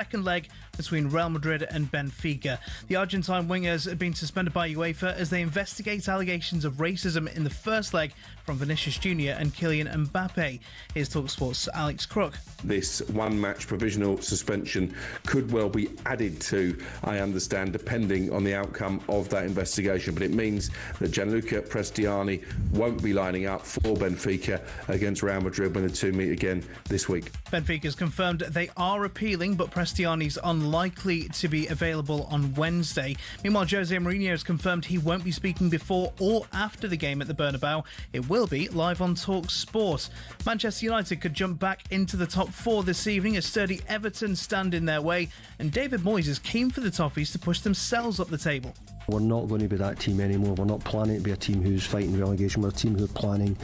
second leg between Real Madrid and Benfica. The Argentine wingers have been suspended by UEFA as they investigate allegations of racism in the first leg from Vinicius Jr. and Kylian Mbappe. Here's talkSPORT's Alex Crook. This one-match provisional suspension could well be added to, I understand, depending on the outcome of that investigation. But it means that Gianluca Prestiani won't be lining up for Benfica against Real Madrid when the two meet again this week. Benfica's confirmed they are appealing, but Prestiani's unlikely to be available on Wednesday. Meanwhile, Jose Mourinho has confirmed he won't be speaking before or after the game at the Bernabeu. It will be live on talkSPORT. Manchester United could jump back into the top four this evening as sturdy Everton stand in their way, and David Moyes is keen for the Toffees to push themselves up the table. We're not going to be that team anymore. We're not planning to be a team who's fighting relegation. We're a team who are planning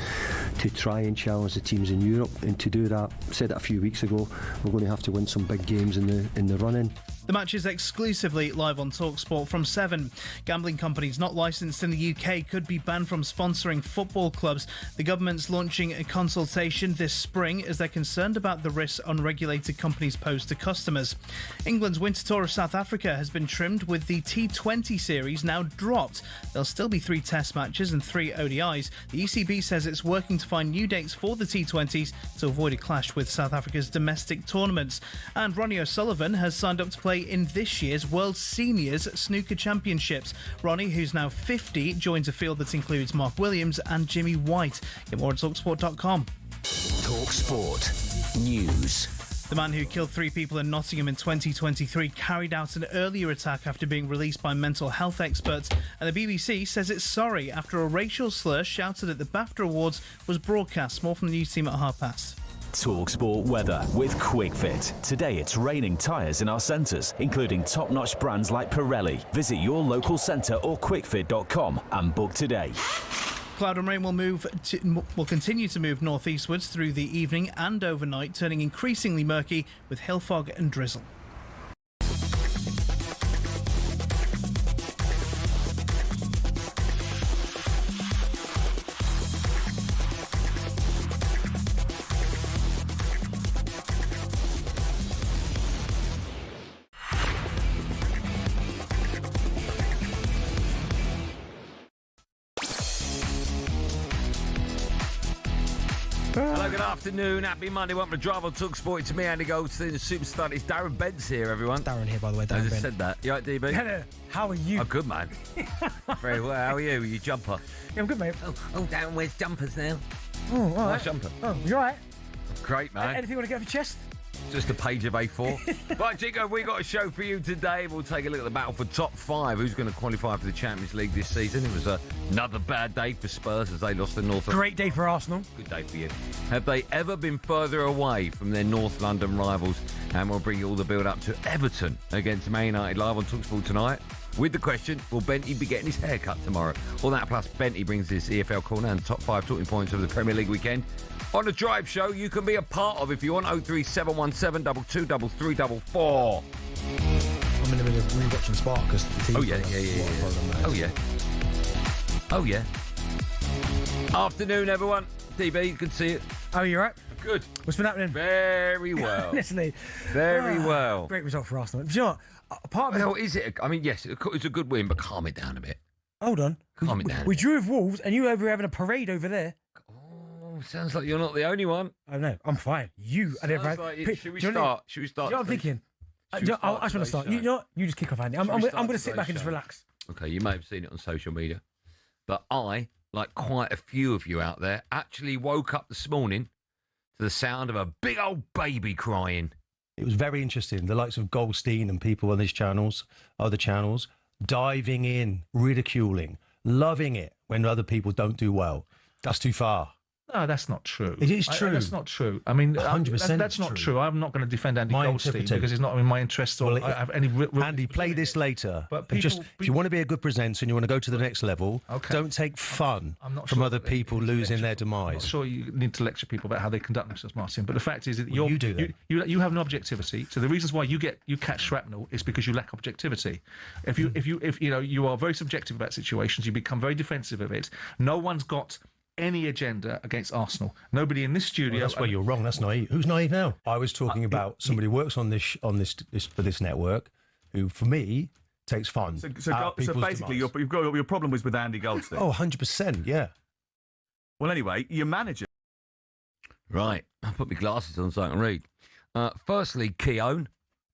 to try and challenge the teams in Europe, and to do that, I said it a few weeks ago, we're going to have to win some big games in the run-in. The match is exclusively live on talkSPORT from 7. Gambling companies not licensed in the UK could be banned from sponsoring football clubs. The government's launching a consultation this spring as they're concerned about the risks unregulated companies pose to customers. England's winter tour of South Africa has been trimmed, with the T20 series now dropped. There'll still be 3 test matches and 3 ODIs. The ECB says it's working to find new dates for the T20s to avoid a clash with South Africa's domestic tournaments. And Ronnie O'Sullivan has signed up to play in this year's World Seniors Snooker Championships. Ronnie, who's now 50, joins a field that includes Mark Williams and Jimmy White. Get more at talksport.com. talkSPORT News. The man who killed 3 people in Nottingham in 2023 carried out an earlier attack after being released by mental health experts, and the BBC says it's sorry after a racial slur shouted at the BAFTA Awards was broadcast. More from the news team at past. talkSPORT weather with QuickFit. Today it's raining tyres in our centres, including top-notch brands like Pirelli. Visit your local centre or quickfit.com and book today. Cloud and rain will continue to move northeastwards through the evening and overnight, turning increasingly murky with hill fog and drizzle. Hello, good afternoon. Happy Monday. Welcome to Drive on talkSPORT. It's me, Andy Goldstein, the superstar. It's Darren Bent's here, everyone. Darren here, by the way. Darren I just Bent. said that. You right, DB? Hello. How are you? I'm good, man. Very well. How are you? Are you jumper? Yeah, I'm good, mate. Oh, Darren wears jumpers now. Oh, all right. Nice jumper. Oh, you all right? Great, man. Anything you want to get off your chest? Just a page of A4. Right, Chico, we got a show for you today. We'll take a look at the battle for top 5. Who's going to qualify for the Champions League this season? It was another bad day for Spurs as they lost to North. Great day for Arsenal. Good day for you. Have they ever been further away from their North London rivals? And we'll bring you all the build-up to Everton against Man United live on talkSPORT tonight. With the question, will Benty be getting his hair cut tomorrow? All that plus Benty brings his EFL corner and top 5 talking points of the Premier League weekend. On the Drive Show, you can be a part of if you want. 03717 223344. I'm in the middle of rewatching Spartacus. Oh, yeah. Oh, yeah. Afternoon, everyone. DB, you can see it. How are you, all right? Good. What's been happening? Very well. Honestly. Very well. Great result for Arsenal. Do you know what? Apart from... Well, is it? I mean, yes, it's a good win, but calm it down a bit. Hold on. Calm it down. We drew with Wolves, and you over having a parade over there. Sounds like you're not the only one. Oh, no. I'm fine. You... Should we start? Do you know what I'm thinking? I just want to start. You know what? You just kick off, Andy. I'm going to sit back and just relax. Okay, you may have seen it on social media, but I, like quite a few of you out there, actually woke up this morning to the sound of a big old baby crying. It was very interesting. The likes of Goldstein and people on these channels, other channels, diving in, ridiculing, loving it when other people don't do well. That's too far. No, that's not true. It is true. That's not true. I mean, 100% that's not true. I'm not going to defend Andy Goldstein because it's not in my interest or I have any... Andy, play this later. But if you want to be a good presenter and you want to go to the next level, don't take fun from other people losing their demise. I'm not sure you need to lecture people about how they conduct themselves, Martin. But the fact is that you have no objectivity. So the reasons why you catch shrapnel is because you lack objectivity. If you are very subjective about situations, you become very defensive of it. No one's got any agenda against Arsenal. Nobody in this studio. Well, that's where you're wrong. That's naive. Who's naive now? I was talking about somebody who works on this for this network, who for me takes fun. So basically, your problem was with Andy Goldstein. Oh, 100%, yeah. Well, anyway, your manager. Right, I'll put my glasses on so I can read. Firstly, Keown,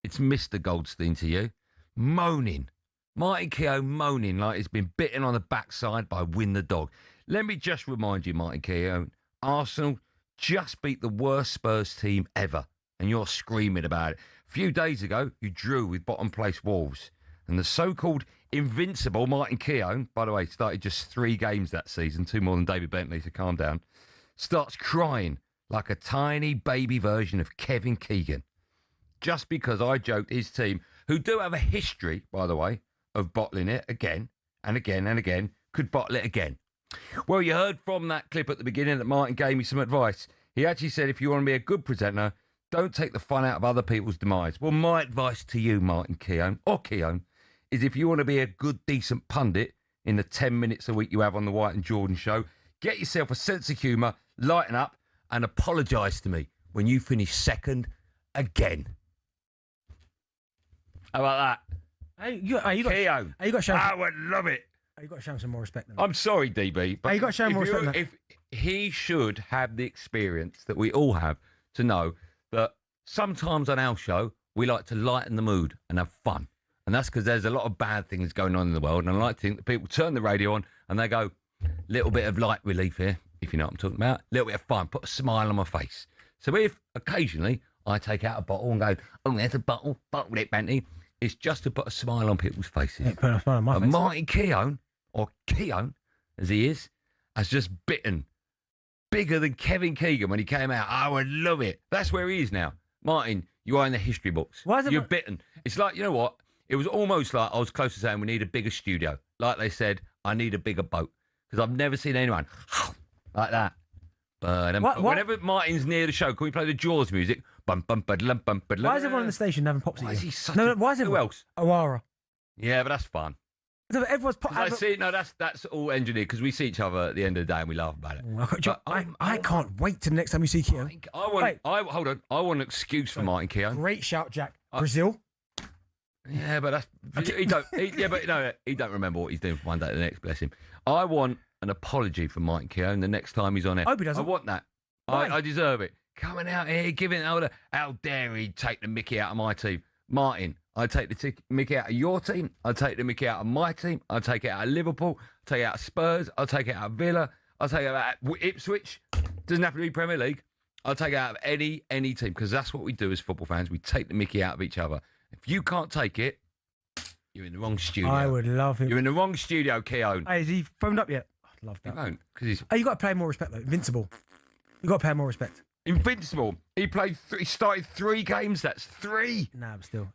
it's Mr. Goldstein to you. Moaning. Martin Keown moaning like he's been bitten on the backside by Win the Dog. Let me just remind you, Martin Keown, Arsenal just beat the worst Spurs team ever, and you're screaming about it. A few days ago, you drew with bottom-place Wolves, and the so-called invincible Martin Keown, by the way, started just 3 games that season, 2 more than David Bentley, so calm down, starts crying like a tiny baby version of Kevin Keegan, just because I joked his team, who do have a history, by the way, of bottling it again and again and again, could bottle it again. Well, you heard from that clip at the beginning that Martin gave me some advice. He actually said, if you want to be a good presenter, don't take the fun out of other people's demise. Well, my advice to you, Martin Keown, is if you want to be a good, decent pundit in the 10 minutes a week you have on the White and Jordan show, get yourself a sense of humour, lighten up, and apologise to me when you finish second again. How about that? You got to show. I would love it. You got to show him some more respect. I'm sorry, DB, but you got to show him more respect. If he should have the experience that we all have to know that sometimes on our show we like to lighten the mood and have fun, and that's because there's a lot of bad things going on in the world. And I like to think that people turn the radio on and they go, little bit of light relief here, if you know what I'm talking about, a little bit of fun, put a smile on my face. So if occasionally I take out a bottle and go, oh, there's a bottle it, Bentley. It's just to put a smile on people's faces. Yeah, put a smile on my face. Martin Keown, or Keown, as he is, has just bitten bigger than Kevin Keegan when he came out. I would love it. That's where he is now. Martin, you are in the history books. You're bitten. It's like, you know what? It was almost like I was close to saying we need a bigger studio. Like they said, I need a bigger boat. Because I've never seen anyone like that. But whenever Martin's near the show, can we play the Jaws music? Why is everyone on the station having pops at you? Why is he such why is it? Who else? Awara. Yeah, but that's fun. Everyone's that's all engineered because we see each other at the end of the day and we laugh about it. I can't wait till the next time you see Keown. Hold on. I want an excuse for Martin Keown. Great shout, Jack. Brazil. Yeah, but that's he don't remember what he's doing from one day to the next. Bless him. I want an apology from Martin Keown the next time he's on air. I hope he doesn't. I want that. I deserve it. Coming out here, giving out how dare he take the mickey out of my team. Martin, I take the mickey out of your team. I take the mickey out of my team. I take it out of Liverpool. I take it out of Spurs. I'll take it out of Villa. I'll take it out of Ipswich. Doesn't have to be Premier League. I'll take it out of any team because that's what we do as football fans. We take the mickey out of each other. If you can't take it, you're in the wrong studio. I would love him. You're in the wrong studio, Keown. Hey, has he phoned up yet? I'd love that. He won't because he's. Oh, you got to pay more respect though. Invincible. You got to pay more respect. Invincible. He started 3 games. That's 3. Nah, but still.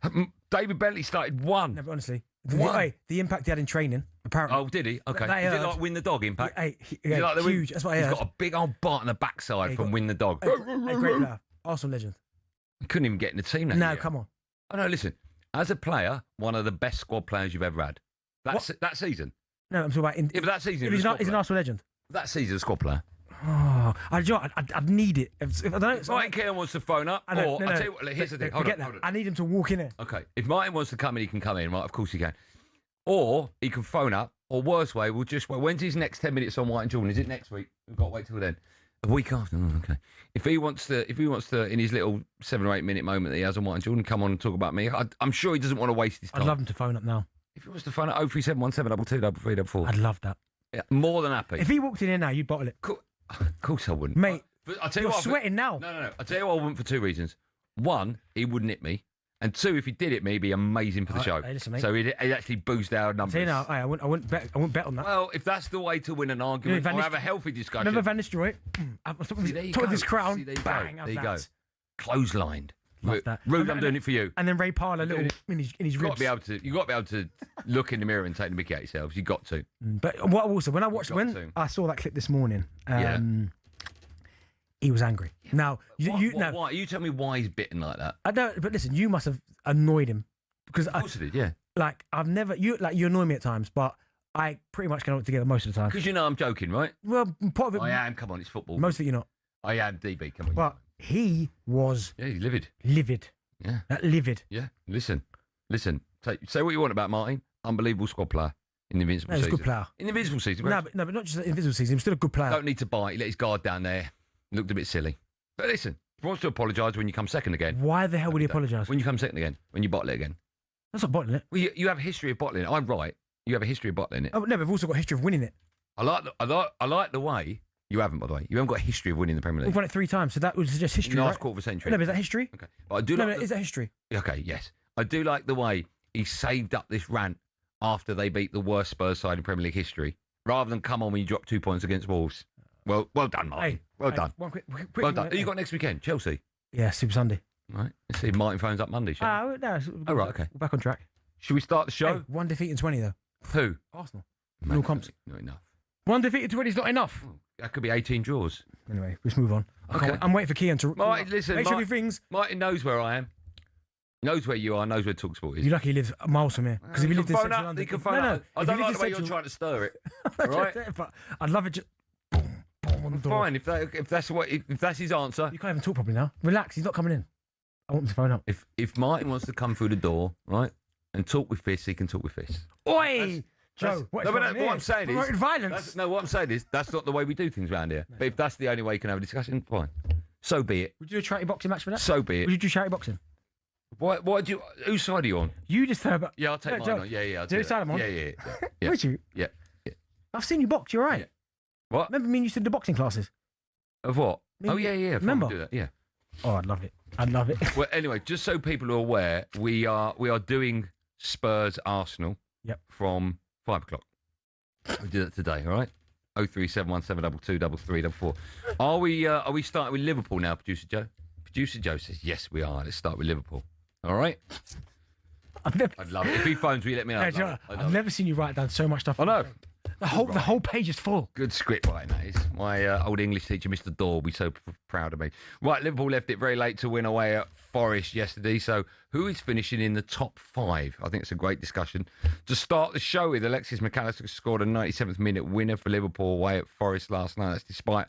David Bentley started 1. No, but honestly, the impact he had in training, apparently. Oh, did he? Okay. Is it like Win the Dog impact? Huge. That's what I heard. He's got a big old bite on the backside from Win the Dog. A great player. Arsenal legend. He couldn't even get in the team now. No, come on. Oh, no, listen. As a player, one of the best squad players you've ever had. That season. No, I'm talking about... that season, he's an Arsenal legend. That season, a squad player. Oh, I'd need it. If I don't... Martin Keown wants to phone up, I'll tell you what, here's the thing. Hold on. I need him to walk in here. Okay, if Martin wants to come in, he can come in, right? Of course he can. Or he can phone up, or worst way, we'll just wait. When's his next 10 minutes on White and Jordan? Is it next week? We've got to wait till then. A week after. Oh, okay. If he wants to, in his little 7 or 8 minute moment that he has on White and Jordan, come on and talk about me. I'm sure he doesn't want to waste his time. I'd love him to phone up now. If he wants to phone up, 03717 22 344. I'd love that. Yeah, more than happy. If he walked in here now, you'd bottle it. Of course I wouldn't. Mate, I'll tell you you're sweating now. No. I'll tell you what I wouldn't for 2 reasons. 1, he wouldn't hit me. And 2, if he did hit me, he'd be amazing for the show. Hey, listen, mate. So he'd actually boost our numbers. See now, I wouldn't bet on that. Well, if that's the way to win an argument or have a healthy discussion. Remember Van Nistelrooy? Top of his crown. Bang. There you go. Clotheslined. Love that. Rude, I'm doing it for you. And then Ray Parler, in his ribs. You've got to be able to look in the mirror and take the mickey out yourselves. You've got to. But what also, when I saw that clip this morning, he was angry. Now, why? You tell me why he's bitten like that. I don't. But listen, you must have annoyed him because of course I did. Yeah. Like I've never you annoy me at times, but I pretty much get it together most of the time. Because you know I'm joking, right? Well, part of it. I am. Come on, it's football. Most of it you're not. I am, DB. Come on. But he was. Yeah, he's livid. Livid. Yeah. Livid. Yeah. Listen. Say what you want about Martin. Unbelievable squad player in the Invincible season. He's a good player. In the Invincible season. No, but not just the Invincible season. He was still a good player. Don't need to bite. He let his guard down there. Looked a bit silly. But listen, if he wants to apologise when you come second again. Why the hell would he apologise? When you come second again. When you bottle it again. That's not bottling it. Well, you have a history of bottling it. I'm right. You have a history of bottling it. Oh, no, but we've also got a history of winning it. I like the way. You haven't, by the way. You haven't got a history of winning the Premier League. We've won it 3 times, so that would suggest history, Last right? quarter of a century. No, but is that history? Okay. But I do is that history? Okay, yes. I do like the way he saved up this rant after they beat the worst Spurs side in Premier League history, rather than come on when you drop 2 points against Wolves. Well done, Martin. Well done. One quick Well done. Who you got next weekend? Chelsea? Yeah, Super Sunday. Right. Let's see if Martin phones up Monday, shall we? No. Oh, right, okay. We're back on track. Should we start the show? Hey, 1 defeat in 20, though. Who? Arsenal. Mate, No comps. Not enough. 1 defeat in 20 is not enough. That could be 18 draws. Anyway, let's move on. Okay. I'm waiting for Kean to... Martin, listen. Make sure he rings. Martin knows where I am. Knows where you are. Knows where talkSPORT is. You're lucky he lives miles from here. Because if he lived in Central London... He can phone up. I don't like the way you're trying to stir it. All right? But I'd love it just... Boom, boom on the door. Fine. If that's his answer. You can't even talk properly now. Relax. He's not coming in. I want him to phone up. If Martin wants to come through the door, right, and talk with fists, he can talk with fists. Oi! Joe, what I'm saying is... violence. What I'm saying is, that's not the way we do things around here. But if that's the only way you can have a discussion, fine. So be it. Would you do a charity boxing match for that? So be it. Would you do charity boxing? Why do you... Whose side are you on? You just heard about... Yeah, I'll take mine on. Yeah. Do you side I'm on? Yeah. Would you? Yeah. I've seen you box. You're right. Yeah. What? Remember me and you did the boxing classes? Of what? Me and Yeah. Remember? Do that. Yeah. Oh, I'd love it. Well, anyway, just so people are aware, we are doing Spurs Arsenal. Yep. From 5 o'clock. We did it today. All right. 03717223344. Are we starting with Liverpool now, Producer Joe? Producer Joe says yes, we are. Let's start with Liverpool. All right. I'd love it if he phones me. Let me know. I've never seen you write down so much stuff. I know. The whole page is full. Good script writing, that is. My old English teacher, Mr. Dorr, will be so proud of me. Right, Liverpool left it very late to win away at Forest yesterday. So who is finishing in the top 5? I think it's a great discussion. To start the show with, Alexis McAllister scored a 97th minute winner for Liverpool away at Forest last night. That's despite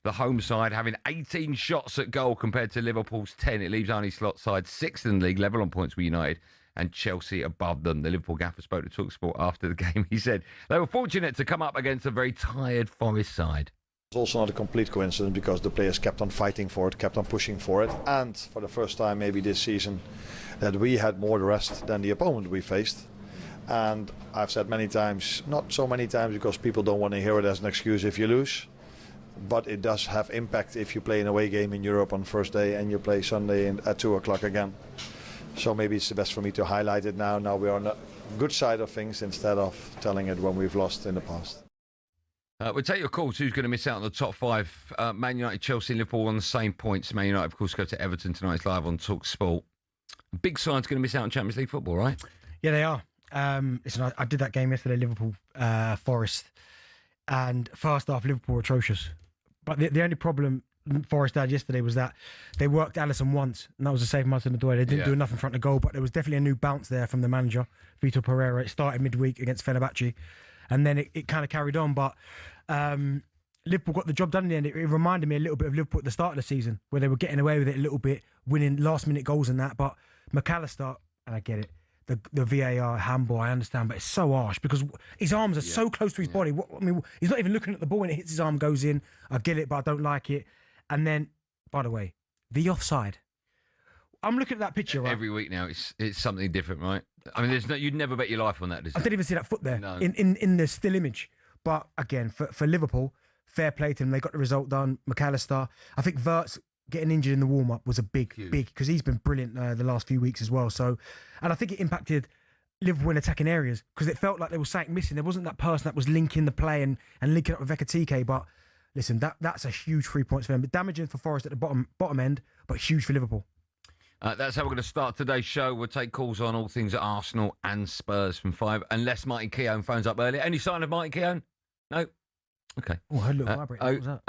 the home side having 18 shots at goal compared to Liverpool's 10. It leaves Arne Slot's side 6th in the league, level on points with United, and Chelsea above them. The Liverpool gaffer spoke to talkSPORT after the game. He said they were fortunate to come up against a very tired Forest side. It's also not a complete coincidence because the players kept on fighting for it, kept on pushing for it, and for the first time maybe this season that we had more rest than the opponent we faced. And I've said many times, not so many times because people don't want to hear it as an excuse if you lose, but it does have impact if you play an away game in Europe on first day and you play Sunday at 2 o'clock again. So maybe it's the best for me to highlight it now. Now we're on the good side of things instead of telling it when we've lost in the past. We'll take your calls. Who's going to miss out on the top 5? Man United, Chelsea, Liverpool on the same points. Man United, of course, go to Everton tonight. It's live on talkSPORT. Big side's going to miss out on Champions League football, right? Yeah, they are. Listen, I did that game yesterday, Liverpool, Forest, and first half, Liverpool were atrocious. But the only problem Forest had yesterday was that they worked Alisson once, and that was a safe Martin the door. They didn't do enough in front of goal, but there was definitely a new bounce there from the manager, Vitor Pereira. It started midweek against Fenerbahce, and then it kind of carried on. But Liverpool got the job done in the end. It reminded me a little bit of Liverpool at the start of the season, where they were getting away with it a little bit, winning last-minute goals and that. But McAllister, and I get it, the VAR handball, I understand, but it's so harsh because his arms are so close to his body. I mean, he's not even looking at the ball when it hits his arm, goes in. I get it, but I don't like it. And then, by the way, the offside. I'm looking at that picture, right? Every week now, it's something different, right? I mean, you'd never bet your life on that. I didn't even see that foot there No. in the still image. But again, for Liverpool, fair play to them. They got the result done. McAllister, I think Wirtz getting injured in the warm-up was a big, because he's been brilliant the last few weeks as well. So, and I think it impacted Liverpool in attacking areas because it felt like there was something missing. There wasn't that person that was linking the play and linking up with Ekatike. But listen, that's a huge 3 points for them. But damaging for Forest at the bottom end, but huge for Liverpool. That's how we're going to start today's show. We'll take calls on all things at Arsenal and Spurs from 5, unless Martin Keown phones up earlier. Any sign of Martin Keown? No? Okay. Oh, I heard a little vibrate. What was that?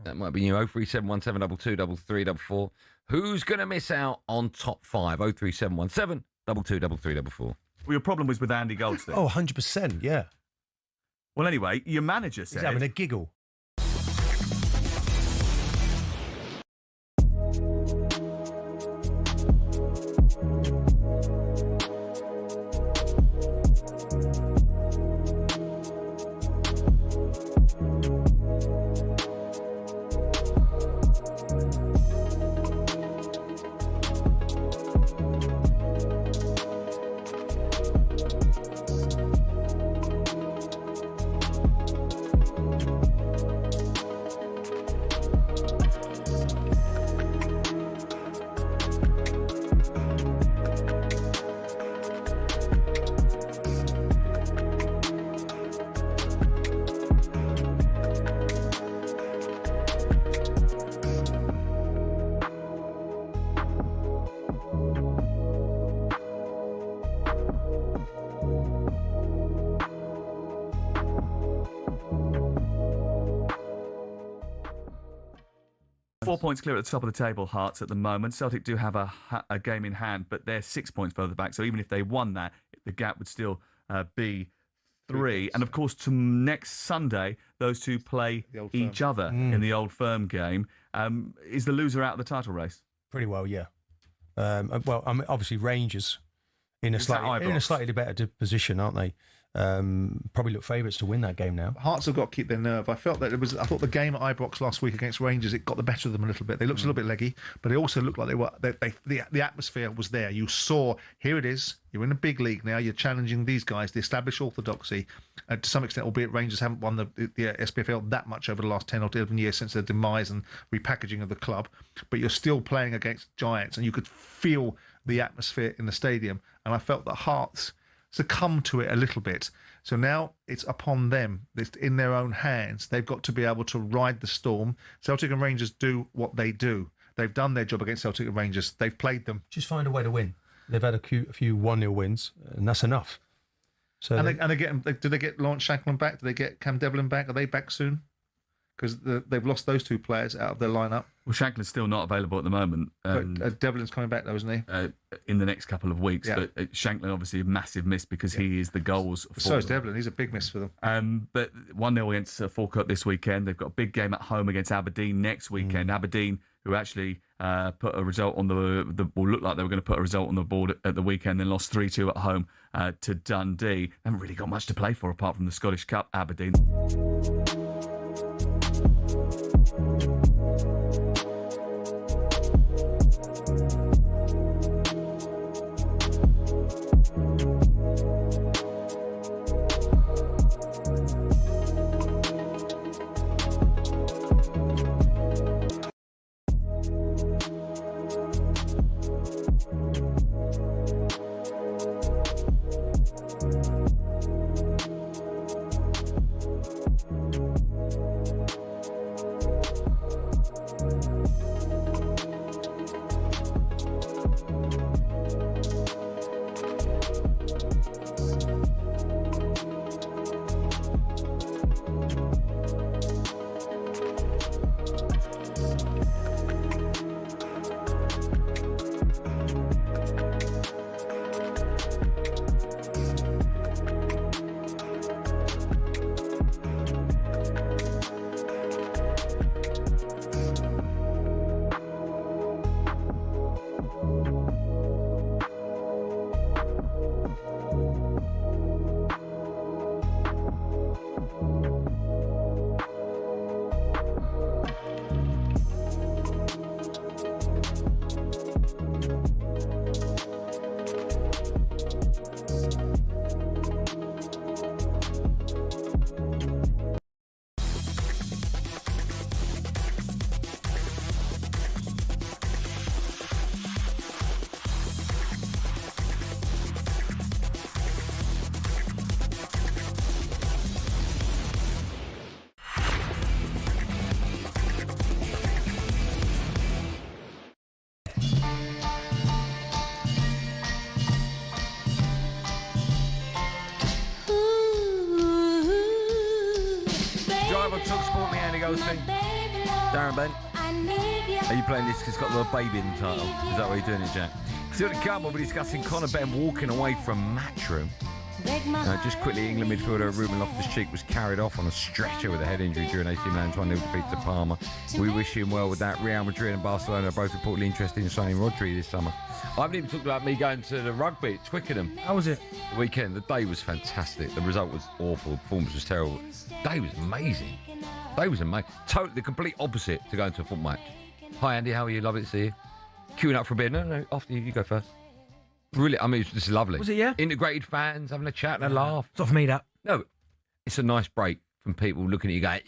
That might be you. 03717223344. Who's going to miss out on top 5? 03717223344. Well, your problem was with Andy Goldstein. Oh, 100%, yeah. Well, anyway, your manager said... He's having a giggle. Four points clear at the top of the table, Hearts, at the moment. Celtic do have a game in hand, but they're 6 points further back. So even if they won that, the gap would still be 3. And of course, to next Sunday, those two play each other in the Old Firm game. Is the loser out of the title race? Pretty well, yeah. Well, I mean, obviously Rangers in a slightly better position, aren't they? Probably look favourites to win that game now. Hearts have got to keep their nerve. I thought the game at Ibrox last week against Rangers, it got the better of them a little bit. They looked a little bit leggy, but they also looked like the atmosphere was there. You saw, here it is. You're in a big league now. You're challenging these guys, the established orthodoxy, to some extent, albeit Rangers haven't won the SPFL that much over the last 10 or 11 years since their demise and repackaging of the club. But you're still playing against giants, and you could feel the atmosphere in the stadium. And I felt that Hearts succumbed to it a little bit. So now it's upon them. It's in their own hands. They've got to be able to ride the storm. Celtic and Rangers do what they do. They've done their job against Celtic and Rangers. They've played them. Just find a way to win. They've had a few 1-0 wins, and that's enough. So do they get Lawrence Shankland back? Do they get Cam Devlin back? Are they back soon? Because they've lost those two players out of their lineup. Well, Shankland's still not available at the moment. But Devlin's coming back though, isn't he? In the next couple of weeks. Yeah. But Shankland obviously a massive miss because he is the goals for So is them. Devlin. He's a big miss for them. But 1-0 against Falkirk this weekend. They've got a big game at home against Aberdeen next weekend. Aberdeen, who actually put a result on or looked like they were going to put a result on the board at the weekend, then lost 3-2 at home to Dundee. They haven't really got much to play for apart from the Scottish Cup, Aberdeen. Drive on talkSPORT, me, Andy Goldstein Darren Bent. Are you playing this because it's got the word baby in the title? Is that why you're doing it, Jack? Still to come, we'll be discussing Conor Benn walking away from Matchroom. Just quickly, England midfielder Ruben Loftus-Cheek was carried off on a stretcher with a head injury during AC Milan's 1-0 defeat to Parma. We wish him well with that. Real Madrid and Barcelona are both reportedly interested in signing Rodri this summer. I haven't even talked about me going to the rugby at Twickenham. How was it? The weekend. The day was fantastic. The result was awful. The performance was terrible. The day was amazing. The day was amazing. Totally the complete opposite to going to a football match. Hi, Andy. How are you? Lovely to see you. Queuing up for a beer. No, after you. You go first. Really, I mean, this is lovely. Was it, yeah? Integrated fans, having a chat and a laugh. It's not for me, that. No, it's a nice break from people looking at you going,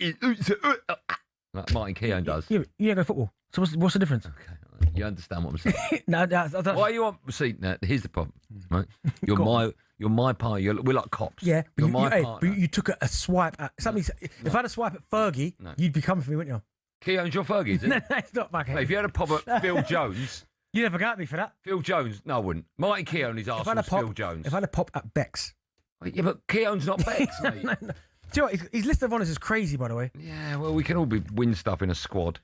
like Martin Keown does. You go football. So what's the difference? Okay, you understand what I'm saying. No, I don't. Why you want? See, now, here's the problem, right? You're my partner. We're like cops. Yeah, you're my partner. But you took a swipe at something. If I had a swipe at Fergie, you'd be coming for me, wouldn't you? Keown's your Fergie, is it? No, it's not my If you had a pop at Phil Jones. You never got me for that. Phil Jones? No, I wouldn't. Martin Keown is Arsenal's Phil Jones. If I had a pop at Bex. Yeah, but Keown's not Bex, mate. No. Do you know what? His list of honours is crazy, by the way. Yeah, well, we can all win stuff in a squad.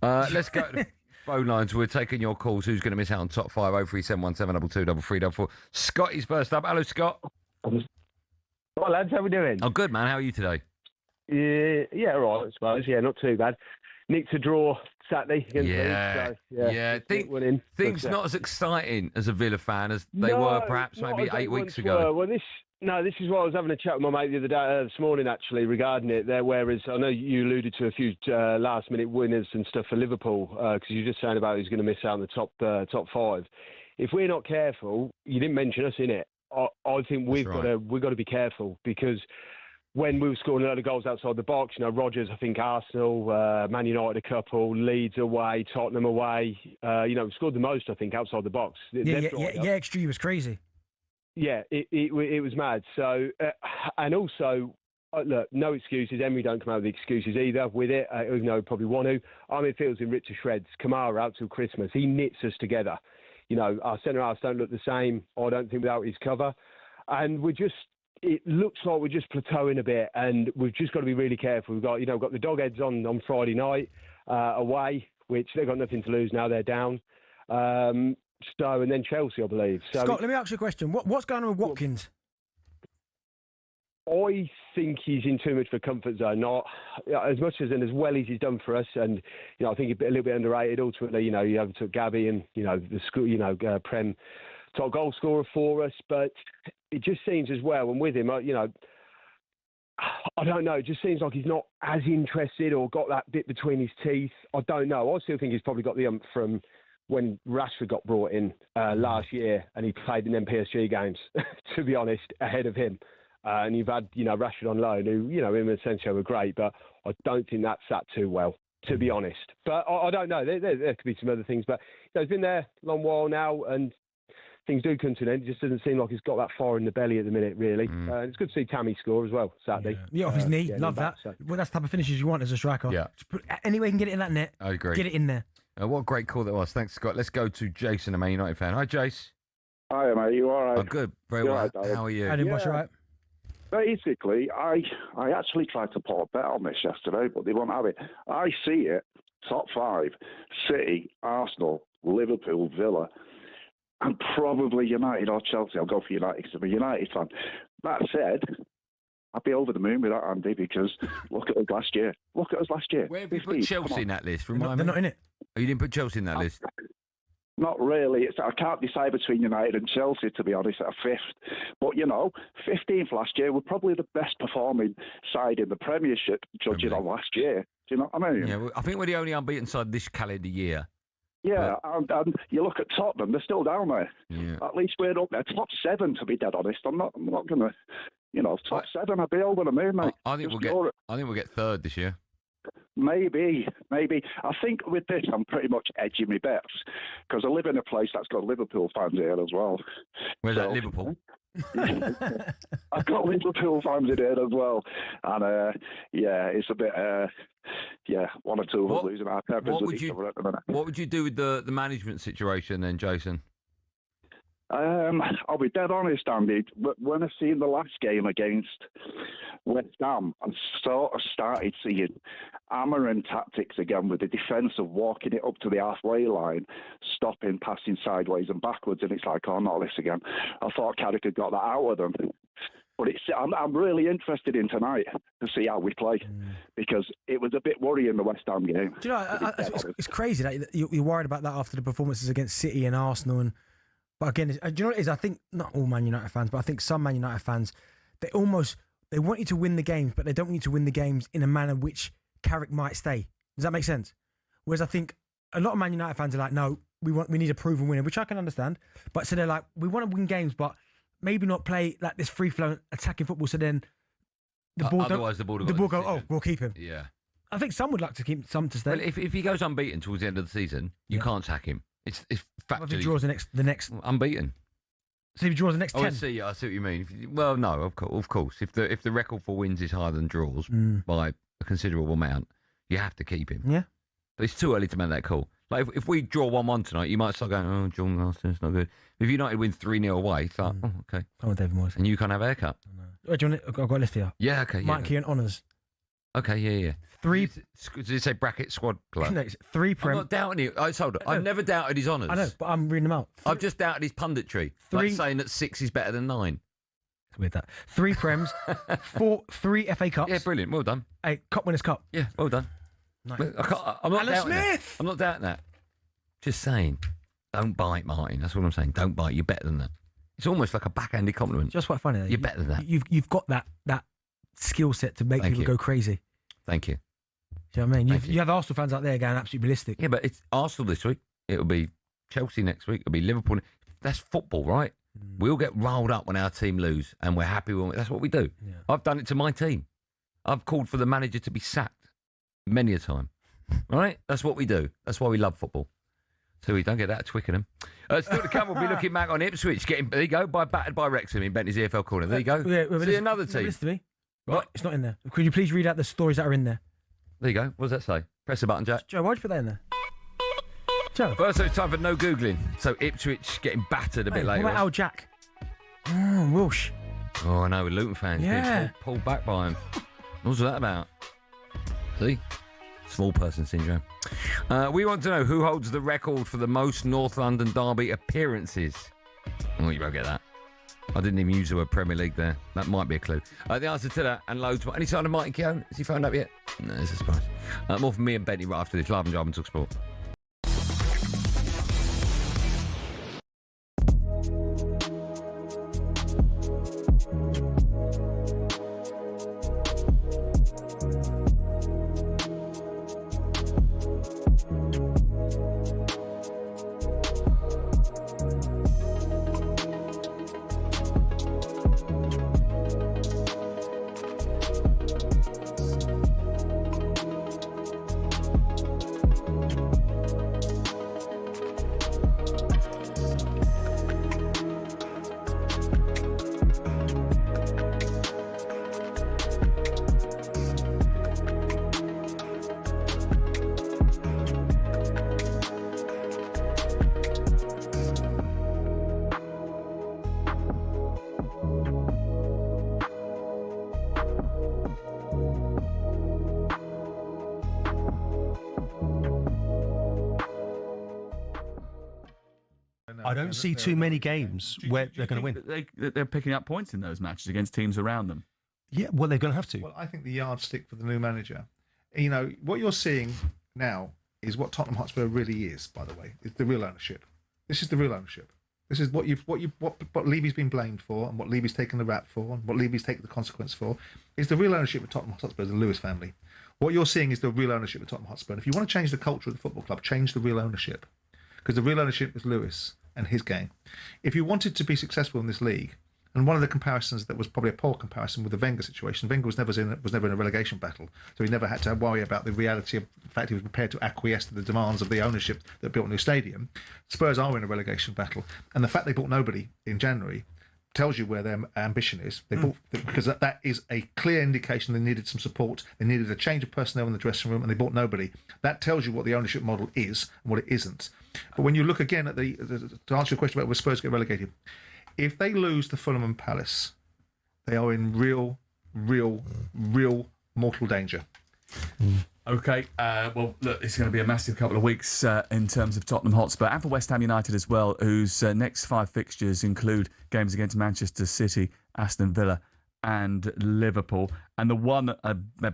Let's go to the phone lines. We're taking your calls. Who's going to miss out on top 5? 03717223344. Scott is first up. Hello, Scott. Hi, lads. How we doing? Oh, good, man. How are you today? Yeah, all right, I suppose. Yeah, not too bad. Nicked to draw Saturday against Leeds. So, Things not as exciting as a Villa fan as they were perhaps maybe 8 weeks ago. Well, this is what I was having a chat with my mate the other day, this morning actually, regarding it. There, whereas I know you alluded to a few last-minute winners and stuff for Liverpool because you're just saying about who's going to miss out on the top 5. If we're not careful, you didn't mention us in it. I think we've got to be careful because when we were scoring a lot of goals outside the box, you know, Rodgers, I think Arsenal, Man United a couple, Leeds away, Tottenham away, we scored the most, I think, outside the box. XG was crazy. Yeah, it was mad. So, and also, look, no excuses. Emery don't come out with excuses either with it, even though he probably want to. I mean, Fields in ripped to shreds. Kamara out till Christmas. He knits us together. You know, our centre-halves don't look the same, I don't think, without his cover. And it looks like we're just plateauing a bit, and we've just got to be really careful. We've got the Dogheads on Friday night away, which they've got nothing to lose now. They're down. And then Chelsea, I believe. So, Scott, let me ask you a question. What's going on with Watkins? I think he's in too much of a comfort zone. Not as much as he's done for us, and I think he's a little bit underrated. Ultimately, you have to Gabby and the school, Prem top goal scorer for us, but it just seems as well, and with him, I don't know, it just seems like he's not as interested or got that bit between his teeth. I don't know. I still think he's probably got the ump from when Rashford got brought in last year and he played in them PSG games, to be honest, ahead of him. And you've had, Rashford on loan, who, him and Asensio were great, but I don't think that sat too well, to be honest. But I don't know. There could be some other things, but he's been there a long while now, and things do come to an end. It just doesn't seem like he's got that fire in the belly at the minute, really. It's good to see Tammy score as well Saturday. Yeah, off his knee. Love that. Well, that's the type of finishes you want as a striker. Yeah. Any way you can get it in that net. I agree. Get it in there. What a great call that was. Thanks, Scott. Let's go to Jason, a Man United fan. Hi, Jace. Hi, mate. You all right? I'm good. Very well. Right, how are you? I didn't watch it right. Basically, I actually tried to put a bet on this yesterday, but they won't have it. I see it, top 5, City, Arsenal, Liverpool, Villa, and probably United or Chelsea. I'll go for United because I'm a United fan. That said, I'd be over the moon with that, Andy, because look at us last year. Where have you put Chelsea in that list? They're not in it. Oh, you didn't put Chelsea in that list? Not really. I can't decide between United and Chelsea, to be honest, at a 5th. But, 15th last year were probably the best performing side in the Premiership, judging on last year. Do you know what I mean? Yeah, well, I think we're the only unbeaten side this calendar year. Yeah, and you look at Tottenham, they're still down there. Yeah. At least we're up there. Top 7, to be dead honest. I'm not going to, top 7, I'd be over the moon, mate. I think we'll get 3rd this year. Maybe. I think with this, I'm pretty much edging my bets because I live in a place that's got Liverpool fans here as well. Where's that, Liverpool? I've got Liverpool fans in here as well, and it's a bit, one or two of us losing our tempers with each other at the minute. What would you do with the management situation then, Jason? I'll be dead honest, Andy. When I seen the last game against West Ham, I sort of started seeing hammering tactics again with the defence of walking it up to the halfway line, stopping, passing sideways and backwards, and it's like, oh, not this again. I thought Carrick had got that out of them. But I'm really interested in tonight to see how we play because it was a bit worrying, the West Ham game. Do you know, it's crazy that you're worried about that after the performances against City and Arsenal. But again, do you know what it is? I think not all Man United fans, but I think some Man United fans, they want you to win the games, but they don't want you to win the games in a manner which Carrick might stay. Does that make sense? Whereas I think a lot of Man United fans are like, no, we need a proven winner, which I can understand. But so they're like, we want to win games, but maybe not play like this free-flowing attacking football. So then the ball, otherwise the ball go, oh, we'll keep him. Yeah. I think some would like to keep some to stay. Well, if he goes unbeaten towards the end of the season, you can't sack him. It's factually. If he draws the next unbeaten. So if he draws the next 10. I see what you mean. Well, no, of course. If the record for wins is higher than draws by a considerable amount, you have to keep him. Yeah. But it's too early to make that call. Like if we draw 1-1 tonight, you might start going, oh, John Marston's not good. If United win 3-0 away, it's like, oh, okay. Oh, David Moyes. And you can't have a haircut. Do you want I've got a list here. Yeah, okay. Mike Keane honours. Okay, yeah. 3. Did it say bracket squad player? No, it's 3 Prem. I'm not doubting you. I've never doubted his honours. I know, but I'm reading them out. I've just doubted his punditry. 3. Like saying that 6 is better than 9. It's weird that. 3 Prems, 3 FA Cups. Yeah, brilliant. Well done. A Cup Winners' Cup. Yeah, well done. Nice. I'm not doubting that. I'm not doubting that. Just saying, don't bite, Martin. That's what I'm saying. Don't bite. You're better than that. It's almost like a backhanded compliment. Just quite funny. You're better than that. You've got that skill set to make people go crazy. Thank you. Do you know what I mean? You have Arsenal fans out there going absolutely ballistic. Yeah, but it's Arsenal this week. It'll be Chelsea next week. It'll be Liverpool. That's football, right? We all get riled up when our team lose, and we're happy when that's what we do. Yeah. I've done it to my team. I've called for the manager to be sacked many a time. Right? That's what we do. That's why we love football. So we don't get that at Twickenham. Still to come, we'll be looking back on Ipswich. There you go, battered by Wrexham in Bentley's EFL corner. There you go. See another team. Listen to me. What? It's not in there. Could you please read out the stories that are in there? There you go. What does that say? Press the button, Jack. Joe, why'd you put that in there? Joe. First, it's time for no Googling. So Ipswich getting battered a bit later. What about Al Jack? Wilsh. Oh, I know, with Luton fans being pulled back by him. What's that about? See? Small person syndrome. We want to know who holds the record for the most North London derby appearances. Oh, you won't get that. I didn't even use the word Premier League there. That might be a clue. The answer to that and loads more. Any sign of Martin Keown? Has he phoned up yet? No, it's a surprise. More from me and Benny right after this. Live and Drive on talkSPORT. I don't see too many games where they're going to win. They're picking up points in those matches against teams around them. Yeah, well, they're going to have to. Well, I think the yardstick for the new manager, what you're seeing now is what Tottenham Hotspur really is. By the way, it's the real ownership. This is the real ownership. This is what Levy's been blamed for, and what Levy's taken the rap for, and what Levy's taken the consequence for. Is the real ownership of Tottenham Hotspur and the Lewis family. What you're seeing is the real ownership of Tottenham Hotspur. And if you want to change the culture of the football club, change the real ownership, because the real ownership is Lewis and his game. If you wanted to be successful in this league, and one of the comparisons that was probably a poor comparison with the Wenger situation, Wenger was never in a relegation battle, so he never had to worry about the reality of the fact he was prepared to acquiesce to the demands of the ownership that built a new stadium. Spurs are in a relegation battle, and the fact they bought nobody in January tells you where their ambition is. They bought, because that is a clear indication they needed some support. They needed a change of personnel in the dressing room, and they bought nobody. That tells you what the ownership model is and what it isn't. But when you look again at to answer your question about where Spurs get relegated, if they lose to Fulham and Palace, they are in real mortal danger. Okay, well, look, it's going to be a massive couple of weeks in terms of Tottenham Hotspur and for West Ham United as well, whose next 5 fixtures include games against Manchester City, Aston Villa and Liverpool. And the one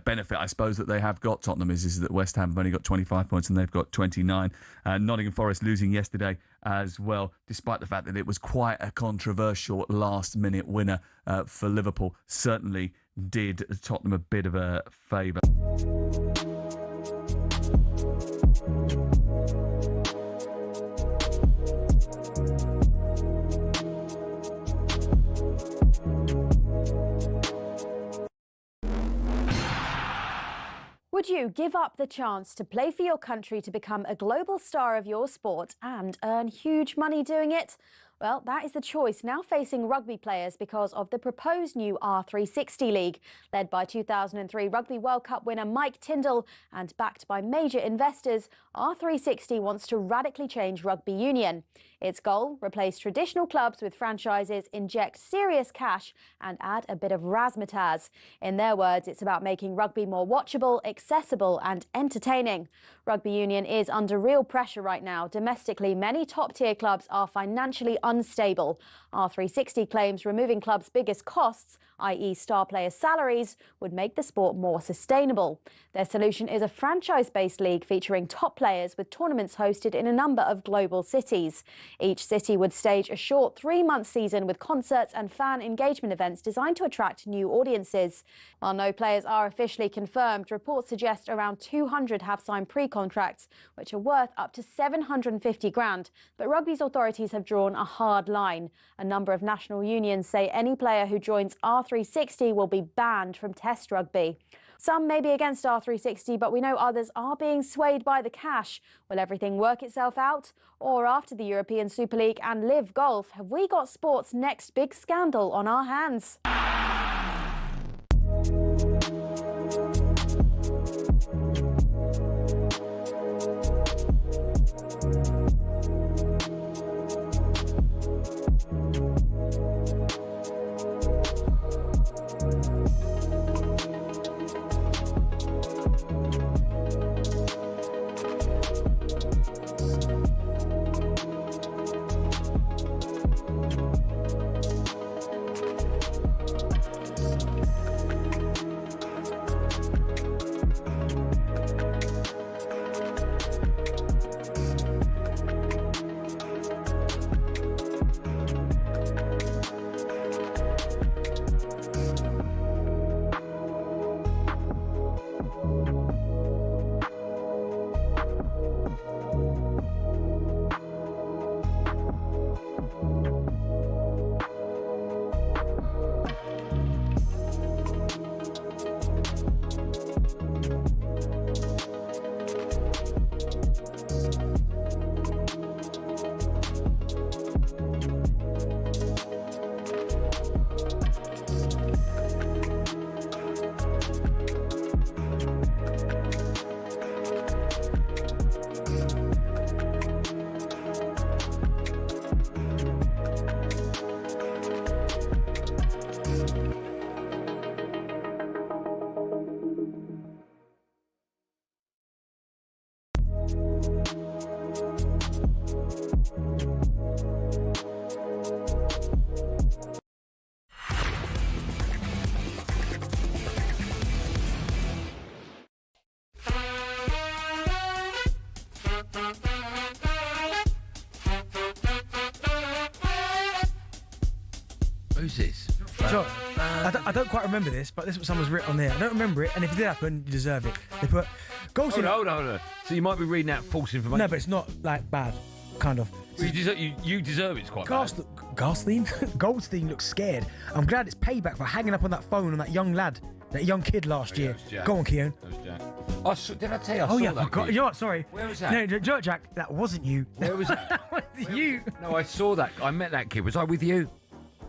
benefit, I suppose, that they have got, Tottenham, is that West Ham have only got 25 points and they've got 29. Nottingham Forest losing yesterday as well, despite the fact that it was quite a controversial last-minute winner for Liverpool. Certainly did Tottenham a bit of a favour. Would you give up the chance to play for your country to become a global star of your sport and earn huge money doing it? Well, that is the choice now facing rugby players because of the proposed new R360 League. Led by 2003 Rugby World Cup winner Mike Tindall and backed by major investors, R360 wants to radically change rugby union. Its goal, replace traditional clubs with franchises, inject serious cash and add a bit of razzmatazz. In their words, it's about making rugby more watchable, accessible and entertaining. Rugby union is under real pressure right now. Domestically, many top-tier clubs are financially unstable. R360 claims removing clubs' biggest costs, i.e. star players' salaries, would make the sport more sustainable. Their solution is a franchise-based league featuring top players with tournaments hosted in a number of global cities. Each city would stage a short 3-month season with concerts and fan engagement events designed to attract new audiences. While no players are officially confirmed, reports suggest around 200 have signed pre-contracts, which are worth up to 750 grand. But rugby's authorities have drawn a hard line. A number of national unions say any player who joins R360 will be banned from Test rugby. Some may be against R360, but we know others are being swayed by the cash. Will everything work itself out? Or after the European Super League and Live Golf, have we got sport's next big scandal on our hands? Who's this? Sure. I don't quite remember this, but this is what someone's written on there. I don't remember it, and if it did happen, you deserve it. They put Goldstein. Hold on. So you might be reading out false information. No, but it's not like bad, kind of. You deserve it. It's quite bad. Goldstein looks scared. I'm glad it's payback for hanging up on that phone on that young lad, that young kid last year. Go on, Keown. That was Jack. Did I tell you? I saw yeah, that. I forgot. kid. You know what? Sorry. Where was that? No, Jack, that wasn't you. Where was that? That was you. No, I saw that. I met that kid. Was I with you?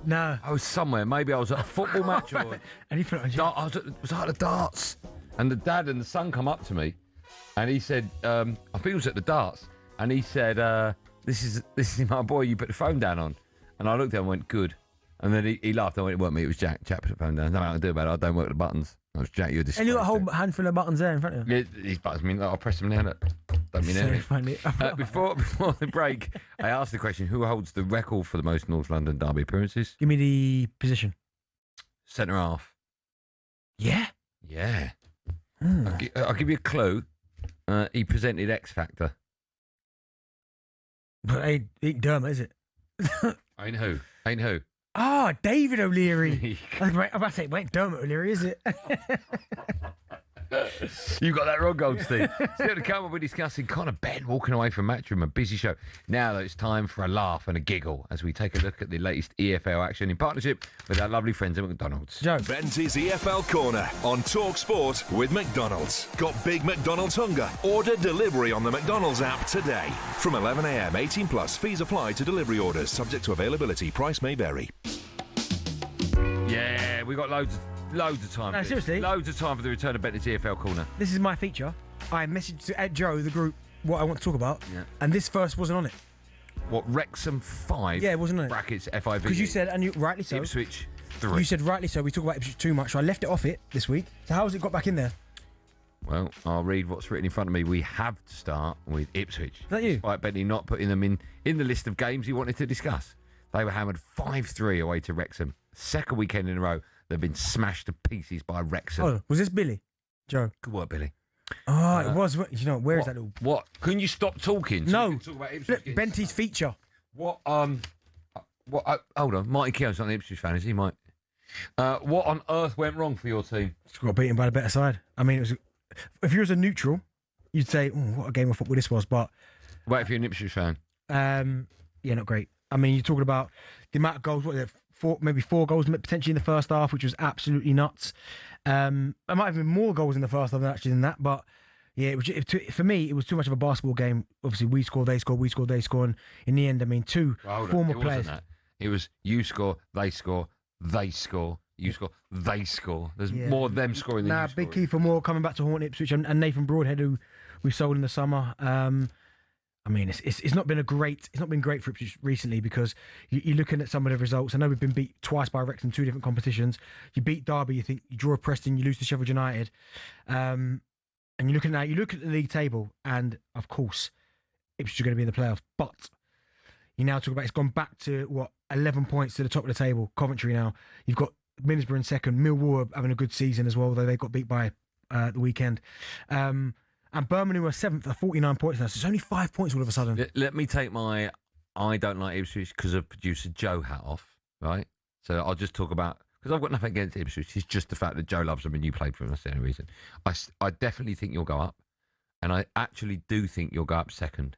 No. I was somewhere. Maybe I was at a football match. Or and he put it on was I at the darts? And the dad and the son come up to me, and he said, I think it was at the darts, and he said, "This is my boy. You put the phone down on." And I looked at him and went, "Good." And then he laughed. I went, "It weren't me. It was Jack. Jack put the phone down. There's nothing I can do about it. I don't work the buttons." I was Jack. You're disgraced. And you got a whole handful of buttons there in front of you. Yeah, these buttons mean I'll press them down. Don't mean anything. Funny. Before the break, I asked the question: who holds the record for the most North London derby appearances? Give me the position. centre half. Yeah. Yeah. I'll give you a clue. He presented X Factor. But ain't Dermot, is it? Ain't who? Ah, David O'Leary. I'm about to say, wait, Dermot O'Leary, is it? You got that wrong, Goldstein. Still to come, we'll be discussing Conor Benn walking away from Matchroom, a busy show. Now though, it's time for a laugh and a giggle as we take a look at the latest EFL action in partnership with our lovely friends at McDonald's. Joe. Benty's EFL Corner on talkSPORT with McDonald's. Got big McDonald's hunger? Order delivery on the McDonald's app today. From 11 a.m, 18 plus. Fees apply to delivery orders. Subject to availability. Price may vary. Yeah, we got loads of time. No, seriously. Loads of time for the return of Benty's EFL Corner. This is my feature. I messaged to Joe, the group, what I want to talk about, and this first wasn't on it. What, Wrexham 5? Yeah, it wasn't on it. Brackets FIV. Because you said, and you rightly so. Ipswich 3. You said rightly so. We talk about Ipswich too much, so I left it off it this week. So how has it got back in there? Well, I'll read what's written in front of me. We have to start with Ipswich. Is that you? Despite Benty not putting them in the list of games he wanted to discuss. They were hammered 5-3 away to Wrexham. Second weekend in a row, they've been smashed to pieces by Wrexham. Oh, was this Billy? Joe? Good work, Billy. Oh, it was. You know, where is that all? What? Can you stop talking? So No. we can talk about Ipswich getting Benty's feature. What? Hold on. Marty Keown's not an Ipswich fan, is he, Mike? What on earth went wrong for your team? Just got beaten by the better side. I mean, it was. If you was a neutral, you'd say, "Oh, what a game of football this was." But what if you're an Ipswich fan? Yeah, not great. I mean, you're talking about the amount of goals. What is it? Maybe 4 goals potentially in the first half, which was absolutely nuts. There might have been more goals in the first half than that, but yeah, for me, it was too much of a basketball game. Obviously, we score, they score, we score, they score, and in the end, I mean, former players. It was you score, they score, they score, you score, they score. There's more of them scoring than you scoring. Big key for more coming back to haunt Ipswich and Nathan Broadhead, who we sold in the summer. I mean, it's not been great for Ipswich recently because you're looking at some of the results. I know we've been beat twice by Wrexham in 2 different competitions. You beat Derby, you think you draw Preston, you lose to Sheffield United, and you look at the league table, and of course, Ipswich are going to be in the playoffs. But you now talk about it's gone back to 11 points to the top of the table. Coventry now. You've got Middlesbrough in second. Millwall are having a good season as well, though they got beat by the weekend. And Birmingham were 7th at 49 points now. So it's only 5 points all of a sudden. Let me take my I don't like Ipswich because of producer Joe hat off, right? So I'll just talk about, because I've got nothing against Ipswich. It's just the fact that Joe loves them and you played for them. That's the only reason. I definitely think you'll go up. And I actually do think you'll go up second.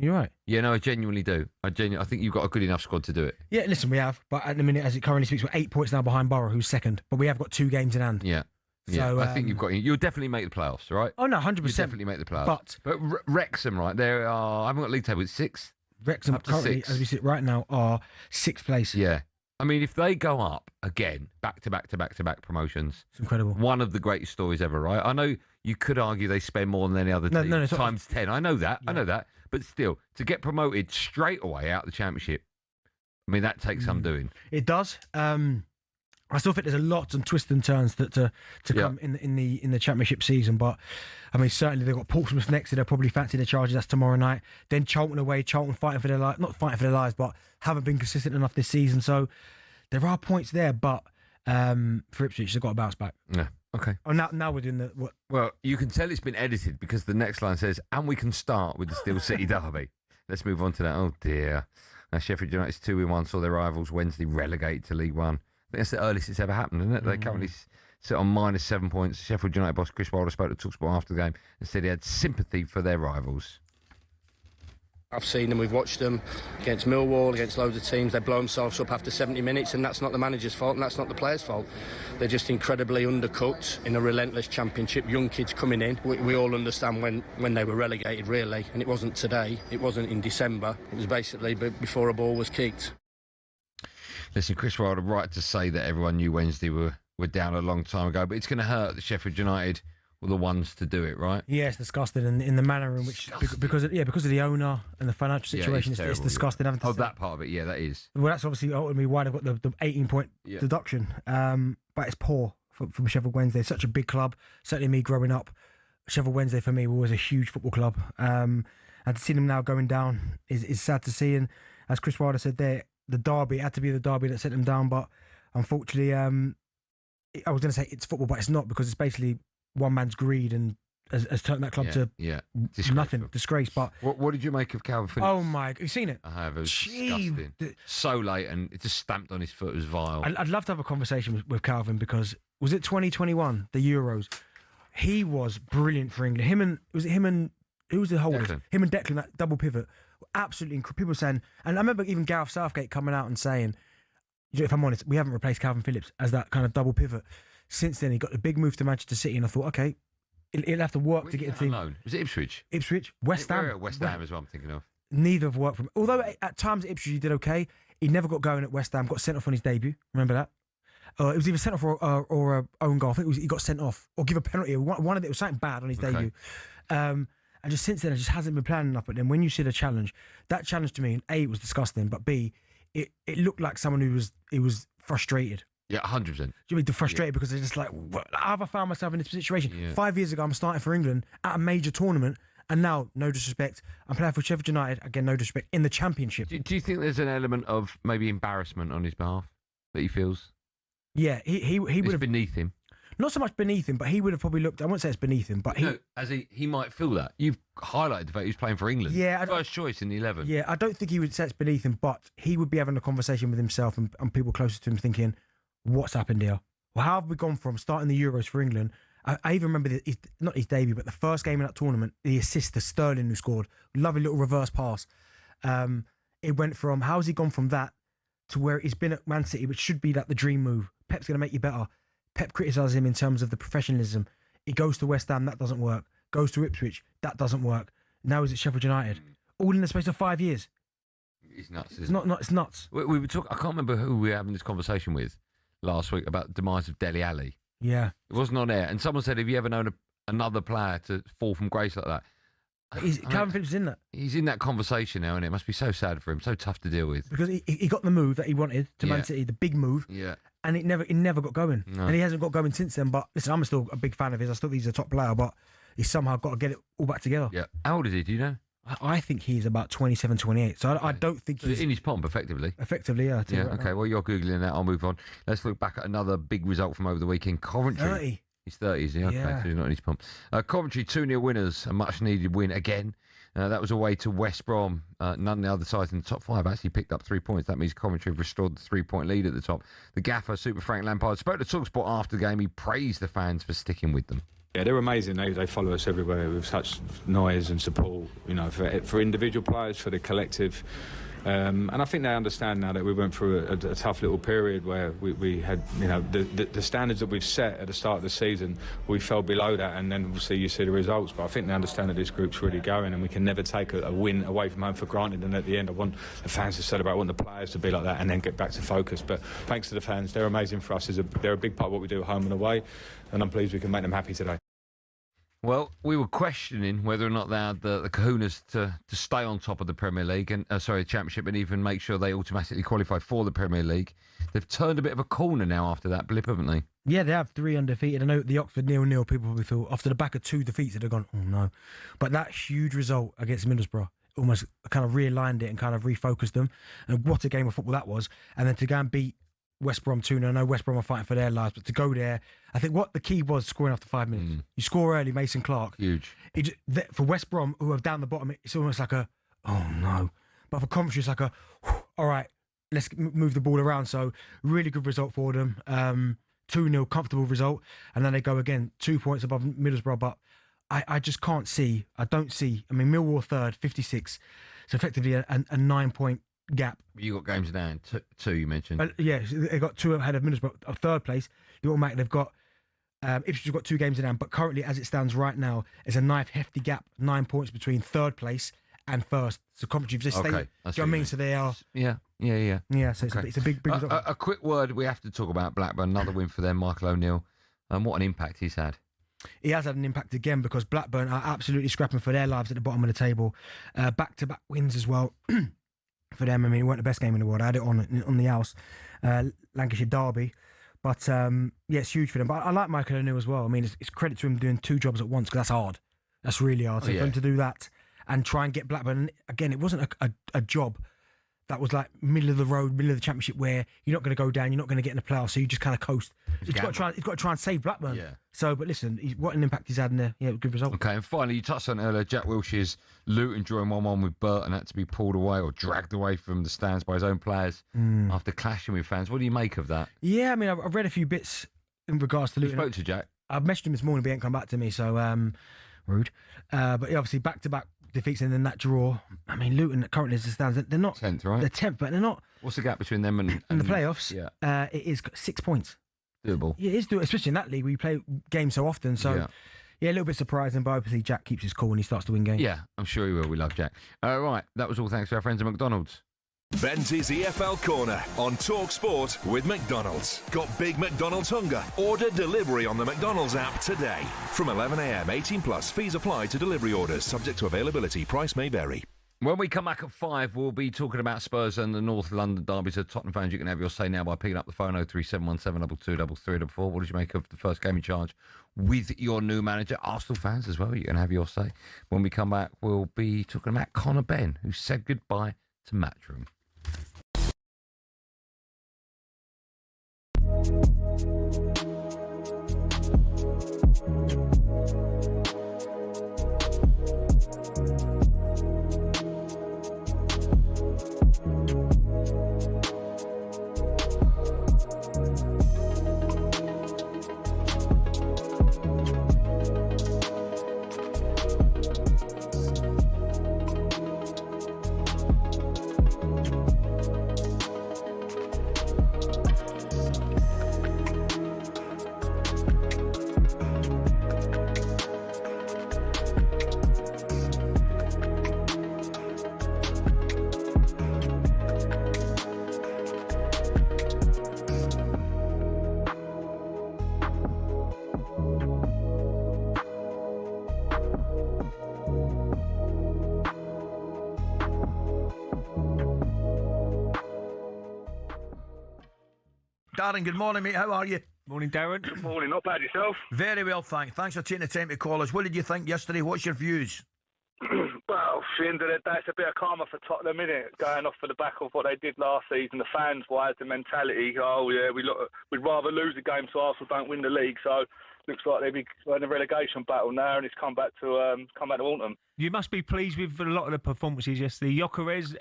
You're right. Yeah, no, I genuinely do. I think you've got a good enough squad to do it. Yeah, listen, we have. But at the minute, as it currently speaks, we're 8 points now behind Borough, who's second. But we have got 2 games in hand. Yeah. Yeah, so, I think you'll definitely make the playoffs, right? Oh no, 100%. You'll definitely make the playoffs. But Wrexham, right? I haven't got league table. It's 6. Wrexham currently, 6. as we sit right now, are 6th place. Yeah, I mean, if they go up again, back to back promotions, it's incredible. One of the greatest stories ever, right? I know you could argue they spend more than any other team, times 10. I know that. Yeah. I know that. But still, to get promoted straight away out of the Championship, I mean, that takes some doing. It does. I still think there's a lot and twists and turns to come in the Championship season, but I mean certainly they've got Portsmouth next, so they'll probably fancy their charges. That's tomorrow night. Then Charlton away. Charlton fighting for their life, not fighting for their lives, but haven't been consistent enough this season. So there are points there, but for Ipswich they've got to bounce back. Yeah. Okay. Oh, now we're doing the what? Well, you can tell it's been edited because the next line says, "And we can start with the Steel City derby." Let's move on to that. Oh dear. Now Sheffield United's 2-1 saw their rivals Wednesday relegated to League One. I think that's the earliest it's ever happened, isn't it? They currently sit on -7 points. Sheffield United boss Chris Wilder spoke to talkSPORT after the game and said he had sympathy for their rivals. I've seen them, we've watched them against Millwall, against loads of teams. They blow themselves up after 70 minutes, and that's not the manager's fault, and that's not the players' fault. They're just incredibly undercooked in a relentless Championship. Young kids coming in. We all understand when they were relegated, really, and it wasn't today. It wasn't in December. It was basically before a ball was kicked. Listen, Chris Wilder, right to say that everyone knew Wednesday were down a long time ago, but it's going to hurt that Sheffield United were the ones to do it, right? Yeah, it's disgusting in the manner in which because of the owner and the financial situation. It's disgusting. Yeah. That part of it, yeah, that is. Well, that's obviously ultimately why they've got the 18-point deduction. But it's poor from Sheffield Wednesday. It's such a big club. Certainly, me growing up, Sheffield Wednesday for me was a huge football club. And to see them now going down is sad to see. And as Chris Wilder said there, the derby had to be the derby that set them down. But unfortunately, I was going to say it's football, but it's not, because it's basically one man's greed and has turned that club to nothing, disgrace. But what did you make of Calvin Phillips? Oh my! Have you seen it? I have. It was disgusting. So late, and it just stamped on his foot. It was vile. I'd love to have a conversation with Calvin, because was it 2021, the Euros? He was brilliant for England. Him and who was the holders? Declan. Him and Declan, that double pivot, absolutely incredible. People were saying, and I remember even Gareth Southgate coming out and saying, if I'm honest, we haven't replaced Calvin Phillips as that kind of double pivot. Since then, he got the big move to Manchester City, and I thought, okay, he'll have to work to get a team. Alone? Was it Ipswich? Ipswich, West Ham. West Ham is what I'm thinking of. Neither have worked for him. Although at times at Ipswich he did okay, he never got going at West Ham. Got sent off on his debut. Remember that? It was either sent off or a own goal. I think he got sent off or give a penalty. One of it was something bad on his debut. And just since then, it just hasn't been planning enough. But then when you see the challenge, that challenge to me, A, it was disgusting, but B, it looked like someone who was frustrated. Yeah, 100%. Do you mean frustrated because they're just like, have I found myself in this situation? Yeah. 5 years ago, I'm starting for England at a major tournament, and now, no disrespect, I'm playing for Sheffield United, again, no disrespect, in the Championship. Do you think there's an element of maybe embarrassment on his behalf that he feels? Yeah, he would have... beneath him. Not so much beneath him, but he would have probably looked... I won't say it's beneath him, but he might feel that. You've highlighted the fact he's playing for England. Yeah. First choice in the 11. Yeah, I don't think he would say it's beneath him, but he would be having a conversation with himself and people closest to him thinking, what's happened here? Well, how have we gone from starting the Euros for England? I even remember, not his debut, but the first game in that tournament, the assist to Sterling, who scored. Lovely little reverse pass. It went from, how has he gone from that to where he's been at Man City, which should be like the dream move. Pep's going to make you better. Pep criticises him in terms of the professionalism. He goes to West Ham, that doesn't work. Goes to Ipswich, that doesn't work. Now he's at Sheffield United. All in the space of 5 years. It's nuts, It's nuts. We were talking, I can't remember who we were having this conversation with last week about the demise of Dele Alli. Yeah. It wasn't on air. And someone said, have you ever known another player to fall from grace like that? Calvin Phillips is in that. He's in that conversation now, and it must be so sad for him, so tough to deal with. Because he got the move that he wanted to Man City, the big move. Yeah. And it never got going. No. And he hasn't got going since then. But listen, I'm still a big fan of his. I still think he's a top player, but he's somehow got to get it all back together. Yeah. How old is he? Do you know? I think he's about 27, 28. So I don't think he's... in his pomp, effectively. Effectively, yeah. Yeah, okay. Well, you're Googling that. I'll move on. Let's look back at another big result from over the weekend. Coventry. 30. He's 30, is he? Okay, Yeah. so he's not in his pomp. Coventry 2-0 winners. A much-needed win again. That was away to West Brom. None of the other sides in the top five actually picked up 3 points. That means Coventry have restored the 3-point lead at the top. The gaffer, Super Frank Lampard, spoke to talkSPORT after the game. He praised the fans for sticking with them. Yeah, they're amazing. They follow us everywhere with such noise and support. You know, for individual players, for the collective, and I think they understand now that we went through a tough little period where we had, you know, the standards that we've set at the start of the season, we fell below that, and then obviously you see the results. But I think they understand that this group's really going, and we can never take a win away from home for granted. And at the end, I want the fans to celebrate, I want the players to be like that, and then get back to focus. But thanks to the fans, they're amazing for us. They're a big part of what we do at home and away, and I'm pleased we can make them happy today. Well, we were questioning whether or not they had the kahunas to stay on top of the Premier League and the Championship, and even make sure they automatically qualify for the Premier League. They've turned a bit of a corner now after that blip, haven't they? Yeah, they have 3 undefeated. I know the Oxford 0-0, people probably feel after the back of 2 defeats, they've gone, oh no. But that huge result against Middlesbrough almost kind of realigned it and kind of refocused them. And what a game of football that was. And then to go and beat West Brom 2-0. I know West Brom are fighting for their lives, but to go there, I think what the key was scoring after 5 minutes. You score early, Mason Clark. Huge. For West Brom, who are down the bottom, it's almost like a, oh no. But for Coventry, it's like a, all right, let's move the ball around. So really good result for them. 2-0, comfortable result. And then they go again, 2 points above Middlesbrough. But I just can't see, I Millwall third, 56. So effectively a 9-point gap. You got games down, 2 you mentioned. Yeah, they got 2 ahead of Middlesbrough. Third place, you automatically they've got Ipswich have got 2 games in hand, but currently as it stands right now, it's a hefty gap, 9 points between third place and first. So Coventry have just stayed. Do you know what I mean? So they are. Yeah. Yeah, so it's a big result. A quick word, we have to talk about Blackburn. Another win for them, Michael O'Neill. And what an impact he's had. He has had an impact again because Blackburn are absolutely scrapping for their lives at the bottom of the table. Back-to-back wins as well. For them, I mean, it weren't the best game in the world. I had it on the house, Lancashire derby, but yeah, it's huge for them. But I like Michael O'Neill as well. I mean, it's credit to him doing 2 jobs at once because that's hard. That's really hard. So for him to do that and try and get Blackburn, again, it wasn't a job that was like middle of the road, middle of the Championship, where you're not going to go down, you're not going to get in the playoffs, so you just kind of coast. He's got to try and save Blackburn. Yeah. So, but listen, what an impact he's had in there. Yeah, good result. Okay, and finally, you touched on it earlier, Jack Wilshere's Luton drawing 1-1 with Burton had to be pulled away or dragged away from the stands by his own players after clashing with fans. What do you make of that? Yeah, I mean, I've read a few bits in regards to Luton. You spoke to Jack? I've messaged him this morning, but he ain't come back to me, so rude. But yeah, obviously, back-to-back defeats and then that draw. I mean, Luton currently as it stands, they're not 10th, right? They're 10th, but they're not. What's the gap between them and the playoffs? Yeah, it is 6 points. Doable. Yeah, it is doable, especially in that league where you play games so often. So yeah, a little bit surprising, but obviously Jack keeps his cool and he starts to win games. Yeah, I'm sure he will. We love Jack. Right, that was all thanks to our friends at McDonald's. Bentley's EFL Corner on talkSPORT with McDonald's. Got big McDonald's hunger? Order delivery on the McDonald's app today. From 11 a.m, 18 plus, fees apply to delivery orders, subject to availability, price may vary. When we come back at 5, we'll be talking about Spurs and the North London derby. So Tottenham fans, you can have your say now by picking up the phone 03717 22 What did you make of the first game in charge with your new manager? Arsenal fans as well, you can have your say. When we come back, we'll be talking about Conor Benn, who said goodbye to Matchroom. Darren, good morning, mate. How are you? Morning, Darren. Good morning. Not bad yourself? Very well, thanks. Thanks for taking the time to call us. What did you think yesterday? What's your views? Well, at the end of the day, it's a bit of karma for Tottenham, isn't it? Going off for the back of what they did last season, the fans-wise, the mentality. Oh yeah, we'd rather lose a game so Arsenal don't win the league. So looks like they'll be in a relegation battle now, and it's come back to haunt them. You must be pleased with a lot of the performances yesterday. Gyökeres,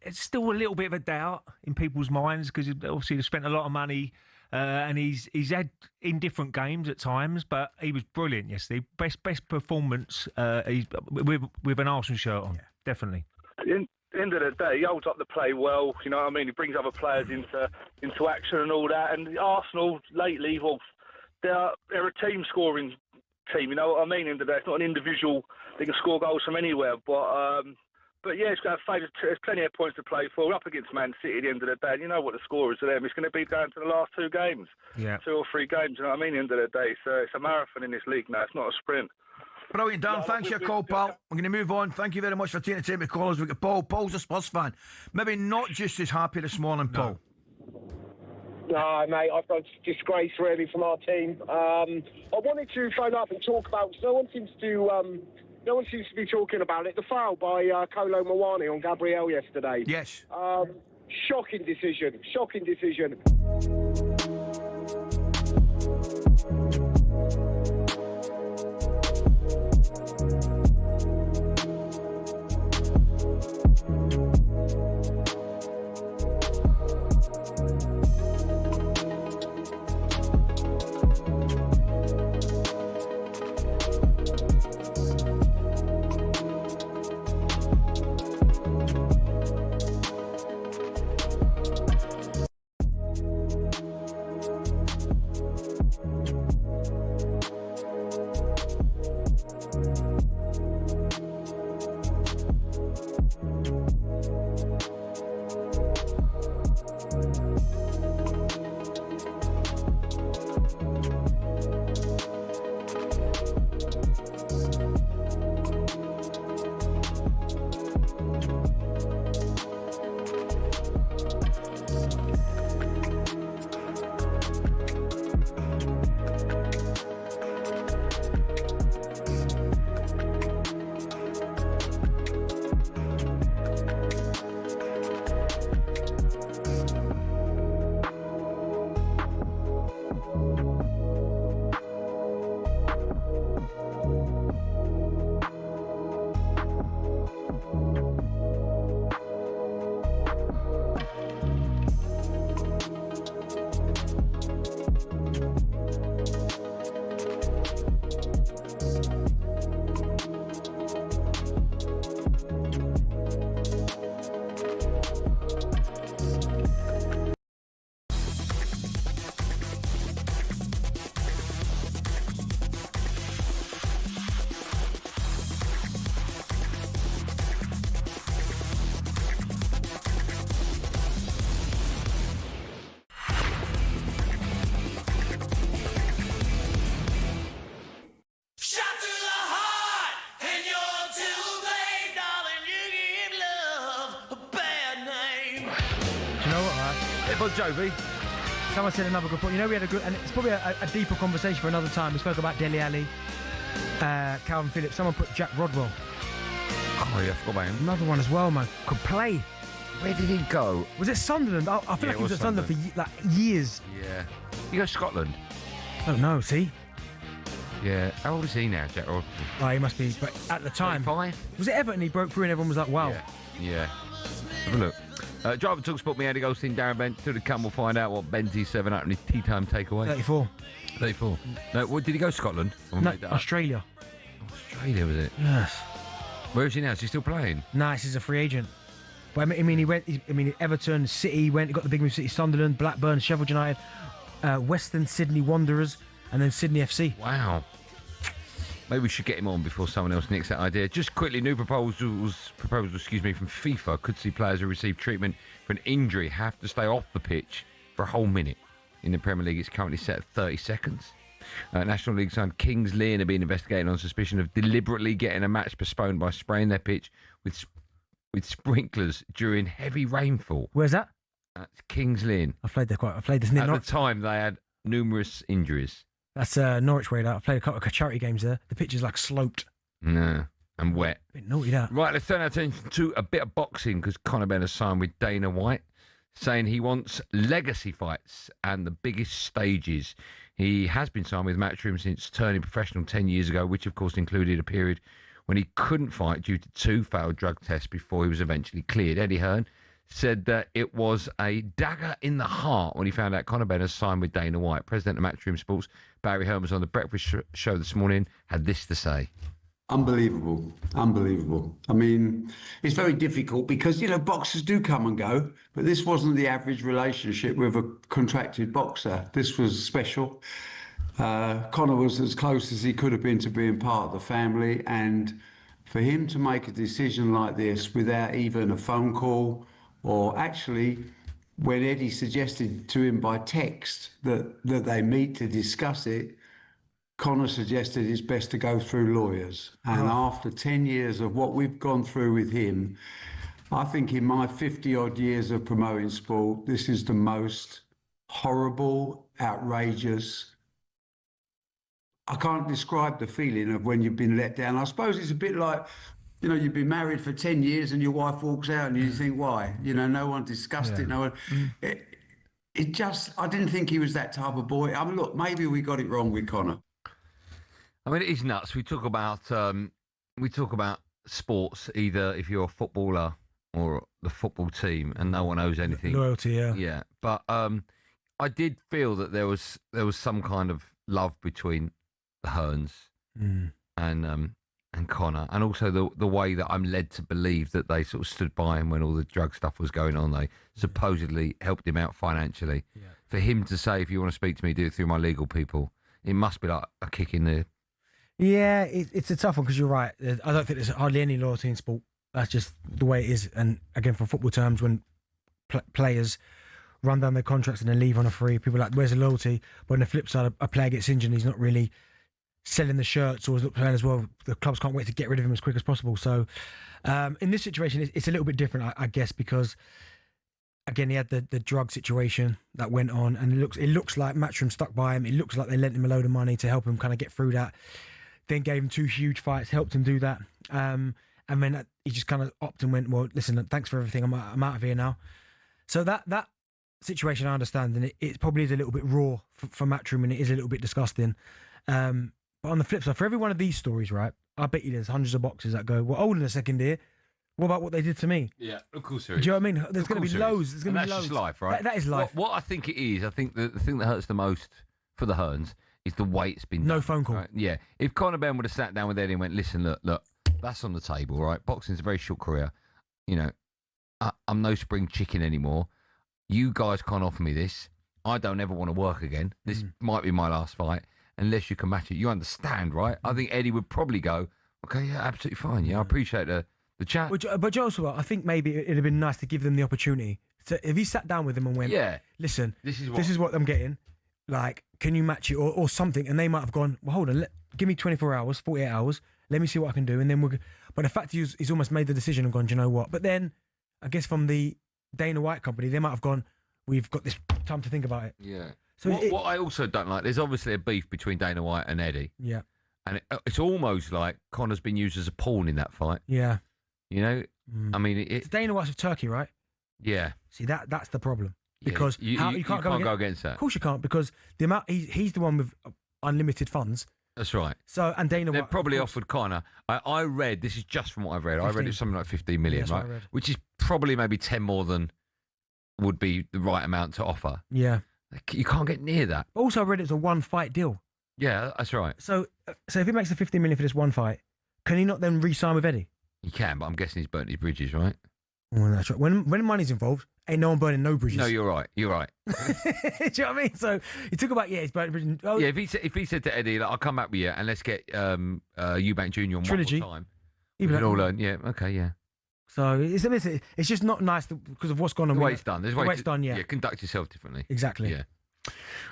it's still a little bit of a doubt in people's minds because obviously they've spent a lot of money and he's had in different games at times, but he was brilliant yesterday. Best performance with an Arsenal shirt on, definitely. At the end of the day, he holds up the play well. You know what I mean? He brings other players into action and all that. And Arsenal lately, well, they're a team scoring team. You know what I mean? End of the day, it's not an individual. They can score goals from anywhere, but yeah, it's going to favour. There's plenty of points to play for. We're up against Man City at the end of the day. And you know what the score is to them. It's going to be down to the last 2 games, 2 or 3 games. You know what I mean? At the end of the day, it's a marathon in this league now. It's not a sprint. Brilliant, Dan. Thanks for your call, pal. I'm going to move on. Thank you very much for taking the time to call us. We've got Paul. Paul's a Spurs fan. Maybe not just as happy this morning, Paul. No, mate, I thought it's a disgrace, really, from our team. I wanted to phone up and talk about, no one seems to be talking about it, the foul by Kolo Muani on Gabriel yesterday. Yes. Shocking decision. Bon Jovi. Someone said another good point. You know, we had a good, and it's probably a deeper conversation for another time. We spoke about Dele Alli, Calvin Phillips. Someone put Jack Rodwell. Oh, yeah, I forgot about him. Another one as well, man. Could play. Where did he go? Was it Sunderland? I feel like he was at Sunderland for years. Yeah. You go to Scotland? Oh, no, see? Yeah. How old is he now, Jack Rodwell? Oh, he must be, but at the time. 35? Was it Everton he broke through and everyone was like, wow. Yeah. Have a look. Driver talkSPORT, me, Andy Goldstein Darren Bent. Still to come, we'll find out what Benzi's serving up in his tea time takeaway. 34. No, did he go to Scotland? No, Australia. Australia, was it? Yes. Where is he now? Is he still playing? Nah, he's a free agent. But I mean, he went. Everton, City. He got the big move. City, Sunderland, Blackburn, Sheffield United, Western Sydney Wanderers, and then Sydney FC. Wow. Maybe we should get him on before someone else nicks that idea. Just quickly, new proposals from FIFA could see players who receive treatment for an injury have to stay off the pitch for a whole minute. In the Premier League, it's currently set at 30 seconds. National League side Kings Lynn are being investigated on suspicion of deliberately getting a match postponed by spraying their pitch with sprinklers during heavy rainfall. Where's that? That's Kings Lynn. I played this. At the time, they had numerous injuries. That's Norwich way. I played a couple of charity games there. The pitch is like sloped. No, and wet. A bit naughty that. Right, let's turn our attention to a bit of boxing because Conor Benn has signed with Dana White, saying he wants legacy fights and the biggest stages. He has been signed with Matchroom since turning professional 10 years ago, which of course included a period when he couldn't fight due to 2 failed drug tests before he was eventually cleared. Eddie Hearn said that it was a dagger in the heart when he found out Conor Benn has signed with Dana White. President of Matchroom Sports, Barry Hearn, was on the breakfast show this morning, had this to say. Unbelievable. I mean, it's very difficult because, boxers do come and go, but this wasn't the average relationship with a contracted boxer. This was special. Conor was as close as he could have been to being part of the family, and for him to make a decision like this without even a phone call, or actually when Eddie suggested to him by text that they meet to discuss it, Conor suggested it's best to go through lawyers. And after 10 years of what we've gone through with him, I think in my 50-odd years of promoting sport, this is the most horrible, outrageous. I can't describe the feeling of when you've been let down. I suppose it's a bit like, you've been married for 10 years and your wife walks out and you think, why? No one discussed it. No one. It just, I didn't think he was that type of boy. I mean, look, maybe we got it wrong with Conor. I mean, it is nuts. We talk about sports, either if you're a footballer or the football team, and no one owes anything. Loyalty, yeah. Yeah, but I did feel that there was some kind of love between the Hearns and Conor, and also the way that I'm led to believe that they sort of stood by him when all the drug stuff was going on. They supposedly helped him out financially. Yeah. For him to say, if you want to speak to me, do it through my legal people, it must be like a kick in the... Yeah, it's a tough one because you're right. I don't think there's hardly any loyalty in sport. That's just the way it is. And again, for football terms, when players run down their contracts and then leave on a free, people are like, where's the loyalty? But on the flip side, a player gets injured and he's not really selling the shirts or playing as well. The clubs can't wait to get rid of him as quick as possible. So in this situation, it's a little bit different, I guess, because again, he had the drug situation that went on, and it looks like Matchroom stuck by him. It looks like they lent him a load of money to help him kind of get through that. Then gave him 2 huge fights, helped him do that. And then he just kind of opted and went, well, listen, thanks for everything. I'm out of here now. So that situation I understand, and it probably is a little bit raw for Matchroom, and it is a little bit disgusting. But on the flip side, for every one of these stories, right, I bet you there's hundreds of boxers that go, well, hold on a second here. What about what they did to me? Yeah, of course there is. Do you know what I mean? There's going to be loads. There's going to be loads. That's just life, right? That is life. What I think it is, I think the thing that hurts the most for the Hearns is the way it's been done. No phone call. Right? Yeah. If Conor Benn would have sat down with Eddie and went, listen, look, that's on the table, right? Boxing's a very short career. I'm no spring chicken anymore. You guys can't offer me this. I don't ever want to work again. This might be my last fight unless you can match it. You understand, right? I think Eddie would probably go, okay, yeah, absolutely fine. Yeah, I appreciate the chat. But also, I think maybe it'd have been nice to give them the opportunity. So if he sat down with them and went, listen, this is what I'm getting. Like, can you match it or something? And they might have gone, well, hold on, give me 24 hours, 48 hours. Let me see what I can do. And then but the fact is, he's almost made the decision and gone, do you know what? But then, I guess from the Dana White company, they might have gone, we've got this time to think about it. Yeah. So what I also don't like, there's obviously a beef between Dana White and Eddie. Yeah. And it's almost like Conor's been used as a pawn in that fight. Yeah. You know? I mean, It's Dana White's with Turkey, right? Yeah. See, that's the problem. Yeah, Because you can't go against that. Of course you can't, because the amount he's the one with unlimited funds. That's right. So, and Dana They've White probably offered Conor. I read, this is just from what I've read, I read 15. it's something like 15 million, that's what right? I read. Which is probably maybe 10 more than would be the right amount to offer. Yeah. You can't get near that. Also, I read it's a one-fight deal. Yeah, that's right. So if he makes the 15 million for this one fight, can he not then re-sign with Eddie? He can, but I'm guessing he's burnt his bridges, right? Oh, that's right. When money's involved, ain't no one burning no bridges. No, you're right. You're right. Do you know what I mean? So he talk about he's burning bridges. Oh, Yeah, if he said to Eddie, like, I'll come back with you and let's get Eubank Jr. on Trilogy. one more time. He'd We be can like, all learn. Yeah, okay, yeah. So it's just not nice because of what's gone on. The way with it's done. There's the ways way it's done. Yeah. Yeah, conduct yourself differently. Exactly. Yeah.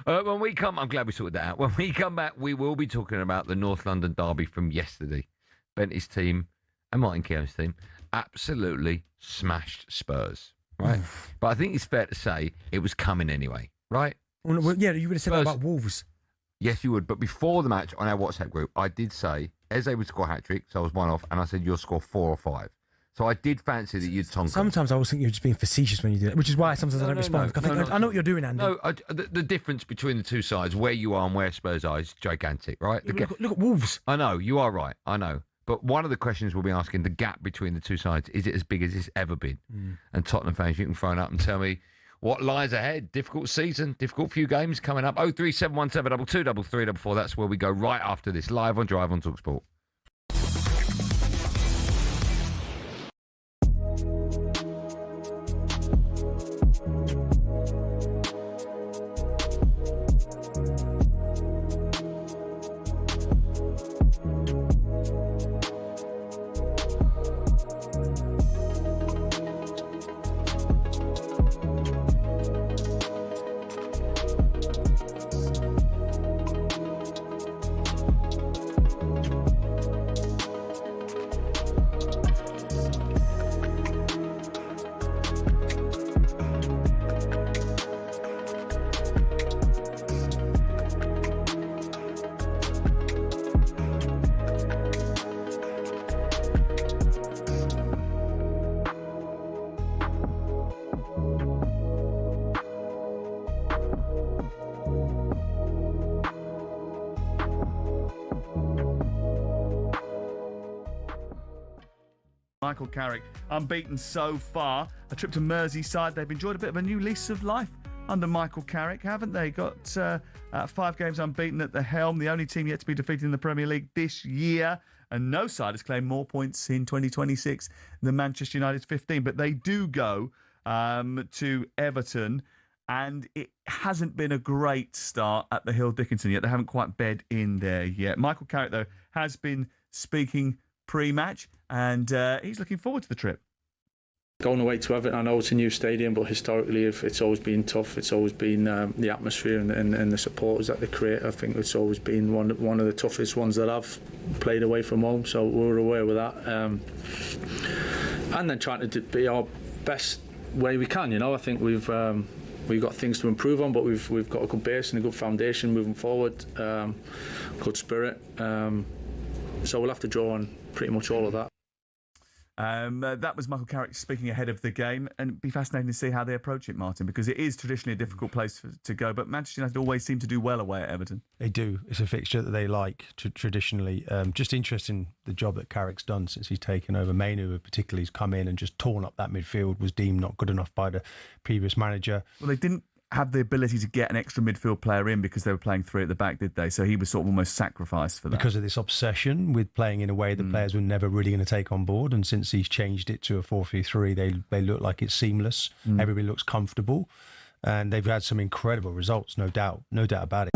When we come, I'm glad we sorted that out. When we come back, we will be talking about the North London derby from yesterday. Bentley's team and Martin Keown's team absolutely smashed Spurs, right? But I think it's fair to say it was coming anyway, right? Well, yeah, you would have said that about Wolves. Yes, you would. But before the match on our WhatsApp group, I did say Eze would score a hat-trick, so I was one off, and I said you'll score 4 or 5. So I did fancy that you'd tonk. Sometimes I always think you're just being facetious when you do it, which is why sometimes I don't respond. I know what you're doing, Andy. No, the difference between the two sides, where you are and where Spurs are, is gigantic, right? Look at Wolves. I know, you are right. I know. But one of the questions we'll be asking, the gap between the two sides, is it as big as it's ever been? And Tottenham fans, you can phone up and tell me what lies ahead. Difficult season, difficult few games coming up. 03717 22 3344. That's where we go right after this, live on Drive on talkSPORT. Michael Carrick, unbeaten so far. A trip to Merseyside. They've enjoyed a bit of a new lease of life under Michael Carrick, haven't they? Got 5 games unbeaten at the helm. The only team yet to be defeated in the Premier League this year. And no side has claimed more points in 2026 than Manchester United's 15. But they do go to Everton. And it hasn't been a great start at the Hill Dickinson yet. They haven't quite bed in there yet. Michael Carrick, though, has been speaking pre-match, and he's looking forward to the trip. Going away to Everton, I know it's a new stadium, but historically it's always been tough. It's always been the atmosphere and the supporters that they create. I think it's always been one of the toughest ones that I've played away from home, so we're aware with that. And then trying to be our best way we can. You know, I think we've got things to improve on, but we've got a good base and a good foundation moving forward. Good spirit. So we'll have to draw on pretty much all of that. That was Michael Carrick speaking ahead of the game, and it'd be fascinating to see how they approach it, Martin, because it is traditionally a difficult place to go, but Manchester United always seem to do well away at Everton. They do. It's a fixture that they like traditionally. Just interesting the job that Carrick's done since he's taken over. Mainu particularly has come in and just torn up that midfield, was deemed not good enough by the previous manager. Well, they didn't have the ability to get an extra midfield player in because they were playing 3 at the back, did they? So he was sort of almost sacrificed for that. Because of this obsession with playing in a way that players were never really going to take on board. And since he's changed it to a 4-3-3, they look like it's seamless. Everybody looks comfortable. And they've had some incredible results, no doubt about it.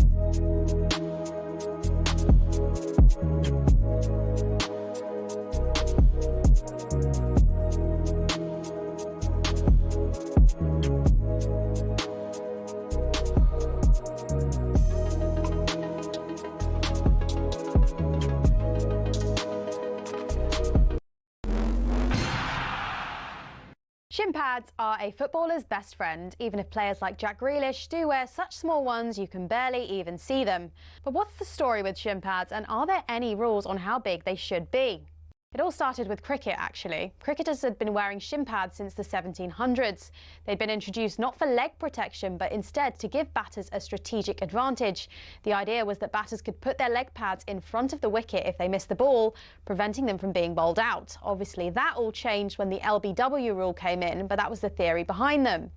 Shin. Shin pads are a footballer's best friend, even if players like Jack Grealish do wear such small ones you can barely even see them. But what's the story with shin pads, and are there any rules on how big they should be? It all started with cricket, actually. Cricketers had been wearing shin pads since the 1700s. They'd been introduced not for leg protection, but instead to give batters a strategic advantage. The idea was that batters could put their leg pads in front of the wicket if they missed the ball, preventing them from being bowled out. Obviously, that all changed when the LBW rule came in, but that was the theory behind them.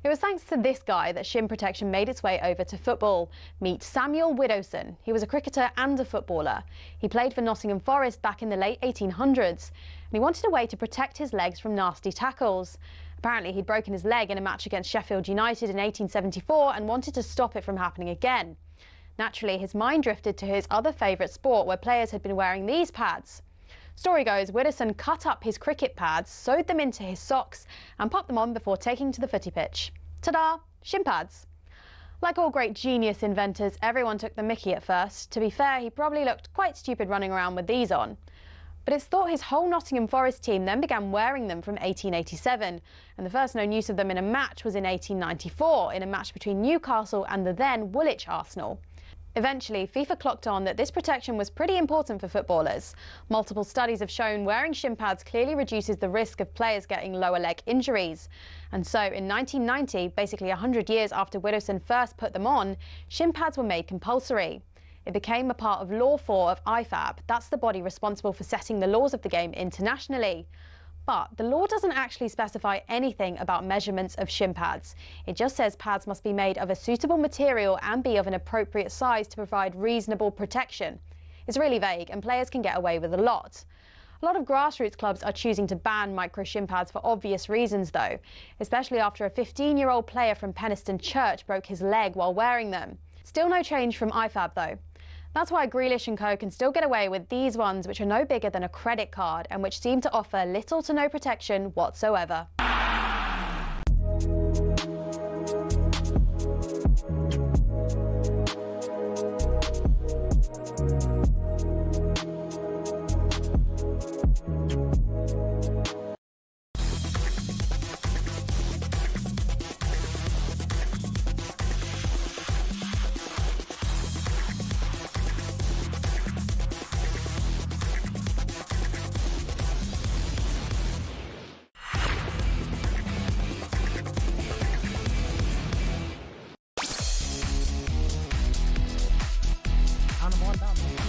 It was thanks to this guy that shin protection made its way over to football. Meet Samuel Widdowson. He was a cricketer and a footballer. He played for Nottingham Forest back in the late 1800s, and he wanted a way to protect his legs from nasty tackles. Apparently, he'd broken his leg in a match against Sheffield United in 1874 and wanted to stop it from happening again. Naturally, his mind drifted to his other favourite sport, where players had been wearing these pads. Story goes, Widdowson cut up his cricket pads, sewed them into his socks and popped them on before taking to the footy pitch. Ta-da! Shin pads. Like all great genius inventors, everyone took the mickey at first. To be fair, he probably looked quite stupid running around with these on. But it's thought his whole Nottingham Forest team then began wearing them from 1887, and the first known use of them in a match was in 1894, in a match between Newcastle and the then Woolwich Arsenal. Eventually, FIFA clocked on that this protection was pretty important for footballers. Multiple studies have shown wearing shin pads clearly reduces the risk of players getting lower leg injuries. And so in 1990, basically 100 years after Widdowson first put them on, shin pads were made compulsory. It became a part of Law 4 of IFAB. That's the body responsible for setting the laws of the game internationally. But the law doesn't actually specify anything about measurements of shin pads. It just says pads must be made of a suitable material and be of an appropriate size to provide reasonable protection. It's really vague, and players can get away with a lot. A lot of grassroots clubs are choosing to ban micro shin pads for obvious reasons, though, especially after a 15-year-old player from Penistone Church broke his leg while wearing them. Still no change from IFAB, though. That's why Grealish and co can still get away with these ones, which are no bigger than a credit card and which seem to offer little to no protection whatsoever.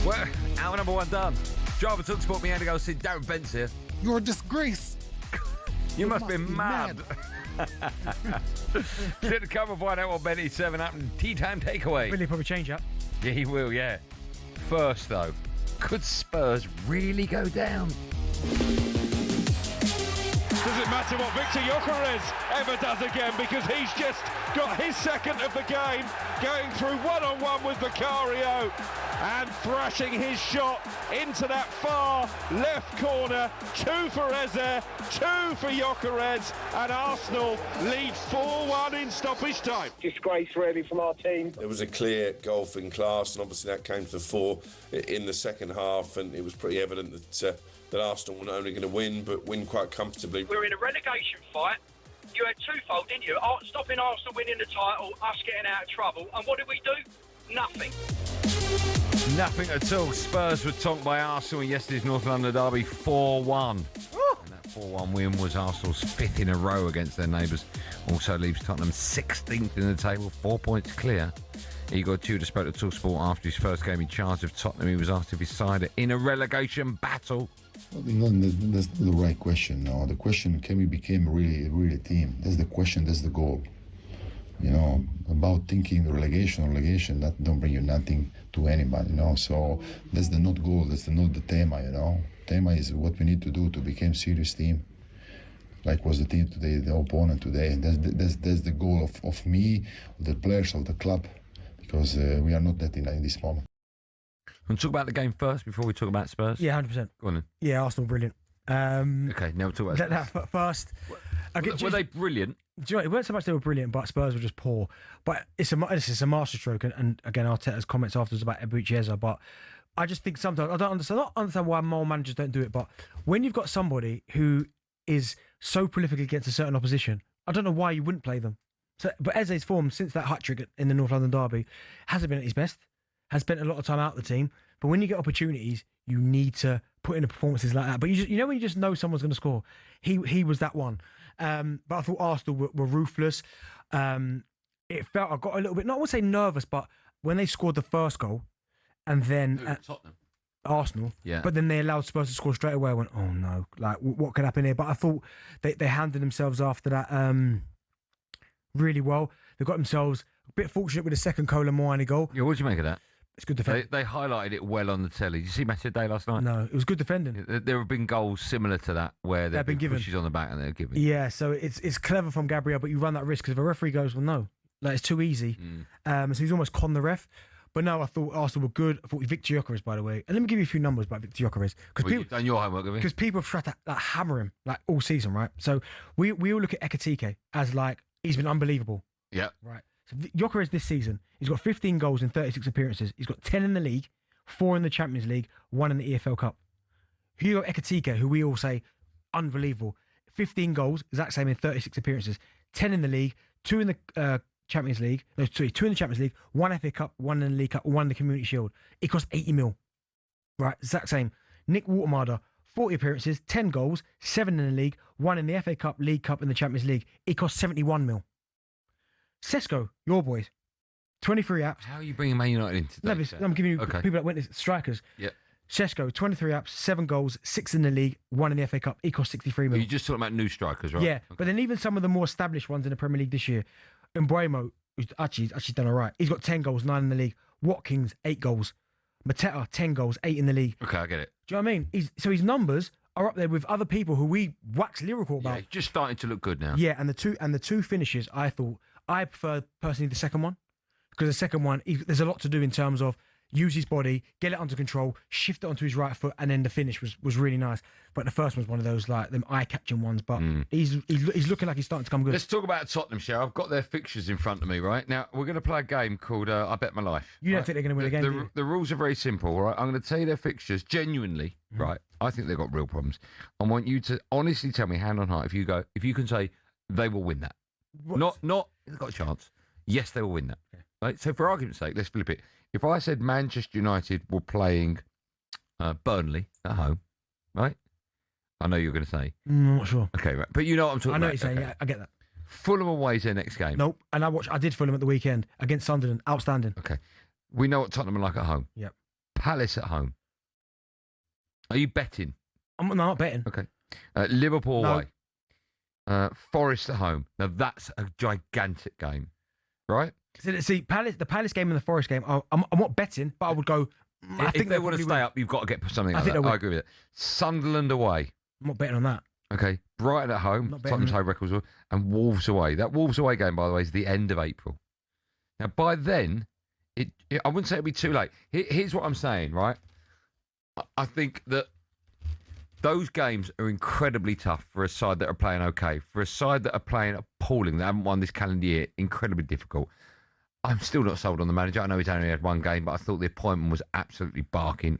Well, hour number one done. Driver talkSPORT, me Andy Goldstein Darren Bent here. You're a disgrace. You must be mad. Didn't come and find out what Benny's 7 up and tea time takeaway. Really probably change that. Yeah, he will, yeah. First, though, could Spurs really go down? Doesn't matter what Victor Gyökeres ever does again, because he's just got his second of the game, going through one-on-one with Vicario and thrashing his shot into that far left corner. 2 for Eze, 2 for Gyökeres, and Arsenal lead 4-1 in stoppage time. Disgrace really from our team. There was a clear golfing class, and obviously that came to the fore in the second half, and it was pretty evident that Arsenal were not only going to win, but win quite comfortably. We're in a relegation fight. You had twofold, didn't you? Stopping Arsenal winning the title, us getting out of trouble. And what did we do? Nothing. Nothing at all. Spurs were tonked by Arsenal in yesterday's North London derby 4-1. And that 4-1 win was Arsenal's 5th in a row against their neighbours. Also leaves Tottenham 16th in the table, 4 points clear. Igor Tudor spoke to talkSPORT after his first game in charge of Tottenham. He was asked if his side are in a relegation battle. That's the right question. No, the question, can we become really a team? That's the question. That's the goal. You know, about thinking relegation, that don't bring you nothing to anybody. You know, so that's the not goal. That's not the tema. You know, tema is what we need to do to become serious team. Like was the team today, the opponent today. That's the goal of me, the players of the club, because we are not that in this moment. We'll talk about the game first before we talk about Spurs. Yeah, 100%. Go on then. Yeah, Arsenal brilliant. Okay, now we'll talk about Spurs. First. Were they brilliant? Do you know, it weren't so much they were brilliant, but Spurs were just poor. But it's a masterstroke, and again, Arteta's comments afterwards about Ebuchieza, but I just think sometimes, I don't understand why more managers don't do it, but when you've got somebody who is so prolific against a certain opposition, I don't know why you wouldn't play them. So, but Eze's form since that hat-trick in the North London derby hasn't been at his best, has spent a lot of time out of the team. But when you get opportunities, you need to put in the performances like that. But you know when you just know someone's going to score? He was that one. But I thought Arsenal were ruthless. It felt, I got a little bit, not I would say nervous, but when they scored the first goal and then Tottenham. Arsenal, Yeah. But then they allowed Spurs to score straight away. I went, oh no, like what could happen here? But I thought they handled themselves after that really well. They got themselves a bit fortunate with the second Kola Moani goal. Yeah, what do you make of that? It's good defending. They highlighted it well on the telly. Did you see Match of the Day last night? No, it was good defending. There have been goals similar to that where they've been given pushes on the back and they're given. Yeah, so it's clever from Gabriel, but you run that risk because if a referee goes, well, no, like it's too easy. So he's almost conned the ref. But no, I thought Arsenal were good. I thought Victor Gyökeres, by the way. And let me give you a few numbers about Victor Gyökeres. Well, you've done your homework, have you? Because people have tried to hammer him like all season, right? So we all look at Ekitike as like, he's been unbelievable. Yeah. Right. So Gyökeres this season, he's got 15 goals in 36 appearances. He's got 10 in the league, 4 in the Champions League, 1 in the EFL Cup. Hugo Ekitike, who we all say, unbelievable. 15 goals, exact same in 36 appearances. 10 in the league, 2 in the Champions League. No, sorry, 2 in the Champions League, 1 FA Cup, 1 in the League Cup, 1 in the Community Shield. It cost 80 mil. Right, exact same. Nick Watermarder, 40 appearances, 10 goals, 7 in the league, 1 in the FA Cup, League Cup, and the Champions League. It cost 71 mil. Sesko, your boys, 23 apps. How are you bringing Man United into this? No, I'm giving you people that went strikers. Yeah. Sesko, 23 apps, 7 goals, 6 in the league, 1 in the FA Cup. It cost 63 mil. You're just talking about new strikers, right? Yeah, but then even some of the more established ones in the Premier League this year, Mbeumo, who's actually done all right. He's got 10 goals, 9 in the league. Watkins, 8 goals. Mateta, 10 goals, 8 in the league. Okay, I get it. Do you know what I mean? So his numbers are up there with other people who we wax lyrical about. Yeah, he's just starting to look good now. Yeah, and the two finishes, I prefer personally the second one, because the second one, there's a lot to do in terms of use his body, get it under control, shift it onto his right foot, and then the finish was really nice. But the first one's one of those like them eye-catching ones. But he's looking like he's starting to come good. Let's talk about Tottenham, shall we? I've got their fixtures in front of me, right? Now, we're going to play a game called I Bet My Life. You don't think they're going to win a game, do you? The rules are very simple, right? I'm going to tell you their fixtures genuinely, right? I think they've got real problems. I want you to honestly tell me, hand on heart, if you can say they will win that. Not they've got a chance. Yes, they will win that. Okay. Right? So for argument's sake, let's flip it. If I said Manchester United were playing Burnley at home, right? I know you're going to say. I'm not sure. Okay, right. But you know what I'm talking about. I know what you're saying. Okay. Yeah, I get that. Fulham away is their next game. Nope. And I did Fulham at the weekend against Sunderland. Outstanding. Okay. We know what Tottenham are like at home. Yep. Palace at home. Are you betting? I'm not betting. Okay. Liverpool away. Forest at home. Now that's a gigantic game, right? See, the Palace game and the Forest game, I'm not betting, but I would go. I think they want to stay up, you've got to get something like that. I agree with it. Sunderland away. I'm not betting on that. Okay. Brighton at home. Tottenham's home records. And Wolves away. That Wolves away game, by the way, is the end of April. Now, by then, I wouldn't say it'll be too late. Here's what I'm saying, right? I think that those games are incredibly tough for a side that are playing okay. For a side that are playing appalling, that haven't won this calendar year, incredibly difficult. I'm still not sold on the manager. I know he's only had one game, but I thought the appointment was absolutely barking.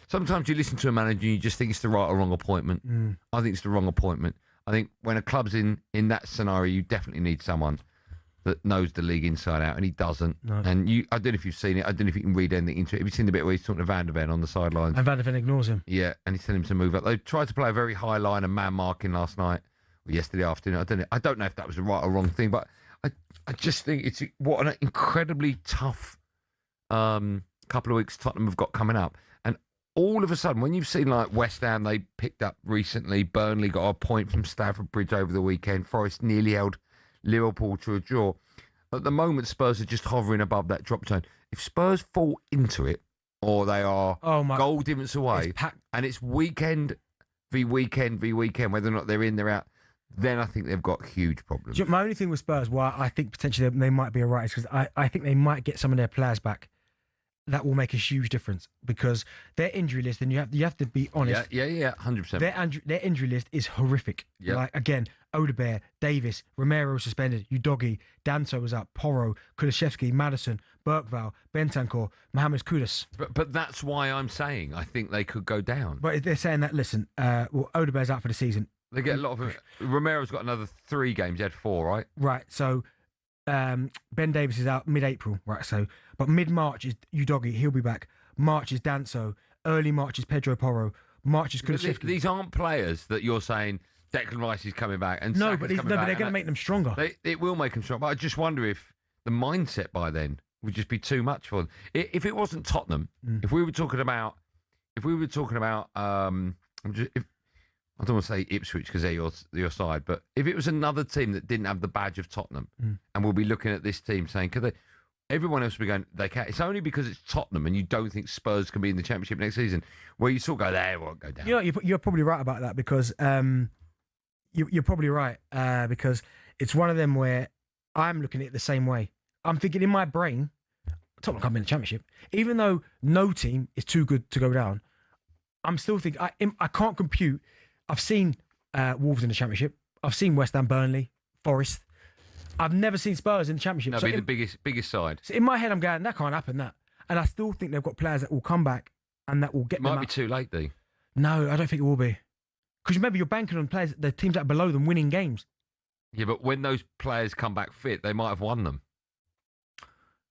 Sometimes you listen to a manager and you just think it's the right or wrong appointment. I think it's the wrong appointment. I think when a club's in that scenario, you definitely need someone that knows the league inside out, and he doesn't. No. And I don't know if you've seen it. I don't know if you can read anything into it. Have you seen the bit where he's talking to Van der Ven on the sidelines? And Van der Ven ignores him. Yeah, and he's telling him to move up. They tried to play a very high line and man marking last night, or yesterday afternoon. I don't know if that was the right or wrong thing, but I just think it's what an incredibly tough couple of weeks Tottenham have got coming up. And all of a sudden, when you've seen like West Ham, they picked up recently, Burnley got a point from Stamford Bridge over the weekend, Forest nearly held Liverpool to a draw. At the moment, Spurs are just hovering above that drop zone. If Spurs fall into it, or they are goal difference away, and it's weekend v weekend v weekend, whether or not they're in, they're out, then I think they've got huge problems. My only thing with Spurs, why I think potentially they might be all right, is because I think they might get some of their players back. That will make a huge difference, because their injury list, and you have to be honest. Yeah, 100%. Their injury list is horrific. Yeah. Like again, Odegaard, Davis, Romero suspended, Udogi, Danso was up, Porro, Kulusevski, Maddison, Bergvall, Bentancur, Mohamed Kudus. But that's why I'm saying I think they could go down. But they're saying that, listen, Odegaard's out for the season. They get a lot of. Romero's got another 3 games. He had 4, right? Right. So Ben Davies is out mid-April. Right. So, but mid-March is Udogie. He'll be back. March is Danso. Early March is Pedro Porro. March is Kulusevski. These aren't players that you're saying Declan Rice is coming back. And no, but they're going to make them stronger. It will make them stronger. But I just wonder if the mindset by then would just be too much for them. If it wasn't Tottenham, if we were talking about, I don't want to say Ipswich because they're your side, but if it was another team that didn't have the badge of Tottenham, and we'll be looking at this team saying, could they? Everyone else will be going, they can't. It's only because it's Tottenham and you don't think Spurs can be in the Championship next season where you sort of go, they won't go down. You know, you're probably right about that because you're probably right because it's one of them where I'm looking at it the same way. I'm thinking in my brain, Tottenham can't be in the Championship. Even though no team is too good to go down, I'm still thinking, I can't compute. I've seen Wolves in the Championship. I've seen West Ham, Burnley, Forest. I've never seen Spurs in the Championship. That'd be the biggest side. So in my head, I'm going, that can't happen, that. And I still think they've got players that will come back and that will get them Might out. be too late, though. No, I don't think it will be. Because remember, you're banking on players, the teams that are below them winning games. Yeah, but when those players come back fit, they might have won them.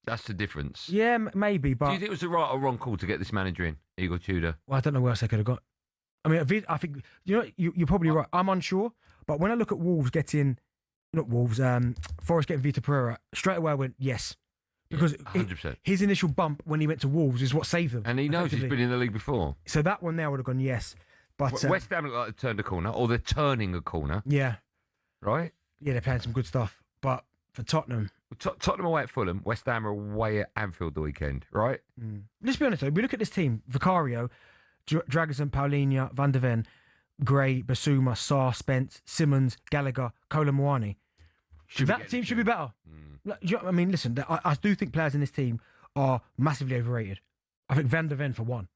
That's the difference. Yeah, maybe, but... Do you think it was the right or wrong call to get this manager in, Igor Tudor? Well, I don't know where else they could have got. I mean, I think, you're probably right. I'm unsure, but when I look at Wolves getting... Not Wolves, Forest getting Vitor Pereira, straight away I went, yes. Because 100%. His initial bump when he went to Wolves is what saved them. And he knows he's been in the league before. So that one there would have gone, yes. But West Ham look like they've turned a corner, or they're turning a corner. Yeah. Right? Yeah, they're playing some good stuff. But for Tottenham... Tottenham away at Fulham, West Ham are away at Anfield the weekend, right? Let's be honest though, we look at this team, Vicario, Dragosan, Paulinho, Van der Ven, Gray, Basuma, Sarr, Spence, Simmons, Gallagher, Kola Muani. That team should be better. I mean, listen, I do think players in this team are massively overrated. I think Van der Ven for one.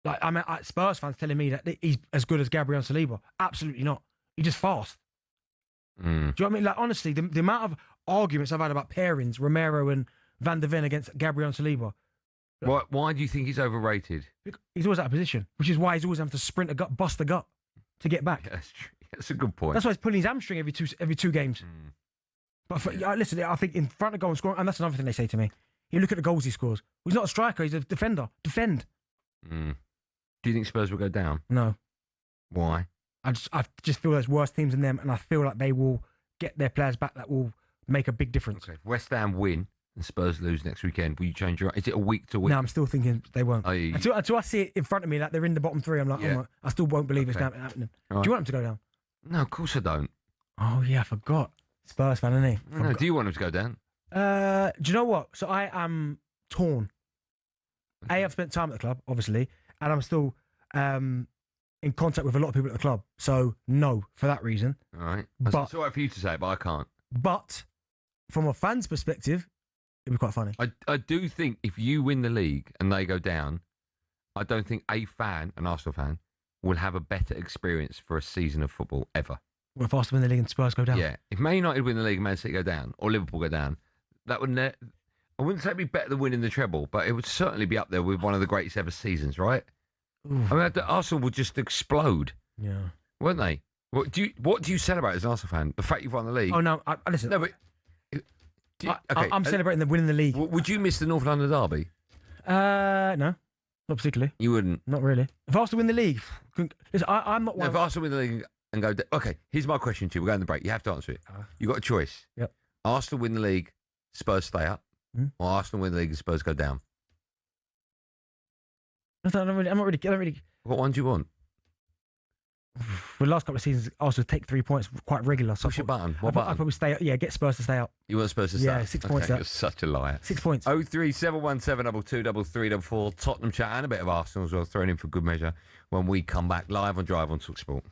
Like, I mean, Spurs fans telling me that he's as good as Gabriel Saliba. Absolutely not. He's just fast. Do you know what I mean? Like, honestly, the amount of arguments I've had about pairings, Romero and Van der Ven against Gabriel Saliba. Why do you think he's overrated? He's always out of position, which is why he's always having to sprint a gut, bust a gut to get back. Yeah, that's true. That's a good point. That's why he's pulling his hamstring every two games. But listen, I think in front of goal and scoring, and that's another thing they say to me. You look at the goals he scores. He's not a striker. He's a defender. Defend. Do you think Spurs will go down? No. Why? I just feel there's worse teams than them, and I feel like they will get their players back that will make a big difference. Okay. West Ham win and Spurs lose next weekend. Will you change your... Is it a week to week? No, I'm still thinking they won't. Until I see it in front of me, like they're in the bottom 3, I'm like, Yeah. oh my, I still won't believe it's happening. All right. Do you want them to go down? No, of course I don't. Oh, yeah, I forgot. Spurs fan, isn't he? No, do you want them to go down? Do you know what? So I am torn. I've spent time at the club, obviously, and I'm still in contact with a lot of people at the club. So, no, for that reason. All right. But, It's all right for you to say it, but I can't. But from a fan's perspective, it'd be quite funny. I do think if you win the league and they go down, I don't think a fan, an Arsenal fan, will have a better experience for a season of football ever. Well, if Arsenal win the league and Spurs go down. Yeah. If Man United win the league and Man City go down, or Liverpool go down, that would... I wouldn't say it'd be better than winning the treble, but it would certainly be up there with one of the greatest ever seasons, right? Oof. I mean, Arsenal would just explode. Yeah. Wouldn't they? What do you celebrate as an Arsenal fan? The fact you've won the league? Oh, no, listen. No, but... I'm celebrating the winning the league. Would you miss the North London derby? No, not particularly. You wouldn't? Not really. If Arsenal win the league, listen, I'm not one. No, if Arsenal win the league and go... Okay, here's my question to you. We're going to the break. You have to answer it. You've got a choice. Yep. Arsenal win the league, Spurs stay up, or Arsenal win the league and Spurs go down. I don't really. What one do you want? For the last couple of seasons, Arsenal take 3 points quite regular. So Push your button. What I'd button? probably stay up. Yeah, get Spurs to stay up. You want Spurs to stay up? Yeah, 6 points Okay, up. you're such a liar. 6 points. 03717223344. Tottenham chat and a bit of Arsenal as well, thrown in for good measure when we come back live on Drive on talkSPORT.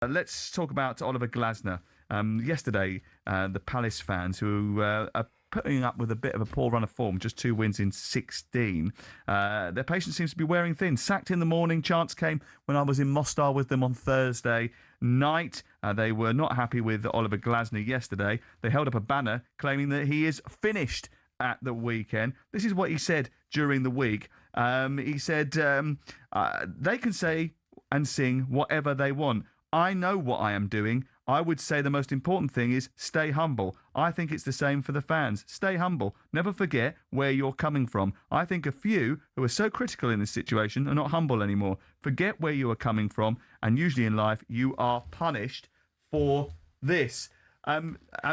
let's talk about Oliver Glasner. Yesterday, the Palace fans who are putting up with a bit of a poor run of form, just 2 wins in 16. Their patience seems to be wearing thin. Sacked in the morning, chance came when I was in Mostar with them on Thursday night. They were not happy with Oliver Glasner yesterday. They held up a banner claiming that he is finished at the weekend. This is what he said during the week. He said, they can say and sing whatever they want. I know what I am doing. I would say the most important thing is stay humble. I think it's the same for the fans. Stay humble. Never forget where you're coming from. I think a few who are so critical in this situation are not humble anymore. Forget where you are coming from, and usually in life you are punished for this. I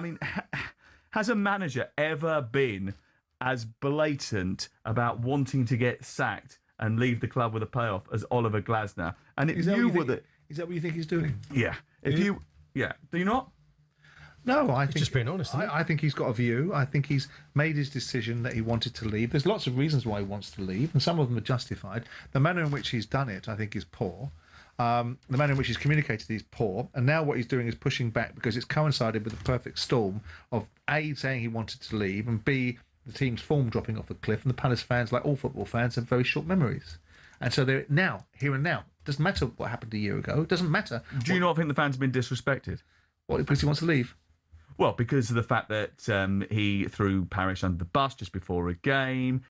mean, has a manager ever been as blatant about wanting to get sacked and leave the club with a payoff as Oliver Glasner? And if you were the... Is that what you think he's doing? Yeah. If you... Yeah. Do you not? No, I think... Just being honest. I think he's got a view. I think he's made his decision that he wanted to leave. There's lots of reasons why he wants to leave, and some of them are justified. The manner in which he's done it, I think, is poor. The manner in which he's communicated is poor. And now what he's doing is pushing back because it's coincided with the perfect storm of A, saying he wanted to leave, and B, the team's form dropping off a cliff. And the Palace fans, like all football fans, have very short memories. And so they're now, here and now. Doesn't matter what happened a year ago. It doesn't matter. Do you not think the fans have been disrespected? What, because he wants to leave? Well, because of the fact that he threw Parish under the bus just before a game.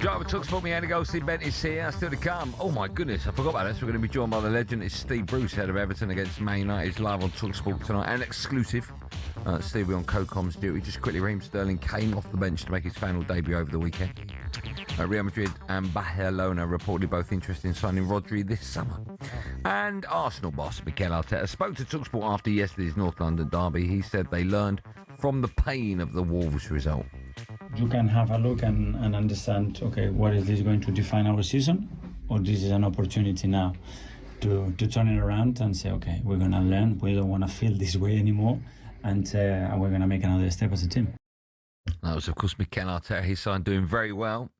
Driver talkSPORT, Andy Goldstein Bent is here. Still to come. Oh my goodness, I forgot about this. We're going to be joined by the legend. It's Steve Bruce, head of Everton against Man United. He's live on talkSPORT tonight, and exclusive. Steve will be on co-comms duty. Just quickly, Raheem Sterling came off the bench to make his final debut over the weekend. Real Madrid and Barcelona reportedly both interested in signing Rodri this summer. And Arsenal boss Mikel Arteta spoke to talkSPORT after yesterday's North London derby. He said they learned from the pain of the Wolves result. You can have a look and understand, okay, what is this going to define our season? Or this is an opportunity now to turn it around and say, okay, we're going to learn. We don't want to feel this way anymore. And we're going to make another step as a team. That was, of course, Mikel Arteta. His side doing very well.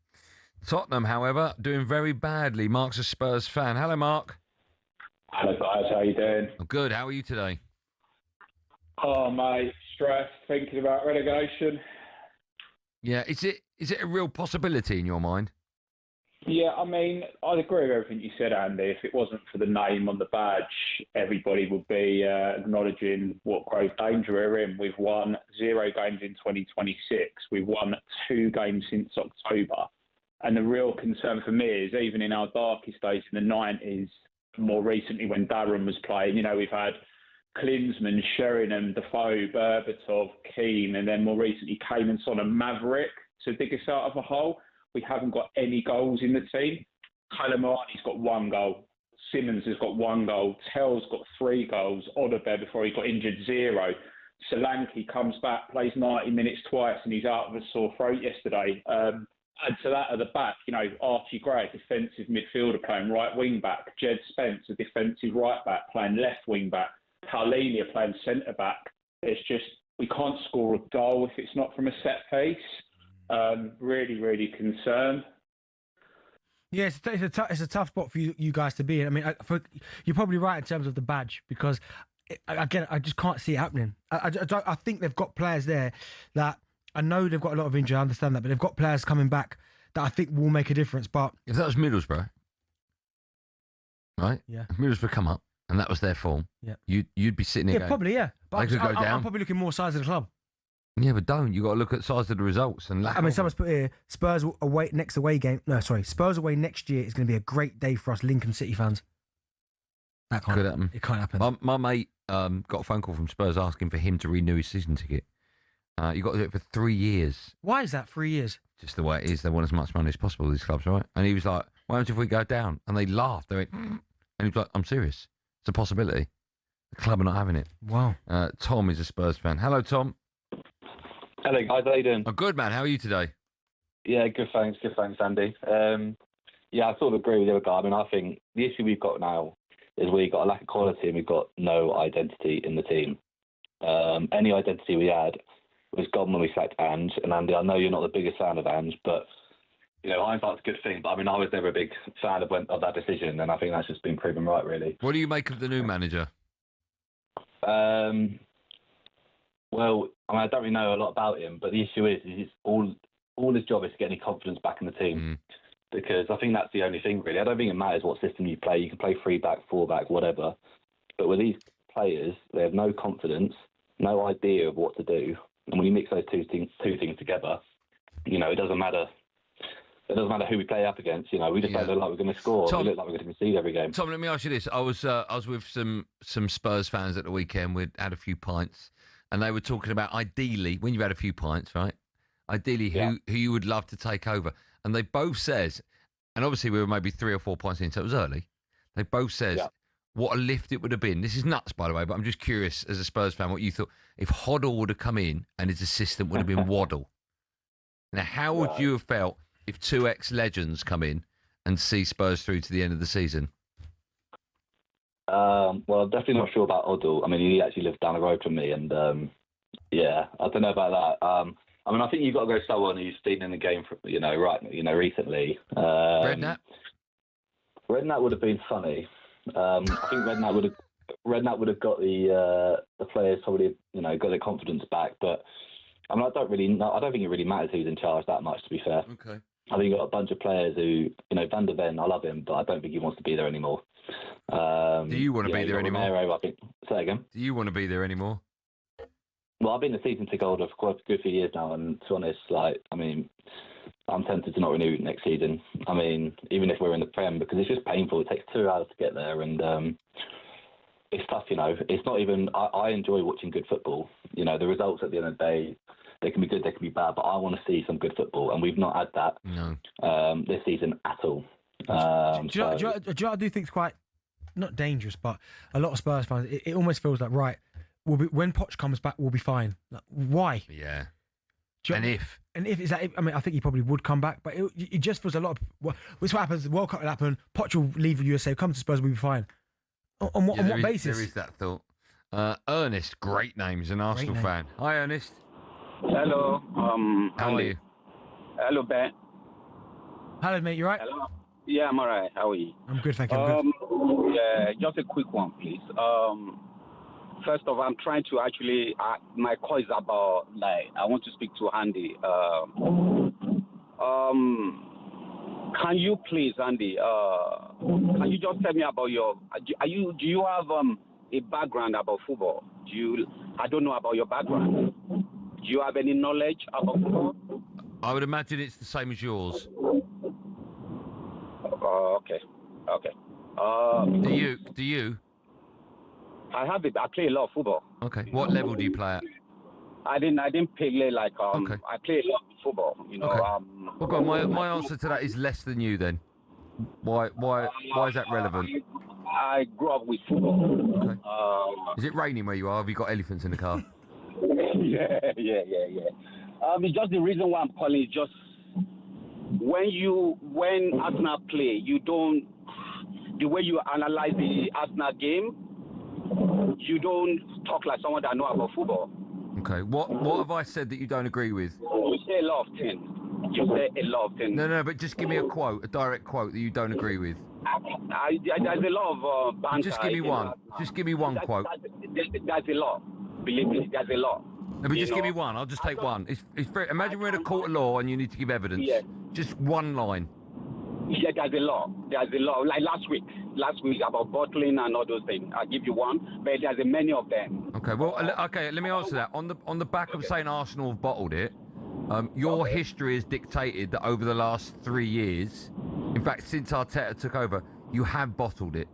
Tottenham, however, doing very badly. Mark's a Spurs fan. Hello, Mark. Hello, guys. How you doing? I'm good. How are you today? Oh, mate, stressed, thinking about relegation. Yeah, is it a real possibility in your mind? Yeah, I mean, I'd agree with everything you said, Andy. If it wasn't for the name on the badge, everybody would be acknowledging what grave danger we're in. We've won 0 games in 2026. We've won 2 games since October. And the real concern for me is even in our darkest days in the 90s, more recently when Darren was playing, you know, we've had Klinsmann, Sheringham, Defoe, Berbatov, Keane, and then more recently Kane and Son and Maverick to dig us out of a hole. We haven't got any goals in the team. Callum Martin's got 1 goal. Simmons has got 1 goal. Tell's got 3 goals. Odebear, before he got injured, 0. Solanke comes back, plays 90 minutes twice, and he's out with a sore throat yesterday. Add to that at the back, Archie Gray, defensive midfielder, playing right wing back. Jed Spence, a defensive right back, playing left wing back. Paulinia playing centre back. It's just, we can't score a goal if it's not from a set piece. Really, really concerned. Yeah, it's a tough spot for you guys to be in. I mean, you're probably right in terms of the badge, because again, I just can't see it happening. I think they've got players there that, I know they've got a lot of injury, I understand that, but they've got players coming back that I think will make a difference. But if that was Middlesbrough, right? Yeah. If Middlesbrough come up and that was their form, yeah, you'd be sitting there. Yeah, probably, yeah. But they could go down. I'm probably looking more size of the club. Yeah, but don't. You got to look at the size of the results and lack. I mean, someone's put here Spurs away next away game. No, sorry, Spurs away next year is going to be a great day for us Lincoln City fans. That can't happen. It can't happen. My mate got a phone call from Spurs asking for him to renew his season ticket. You got to do it for 3 years. Why is that 3 years? Just the way it is. They want as much money as possible, these clubs, right? And he was like, "Why don't if we go down?" And they laughed. They went, and he was like, "I'm serious. It's a possibility. The club are not having it." Wow. Tom is a Spurs fan. Hello, Tom. Hello, guys. How you doing? Oh, good, man. How are you today? Yeah, good, thanks. Good, thanks, Andy. Yeah, I sort of agree with the other guy. I mean, I think the issue we've got now is we've got a lack of quality and we've got no identity in the team. Any identity we had was gone when we sacked Ange. And Andy, I know you're not the biggest fan of Ange, but hindsight's a good thing. But I mean, I was never a big fan of that decision, and I think that's just been proven right, really. What do you make of the new manager? Well, I mean, I don't really know a lot about him, but the issue is all his job is to get any confidence back in the team. Because I think that's the only thing, really. I don't think it matters what system you play. You can play 3-back, 4-back, whatever. But with these players, they have no confidence, no idea of what to do. And when you mix those two things together, it doesn't matter. It doesn't matter who we play up against. We just don't look like we're going to score. Tom, we look like we're going to concede every game. Tom, let me ask you this. I was with some Spurs fans at the weekend. We'd had a few pints, and they were talking about, ideally, when you've had a few pints, right? Ideally, who you would love to take over. And they both says, and obviously we were maybe 3 or 4 pints in, so it was early. They both says what a lift it would have been. This is nuts, by the way, but I'm just curious as a Spurs fan what you thought if Hoddle would have come in and his assistant would have been Waddle. Now, how would you have felt if 2 ex-legends come in and see Spurs through to the end of the season? Well, I'm definitely not sure about Hoddle. I mean, he actually lives down the road from me, and I don't know about that. I mean, I think you've got to go someone who's been in the game for, recently. Redknapp? Redknapp would have been funny. I think Redknapp would have got the players probably, got their confidence back. But I mean, I don't think it really matters who's in charge that much, to be fair. Okay. I think you've got a bunch of players who, Van der Ven, I love him, but I don't think he wants to be there anymore. Do you want to be there anymore? Romero, I think. Say again. Do you want to be there anymore? Well, I've been a season ticket holder for quite a good few years now, and to be honest, I'm tempted to not renew next season. I mean, even if we're in the Prem, because it's just painful. It takes 2 hours to get there, and it's tough, It's not even... I enjoy watching good football. The results at the end of the day, they can be good, they can be bad, but I want to see some good football, and we've not had that this season at all. Do you know what I do think is quite, not dangerous, but a lot of Spurs fans, it almost feels like, right, when Poch comes back, we'll be fine. Like, why? Yeah. And if is that? I mean, I think he probably would come back, but it just feels a lot of. This what happens. The World Cup will happen. Poch will leave the USA, come to Spurs, we'll be fine. On what basis? There is that thought. Ernest, great name, is an Arsenal fan. Hi, Ernest. Hello. How are you? Hello, Ben. Hello, mate. You right? Hello. Yeah, I'm alright. How are you? I'm good, thank you. Yeah, just a quick one, please. First of all, I'm trying to actually, my call is about, I want to speak to Andy. Can you please, Andy, can you just tell me about do you have a background about football? I don't know about your background. Do you have any knowledge about football? I would imagine it's the same as yours. Okay. Do you? I have it. I play a lot of football. Okay. What level do you play at? I didn't play Okay. I play a lot of football. Okay. Well, God, my answer to that is less than you then. Why is that relevant? I grew up with football. Okay. Is it raining where you are? Have you got elephants in the car? Yeah. It's just the reason why I'm calling is just when Arsenal play, you don't, the way you analyze the Arsenal game, you don't talk like someone that know about football. Okay. What have I said that you don't agree with? You say a lot of things. No, but just give me a direct quote that you don't agree with. There's a lot of banter. Just give me one. Just give me one quote. There's a lot. Believe me, there's a lot. No, but just give me one. I'll just take one. It's very, imagine we're in a court of law and you need to give evidence. Yeah. Just one line. Yeah, there's a lot. Like last week about bottling and all those things. I'll give you one, but there's many of them. Okay, well, let me answer that. On the back of saying Arsenal have bottled it, your history has dictated that over the last 3 years, in fact, since Arteta took over, you have bottled it.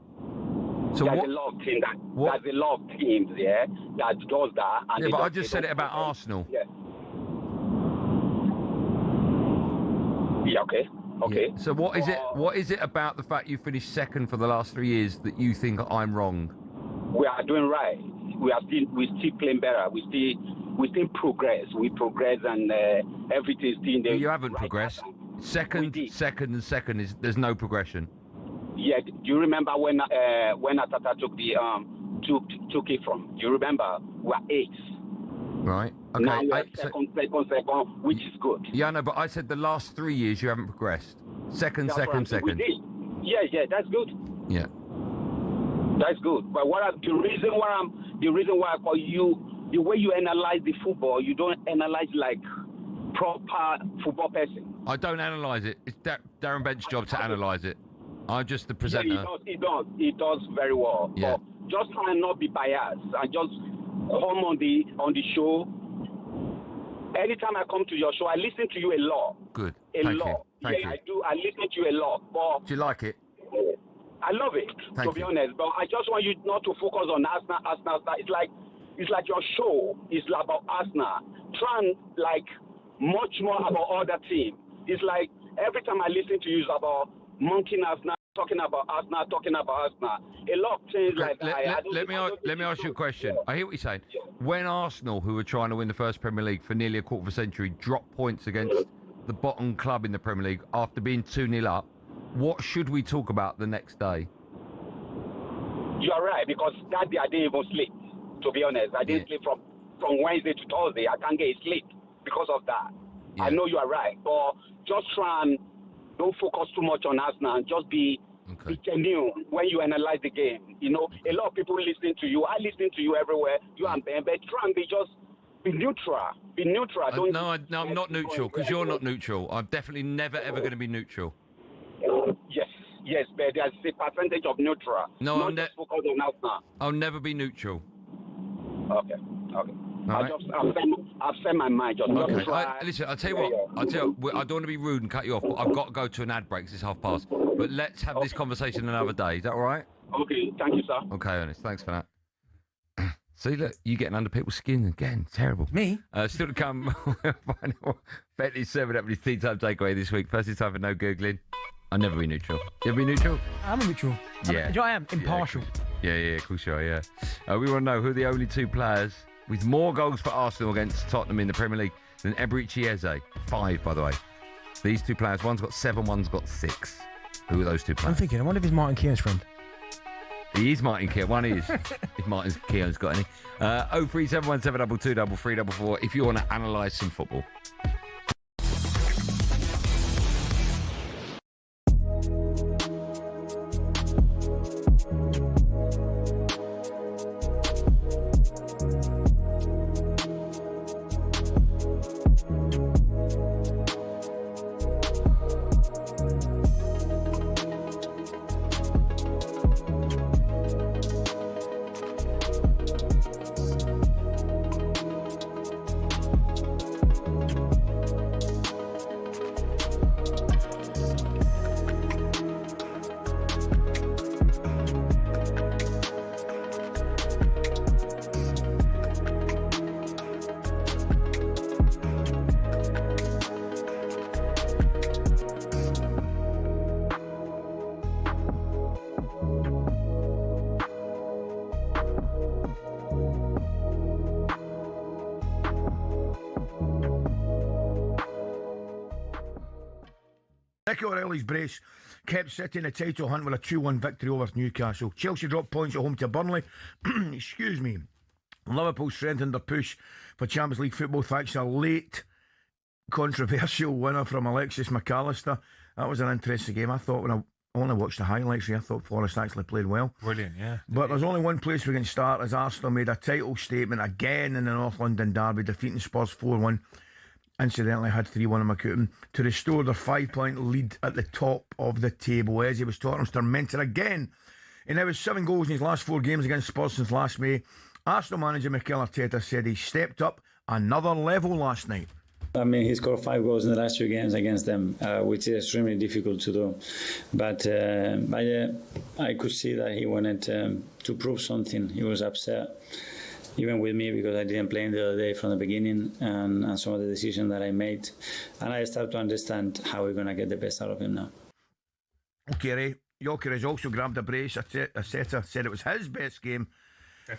So there's a lot of teams there's a lot of teams, that does that. And yeah, but I just said it about Arsenal. Yeah. Yeah. Okay. Yeah. So what is it about the fact you finished second for the last 3 years that you think I'm wrong? We are doing right. We still playing better. We still progress. We progress and everything is still there. You haven't progressed. Second, and second is there's no progression. Yeah. Do you remember when Arteta took it from? Do you remember? We were 8th. Right. Okay. Now we are second, which is good. Yeah, no, but I said the last 3 years you haven't progressed. Second. We did. Yeah, that's good. Yeah. That's good. But the reason why I call you, the way you analyze the football, you don't analyze like proper football person. I don't analyse it. It's Darren Bent's job to analyse it. I'm just the presenter. Yeah, he does very well. Yeah. But just try and not be biased and just come on the show. Anytime I come to your show, I listen to you a lot. Good. Thank you. Thank you. I do. I listen to you a lot. But do you like it? I love it, to be honest. But I just want you not to focus on Arsenal. It's like your show is about Arsenal. Try and like much more about other teams. It's like every time I listen to you, it's about monkeying Arsenal, talking about Arsenal. A lot of things like that. Let me ask you a question. I hear what you're saying. Yeah. When Arsenal, who were trying to win the first Premier League for nearly a quarter of a century, dropped points against the bottom club in the Premier League after being 2-0 up, what should we talk about the next day? You're right, because that day I didn't even sleep, to be honest. I didn't sleep from Wednesday to Thursday. I can't get sleep because of that. Yeah. I know you are right, but just try and don't focus too much on Arsenal and just be genuine when you analyze the game. You know, a lot of people listen to you. I listen to you everywhere. You and Ben, but try and be neutral. Be neutral. No, I'm not neutral because you're not neutral. I'm definitely never ever going to be neutral. Yes, but there's a percentage of neutral. No, I'll never be neutral. Okay. Right. I've said my mind. Listen, I'll tell you what. I don't want to be rude and cut you off, but I've got to go to an ad break. It's past. But let's have this conversation another day. Is that all right? Okay, thank you, sir. Okay, Ernest, thanks for that. See, look, you getting under people's skin again. Terrible. Me? Still to come. Bentley's serving up his tea time takeaway this week. First, it's time for no Googling. I'll never be neutral. You ever be neutral? I'm neutral. Yeah. I am impartial. Yeah, of course you are, yeah. We want to know who are the only two players with more goals for Arsenal against Tottenham in the Premier League than Eberechi Eze. 5, by the way. These two players, one's got 7, one's got 6. Who are those two players? I'm thinking, I wonder if he's Martin Keown's friend. He is Martin Keown. One is. If Martin Keown's got any. 0371722 344 if you want to analyse some football. Nicky O'Reilly's brace kept City in the title hunt with a 2-1 victory over Newcastle. Chelsea dropped points at home to Burnley. Excuse me. Liverpool strengthened their push for Champions League football thanks to a late controversial winner from Alexis McAllister. That was an interesting game. I thought when I only watched the highlights, I thought Forest actually played well. Brilliant, yeah. But there's only one place we can start, as Arsenal made a title statement again in the North London derby, defeating Spurs 4-1. Incidentally, had 3-1 in McCutton to restore their 5-point lead at the top of the table. Eze was Tottenham's tormentor again. He now has 7 goals in his last 4 games against Spurs since last May. Arsenal manager Mikel Arteta said he stepped up another level last night. I mean, he scored 5 goals in the last 2 games against them, which is extremely difficult to do. But I could see that he wanted to prove something. He was upset, even with me, because I didn't play him the other day from the beginning and some of the decisions that I made. And I started to understand how we're going to get the best out of him now. Okay, Ray. Joker has also grabbed a brace. Arteta said it was his best game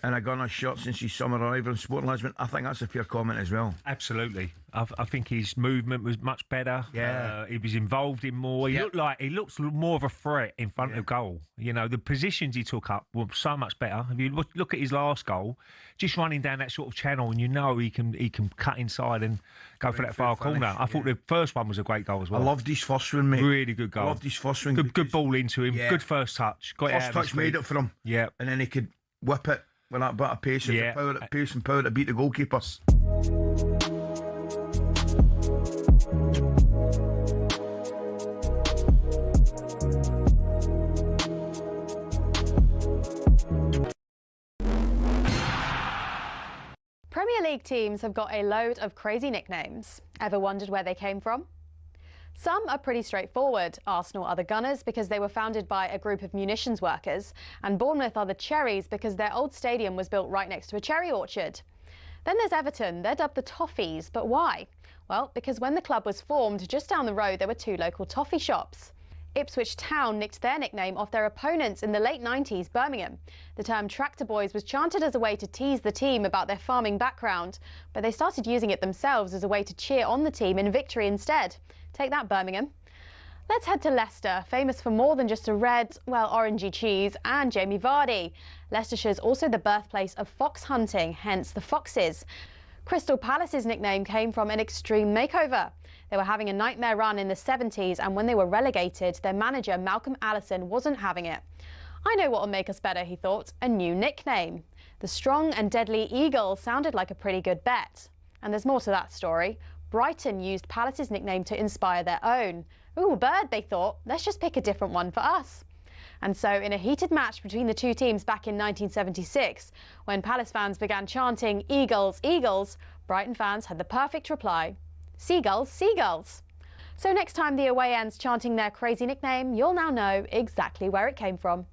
and a Gunner shirt since his summer arrival in Sporting Lisbon. I think that's a fair comment as well. Absolutely. I think his movement was much better. Yeah. He was involved in more. He looks more of a threat in front of goal. You know, the positions he took up were so much better. If you look at his last goal, just running down that sort of channel, and you know he can cut inside and go for that far corner. I thought the first one was a great goal as well. I loved his first one, mate. Really good goal. I loved his first one. Good ball into him. Yeah. Good first touch. Got First touch made it for him. Yeah. And then he could whip it with that bit of pace and pace and power to beat the goalkeepers. Premier League teams have got a load of crazy nicknames. Ever wondered where they came from? Some are pretty straightforward. Arsenal are the Gunners because they were founded by a group of munitions workers, and Bournemouth are the Cherries because their old stadium was built right next to a cherry orchard. Then there's Everton. They're dubbed the Toffees, but why? Well, because when the club was formed, just down the road there were 2 local toffee shops. Ipswich Town nicked their nickname off their opponents in the late 90s, Birmingham. The term Tractor Boys was chanted as a way to tease the team about their farming background, but they started using it themselves as a way to cheer on the team in victory instead. Take that, Birmingham. Let's head to Leicester, famous for more than just a red, orangey cheese and Jamie Vardy. Leicestershire's also the birthplace of fox hunting, hence the Foxes. Crystal Palace's nickname came from an extreme makeover. They were having a nightmare run in the 70s, and when they were relegated, their manager, Malcolm Allison, wasn't having it. I know what'll make us better, he thought, a new nickname. The Strong and Deadly Eagle sounded like a pretty good bet. And there's more to that story. Brighton used Palace's nickname to inspire their own. Ooh, bird, they thought. Let's just pick a different one for us. And so, in a heated match between the 2 teams back in 1976, when Palace fans began chanting "Eagles, Eagles," Brighton fans had the perfect reply: "Seagulls, Seagulls." So next time the away ends chanting their crazy nickname, you'll now know exactly where it came from.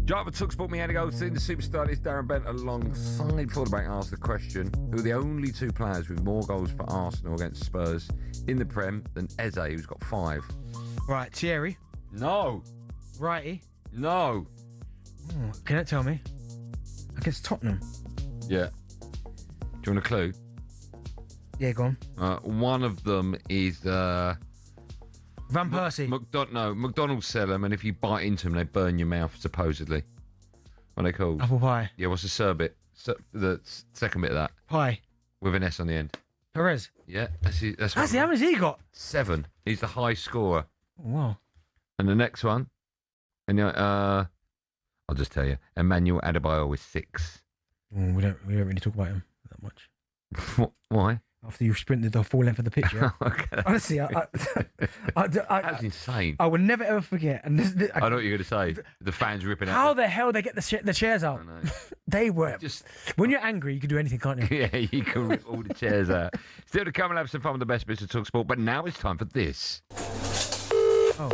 Driver talkSPORT, me, Andy Goldstein, the superstar is Darren Bent, alongside before the break asked the question, who are the only two players with more goals for Arsenal against Spurs in the Prem than Eze, who's got 5? Right, Thierry. No. Righty. No. Oh, can you tell me? Against Tottenham. Yeah. Do you want a clue? Yeah, go on. One of them is Van Persie. McDonald's sell them, and if you bite into them, they burn your mouth, supposedly. What are they called? Apple pie. Yeah, what's the bit? The second bit of that. Pie. With an S on the end. Perez. Yeah, that's How many has he got? 7. He's the high scorer. Wow. And the next one, and I'll just tell you, Emmanuel Adebayor with 6. We don't really talk about him that much. Why? After you've sprinted the full length of the pitch, yeah? Okay. Honestly, That's insane. I will never ever forget. And I know what you're going to say. The fans ripping out. How the hell they get the chairs out? I know. They were just. When you're angry, you can do anything, can't you? Yeah, you can rip all the chairs out. Still to come and have some fun with the best bits of talkSPORT, but now it's time for this. Oh.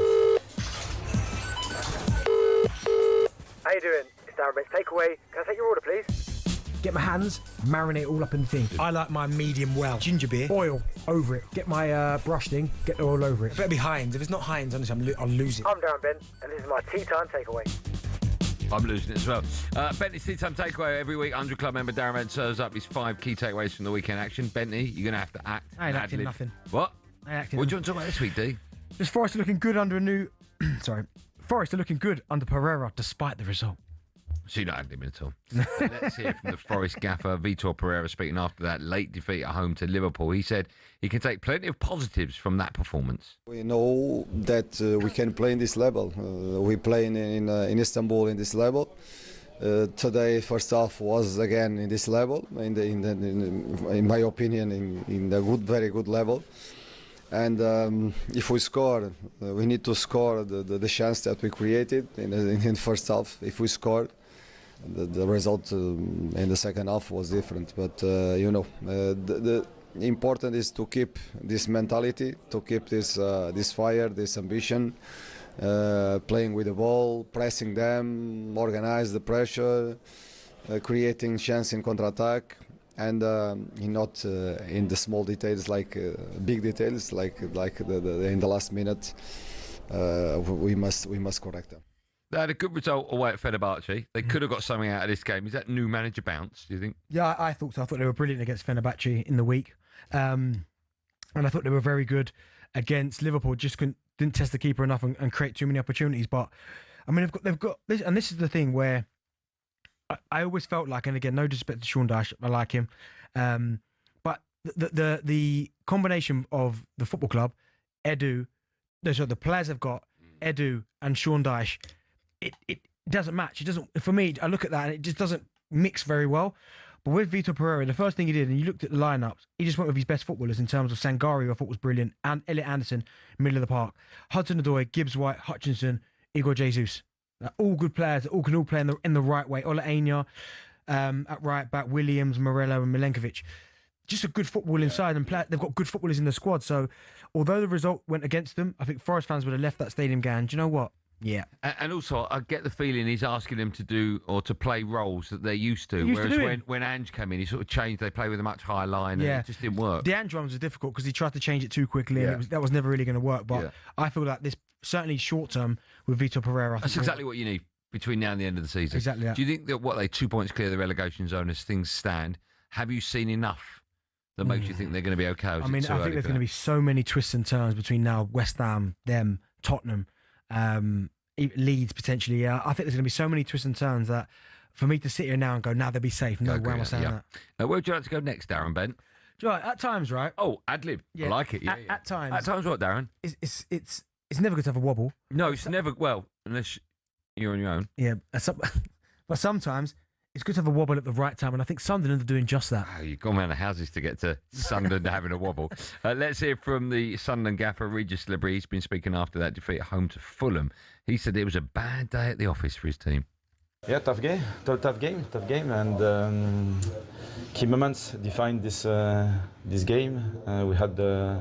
How you doing? It's Darren Bent. Takeaway. Can I take your order, please? Get my hands, marinate all up in the thing. I like my medium well. Ginger beer, oil over it. Get my brush thing, get the oil over it. It better be Heinz. If it's not Heinz, honestly, I'll lose it. I'm Darren Bent, and this is my tea time takeaway. I'm losing it as well. Bentley's Tea Time Takeaway every week. 100 Club member Darren Bent serves up his 5 key takeaways from the weekend action. Bentley, you're going to have to act. I ain't acting nothing. What? I ain't acting What do you want to talk about this week, D? Just Forest are looking good under a new... Sorry. Forest are looking good under Pereira despite the result. So you're not acting at all. Let's hear from the Forest gaffer, Vitor Pereira, speaking after that late defeat at home to Liverpool. He said he can take plenty of positives from that performance. We know that we can play in this level. We play in Istanbul in this level. Today, first half was again in this level, in my opinion, in a very good level. And if we score, we need to score the chance that we created in the first half. If we scored, the result in the second half was different. But the important is to keep this mentality, to keep this fire, this ambition, playing with the ball, pressing them, organize the pressure, creating chance in counter-attack. And not in the small details, like big details, like in the last minute, we must correct them. They had a good result away at Fenerbahce. They could have got something out of this game. Is that new manager bounce, do you think? Yeah, I thought so. I thought they were brilliant against Fenerbahce in the week. And I thought they were very good against Liverpool. Just didn't test the keeper enough and create too many opportunities. But, I mean, they've got this, and this is the thing where I always felt like, and again, no disrespect to Sean Dyche, I like him, but the combination of the football club, Edu, the players have got, Edu and Sean Dyche, it doesn't match. It doesn't. For me, I look at that and it just doesn't mix very well. But with Vitor Pereira, the first thing he did, and you looked at the lineups, he just went with his best footballers in terms of Sangari, who I thought was brilliant, and Elliot Anderson, middle of the park, Hudson-Odoi, Gibbs-White, Hutchinson, Igor Jesus. All good players, all can play in the right way. Ola Aina at right back, Williams, Morello, and Milenkovic. Just a good football inside, and they've got good footballers in the squad. So, although the result went against them, I think Forest fans would have left that stadium going, do you know what? Yeah. And also, I get the feeling he's asking them to do or to play roles that they're used to. Whereas when Ange came in, he sort of changed. They play with a much higher line, and it just didn't work. The Ange ones was difficult because he tried to change it too quickly, and that was never really going to work. But I feel like this, certainly short term, with Vitor Pereira. That's exactly what you need between now and the end of the season. Exactly that. Do you think that they 2 points clear of the relegation zone as things stand? Have you seen enough that makes you think they're going to be okay? I think there's going to be so many twists and turns between now West Ham, them, Tottenham, Leeds potentially. I think there's going to be so many twists and turns that for me to sit here now and go, now they'll be safe. No, where am I saying that? Where would you like to go next, Darren Bent? Right, at times, right? Oh, ad-lib. I like it, yeah. At times. At times what, Darren? It's never good to have a wobble. No, it's never, well, unless you're on your own. Yeah, but sometimes it's good to have a wobble at the right time, and I think Sunderland are doing just that. Oh, you've gone around the houses to get to Sunderland having a wobble. Let's hear from the Sunderland gaffer, Regis Libri. He's been speaking after that defeat at home to Fulham. He said it was a bad day at the office for his team. Yeah, tough game, and key moments defined this game. We had an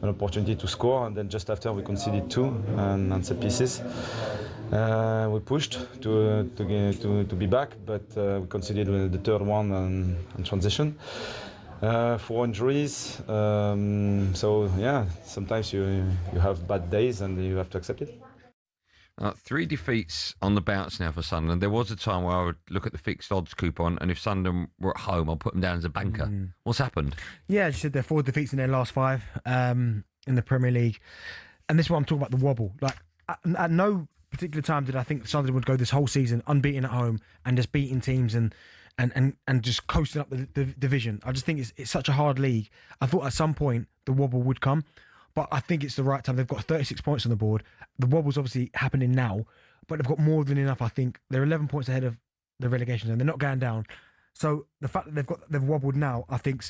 opportunity to score, and then just after we conceded 2 and set pieces. We pushed to be back, but we conceded the third one on transition. 4 injuries, so yeah, sometimes you have bad days and you have to accept it. 3 defeats on the bounce now for Sunderland. There was a time where I would look at the fixed odds coupon, and if Sunderland were at home, I'll put them down as a banker. What's happened? Yeah, as you said, they're 4 defeats in their last 5 in the Premier League. And this is what I'm talking about, the wobble. Like, at no particular time did I think Sunderland would go this whole season unbeaten at home and just beating teams and just coasting up the division. I just think it's such a hard league. I thought at some point the wobble would come, but I think it's the right time. They've got 36 points on the board. The wobble's obviously happening now, but they've got more than enough, I think. They're 11 points ahead of the relegation zone. They're not going down. So the fact that they've wobbled now, I think,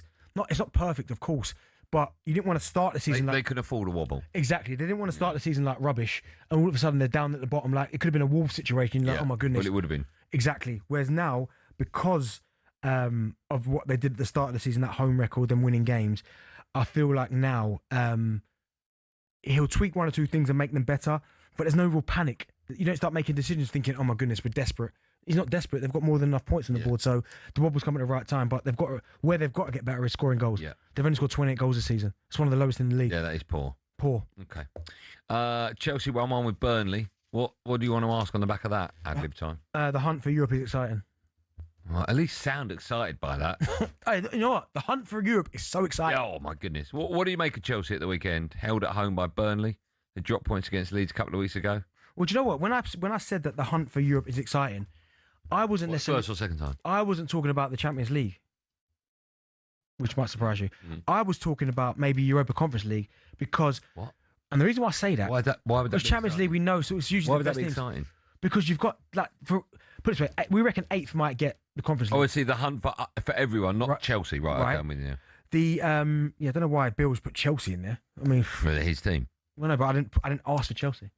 it's not perfect, of course, but you didn't want to start the season they could afford a wobble. Exactly. They didn't want to start the season like rubbish, and all of a sudden they're down at the bottom. Like, it could have been a Wolves situation. Like, oh my goodness. Well, it would have been. Exactly. Whereas now, because of what they did at the start of the season, that home record and winning games, I feel like now he'll tweak 1 or 2 things and make them better, but there's no real panic. You don't start making decisions thinking, oh my goodness, we're desperate. He's not desperate. They've got more than enough points on the board, so the wobble's coming at the right time. But they've got to get better is scoring goals. Yeah. They've only scored 28 goals this season. It's one of the lowest in the league. Yeah, that is poor. Poor. Okay. Chelsea 1-1 with Burnley. What do you want to ask on the back of that, ad-lib time? The hunt for Europe is exciting. Well, at least sound excited by that. Hey, you know what? The hunt for Europe is so exciting. Oh, my goodness. What do you make of Chelsea at the weekend? Held at home by Burnley. They dropped points against Leeds a couple of weeks ago. Well, do you know what? When I said that the hunt for Europe is exciting, I wasn't necessarily... First or second time? I wasn't talking about the Champions League, which might surprise you. I was talking about maybe Europa Conference League because... What? And the reason why I say that... Why would that because be Champions exciting? League, we know, so it's usually Why would the that best be teams. exciting? Because you've got, like, put it this way, we reckon 8th might get the Conference League. Oh, I see, the hunt for everyone, not Chelsea. Right, okay, I'm with you. The, I don't know why Bill's put Chelsea in there. I mean... For his team. Well, no, but I didn't ask for Chelsea.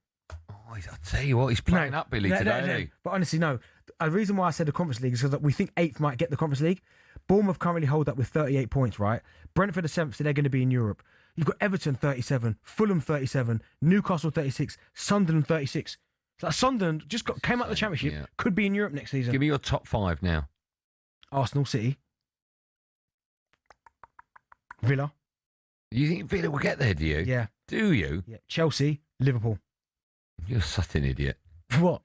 Oh, I tell you what, he's playing up, Billy, today, isn't he? But honestly, no. The reason why I said the Conference League is because we think 8th might get the Conference League. Bournemouth currently hold that with 38 points, right? Brentford are 7th, so they're going to be in Europe. You've got Everton 37, Fulham 37, Newcastle 36, Sunderland 36. So Sunderland just came out of the Championship, could be in Europe next season. Give me your top 5 now. Arsenal, City, Villa. You think Villa will get there, do you? Yeah. Do you? Yeah. Chelsea, Liverpool. You're such an idiot. What?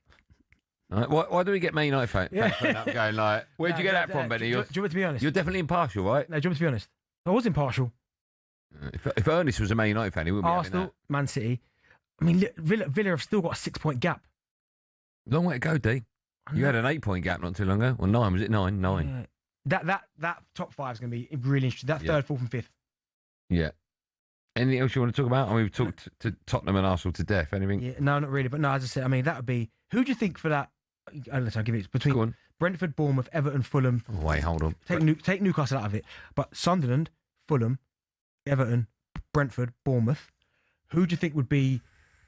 Right, why do we get Man United fans up going like, where'd you get that from, Benny? Do you want me to be honest? You're definitely impartial, right? No, do you want me to be honest? I was impartial. If Ernest was a Man United fan, he wouldn't be having Arsenal, that. Man City. I mean, Villa have still got a 6-point gap. Long way to go, D. You had an 8-point gap not too long ago. Well, 9, was it 9? 9. That top 5 is going to be really interesting. That 3rd, 4th and 5th. Yeah. Anything else you want to talk about? I mean, we've talked to Tottenham and Arsenal to death. Anything? Yeah, no, not really. But no, as I said, I mean, that would be... Who do you think for that... Unless I give it between Brentford, Bournemouth, Everton, Fulham... Oh, wait, hold on. Take Newcastle out of it. But Sunderland, Fulham, Everton, Brentford, Bournemouth. Who do you think would be...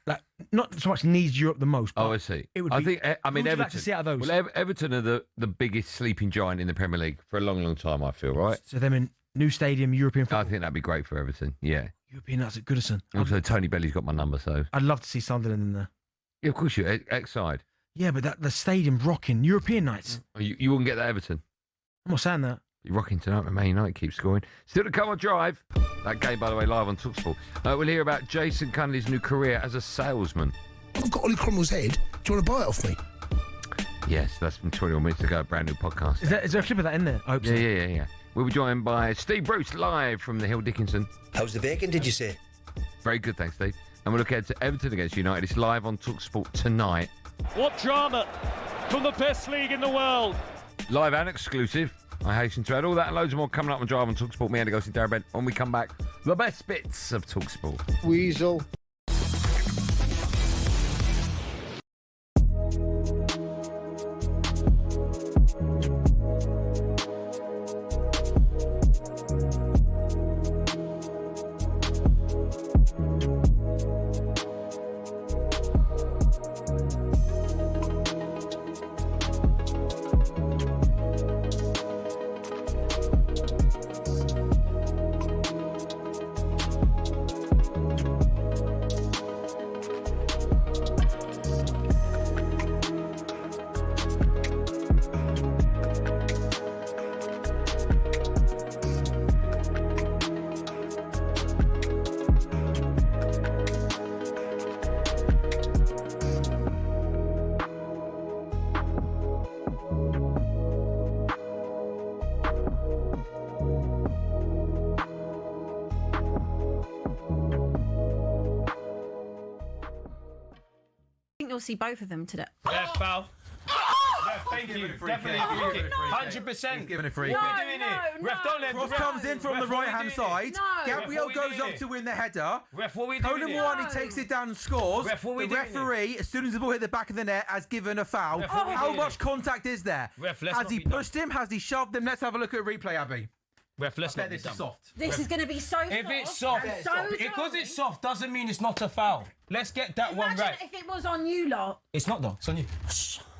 Like, not so much needs Europe the most. But I see. It would I be, think. I mean, who would you Everton. like to see out of those? Well, Everton are the biggest sleeping giant in the Premier League for a long, long time. I feel right. So them in new stadium, European football. I think that'd be great for Everton. Yeah. European, that's at Goodison. Also, Tony Belly's got my number, so I'd love to see Sunderland in there. Yeah, of course you. Ex-side. Yeah, but the stadium rocking European nights. Oh, you wouldn't get that Everton. I'm not saying that. You're rocking tonight, but Man United keeps scoring. Still to come on Drive. That game, by the way, live on talkSPORT. We'll hear about Jason Cunley's new career as a salesman. I've got Ollie Cromwell's head. Do you want to buy it off me? Yes, that's from 21 minutes ago. Brand new podcast. Is there a clip of that in there? I hope so. Yeah. We'll be joined by Steve Bruce live from the Hill Dickinson. How's the bacon, did you say? Very good, thanks, Steve. And we'll look ahead to Everton against United. It's live on talkSPORT tonight. What drama from the best league in the world. Live and exclusive. I hasten to add all that and loads more coming up on Drive on talkSPORT. Me, Andy Goldstein Darren Bent. When we come back, the best bits of talkSPORT. Weasel. You'll see both of them today. Yeah, foul. Thank you. Definitely free kick. 100%. Given a free What kick. are we doing here? Ref, don't let Cross comes in from the right-hand side. Gabriel goes up to win the header. Ref, what are we doing here? Colin Moani takes it down and scores. Ref, what are we the doing referee, as soon as the ball hit the back of the net, has given a foul. Ref, what are we How doing much contact is there? Ref, let's has not he be dumb. pushed him? Has he shoved him? Let's have a look at a replay, Abby. Ref, let's I not bet be this dumb. is soft. This is going to be so soft. If it's soft, and so because it's soft doesn't mean it's not a foul. Let's get that one Imagine right. if it was on you lot. It's not though. It's on you.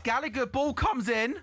Gallagher, ball comes in.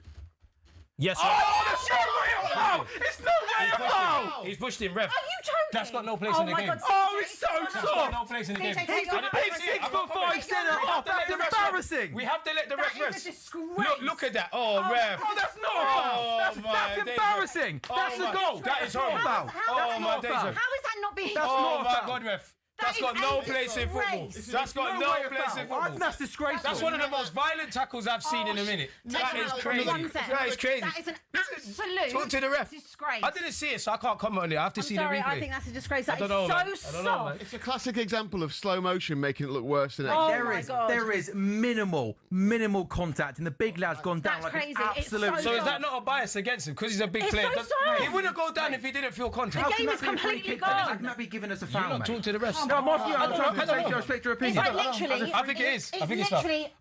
Yes. Oh, that's no way a foul! It's no way a foul! He's pushed him, ref. Are you joking? That's got no place Oh in the my game. God, Oh, it's so That's got soft! no place in the game. DJ, He's a big 6'5" centre-half. That's embarrassing. We have to let the ref That rest. is a disgrace. Look at that. Oh, ref. Oh, that's not a foul. That's embarrassing. That's a goal. That is That's not a horrible. foul. Oh, That's my not a days. foul. How is that not being? That's Oh, not a my foul. God, ref. That That's is got a no place in football. disgrace. That's got no way a place foul. in I football. think that's disgraceful. That's one of the most violent tackles I've seen in a minute. That is crazy. That is crazy. That is an absolute Talk to the ref. disgrace. I didn't see it, so I can't comment on it. I have to see Sorry, the replay. I think that's a disgrace. That I is don't know, man. so I don't know, man. soft. It's a classic example of slow motion making it look worse than it Oh, actually my is. God. There is minimal contact, and the big lad's gone down That's like crazy. an It's absolute. So is that not a bias against him because he's a big It's player? so soft. He wouldn't go down if he didn't feel contact. The game is completely gone. How can that be given as a foul, You not mate? talk to the ref. No, I'm asking you. I I'm don't trying know. to respect your It's opinion. like literally. I think it is. I think it's literally.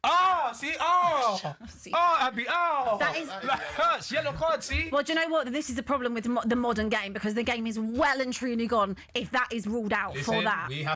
See? Abby, That is. That hurts. Yellow card, see? Well, do you know what? This is the problem with the modern game because the game is well and truly gone if that is ruled out for that. We have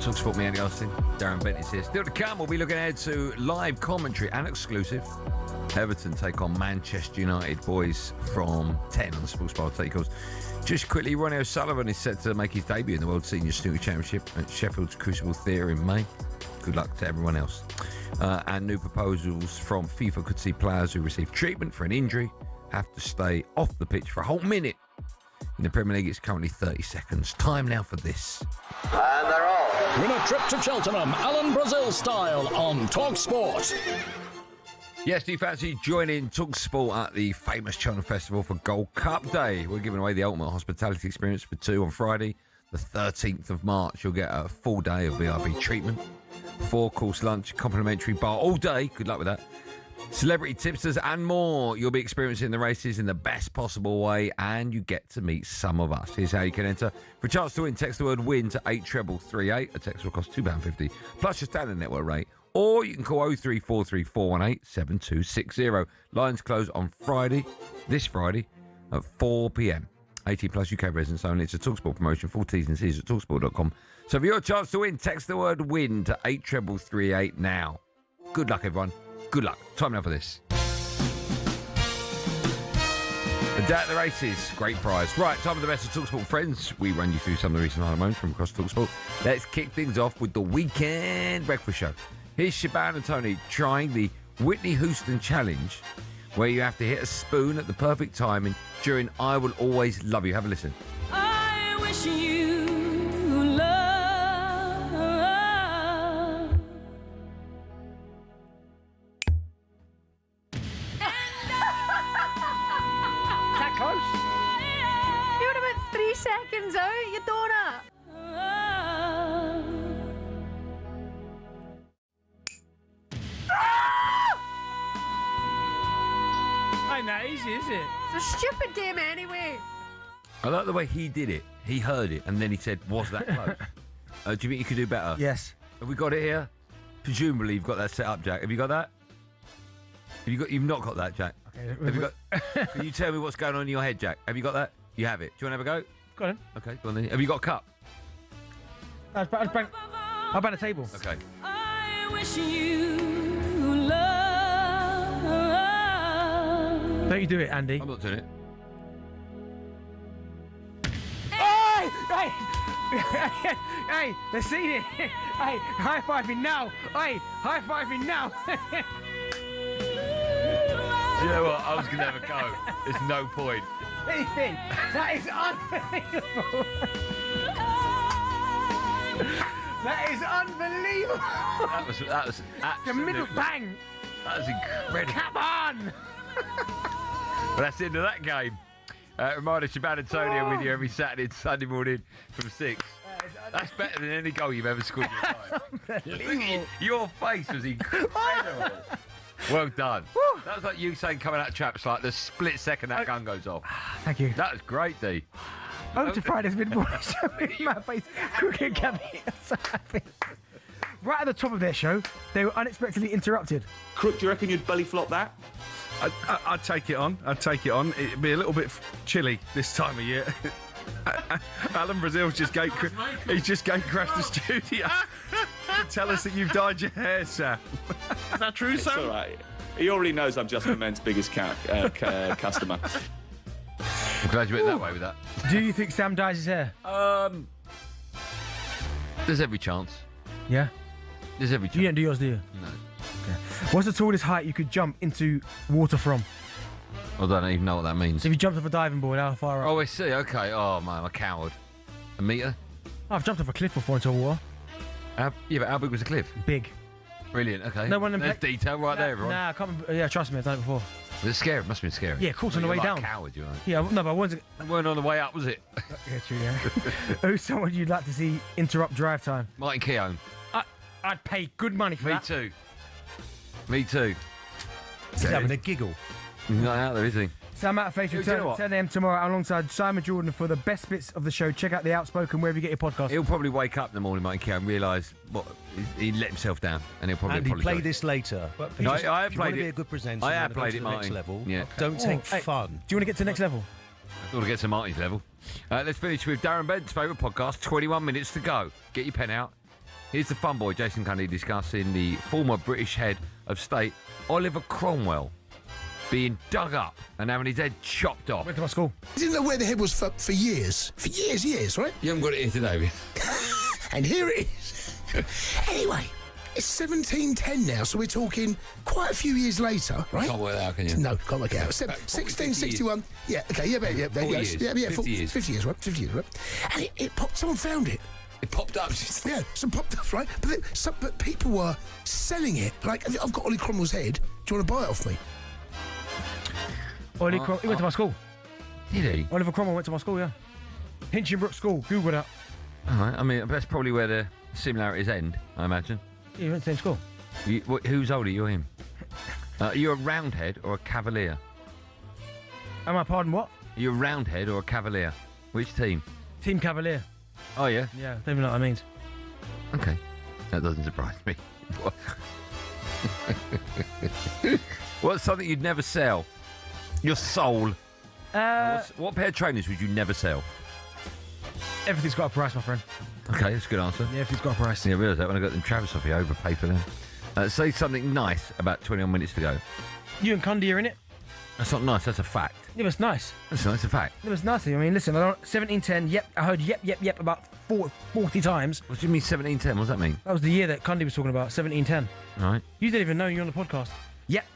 talkSPORT, me, Andy Goldstein Darren Bent is here. Still to come, we'll be looking ahead to live commentary and exclusive. Everton take on Manchester United, boys from 10 on the Sports Bar Takeovers. Just quickly, Ronnie O'Sullivan is set to make his debut in the World Senior Snooker Championship at Sheffield's Crucible Theatre in May. Good luck to everyone else. And new proposals from FIFA could see players who receive treatment for an injury have to stay off the pitch for a whole minute. In the Premier League, it's currently 30 seconds. Time now for this. And they're off. Win a trip to Cheltenham, Alan Brazil style, on talkSPORT. Yes, do you fancy joining talkSPORT at the famous Cheltenham Festival for Gold Cup Day? We're giving away the ultimate hospitality experience for two on Friday, the 13th of March. You'll get a full day of VIP treatment, 4-course lunch, complimentary bar all day. Good luck with that. Celebrity tipsters and more. You'll be experiencing the races in the best possible way, and you get to meet some of us. Here's how you can enter. For a chance to win, text the word WIN to 83338. A text will cost £2.50 plus your standard network rate. Or you can call 0343 418 7260. Lines close on Friday, this Friday, at 4 p.m. 18 plus UK residents only. It's a TalkSPORT promotion. Full T's and C's at talksport.com. So for your chance to win, text the word WIN to 83338 now. Good luck, everyone. Good luck. Time now for this. The day at the races. Great prize. Right, time for the best of TalkSPORT friends. We run you through some of the recent highlight moments from across TalkSPORT. Let's kick things off with the weekend breakfast show. Here's Shaban and Tony trying the Whitney Houston challenge, where you have to hit a spoon at the perfect timing during I Will Always Love You. Have a listen. I wish you love. Is that close? You would have been 3 seconds out. You don't know. Ain't that easy, is it? It's a stupid game anyway. I like the way he did it. He heard it and then he said, was that close? Do you think you could do better? Yes. Have we got it here? Presumably you've got that set up, Jack. Have you got that? You've not got that, Jack. Okay. Have you got? Can you tell me what's going on in your head, Jack? Have you got that? You have it. Do you want to have a go? Go on. Okay, go on then. Have you got a cup? I'll bang the table. Okay. I wish you love. Don't you do it, Andy. I'm not doing it. Hey! Hey! Hey! They're seeing it! Hey! High fiving now! Hey! High fiving now! You know what? I was going to have a go. There's no point. Ethan, that is unbelievable! That is unbelievable! That was the middle bang! That was incredible. Come on! Well, that's the end of that game. Reminder, Shaban and Tony are with you every Saturday and Sunday morning from 6. That's better than any goal you've ever scored in your life. Your face was incredible. Well done. That was like you saying coming out traps like the split second that gun goes off. Thank you. That was great, D. Over to Friday's mid-morning show with my face. Cricket Gabby. I'm so happy. Right at the top of their show, they were unexpectedly interrupted. Crook, do you reckon you'd belly flop that? I'd take it on. It'd be a little bit chilly this time of year. Alan Brazil's just gate crashed the studio to tell us that you've dyed your hair, Sam. Is that true, Sam? It's all right. He already knows I'm just Men's biggest customer. I'm glad you went that way with that. Do you think Sam dyes his hair? There's every chance. Yeah? There's every chance. You don't do yours, do you? No. Okay. What's the tallest height you could jump into water from? I don't even know what that means. So if you jumped off a diving board, how far up? Oh, I see. Okay. Oh, man, I'm a coward. A metre? Oh, I've jumped off a cliff before into water. Yeah, but how big was the cliff? Big. Brilliant. Okay. No one. There's detail right there, everyone. Nah, I can't remember. Yeah, trust me, I've done it before. Was it scary? It must have been scary. Yeah, of course, on the way down. A coward, you are. Yeah, no, but I wasn't. It weren't on the way up, was it? Yeah, true. Yeah. Who's someone you'd like to see interrupt drive time? Martin Keown. I'd pay good money for that. Me too. He's having a giggle. He's not out there, is he? Sam Out of Face return at 10 a.m. tomorrow alongside Simon Jordan for the best bits of the show. Check out The Outspoken wherever you get your podcast. He'll probably wake up in the morning, Martin Keown, realise what he let himself down, and he'll probably Andy, play this later. No, I have played it. Be a good presenter, I have played it, Martin. Martin. Next level. Yeah. Don't take fun. Do you want to get to the next level? I want to get to Martin's level. Let's finish with Darren Bent's favourite podcast. 21 minutes to go. Get your pen out. Here's the fun boy, Jason Cundy, discussing the former British head of state, Oliver Cromwell, being dug up and having his head chopped off. Went to my school. Didn't know where the head was for years. For years, right? You haven't got it here today, have you? And here it is. Anyway, It's 1710 now, so we're talking quite a few years later, right? Can't work it out, can you? No, can't work it out. 1661. Yeah, okay, yeah, 40 years. 50 years. 50 years, right? 50 years, right? And it popped, someone found it. It popped up. Yeah, some popped up, right? But people were selling it. Like, I've got Ollie Cromwell's head. Do you want to buy it off me? Ollie Cromwell, he went to my school. Did he? Oliver Cromwell went to my school, yeah. Hinchinbrook School, Google that. All right, I mean, that's probably where the similarities end, I imagine. Yeah, you went to the same school. Who's older, you or him? Are you a roundhead or a cavalier? Am I pardon what? Are you a roundhead or a cavalier? Which team? Team Cavalier. Oh, yeah? Yeah, don't even know what that means. Okay. That doesn't surprise me. What's something you'd never sell? Your soul. What pair of trainers would you never sell? Everything's got a price, my friend. Okay, that's a good answer. Yeah, everything's got a price. Yeah, I realised that when I got them Travis off, you overpay for them. Say something nice about 21 minutes to go. You and Cundy are in it. That's not nice, that's a fact. Yeah, but it's nice. That's a fact. It was nothing. I mean, listen, 1710, yep, I heard yep about 40 times. What do you mean 1710? What does that mean? That was the year that Cundy was talking about, 1710. Right. You didn't even know you're on the podcast. Yep.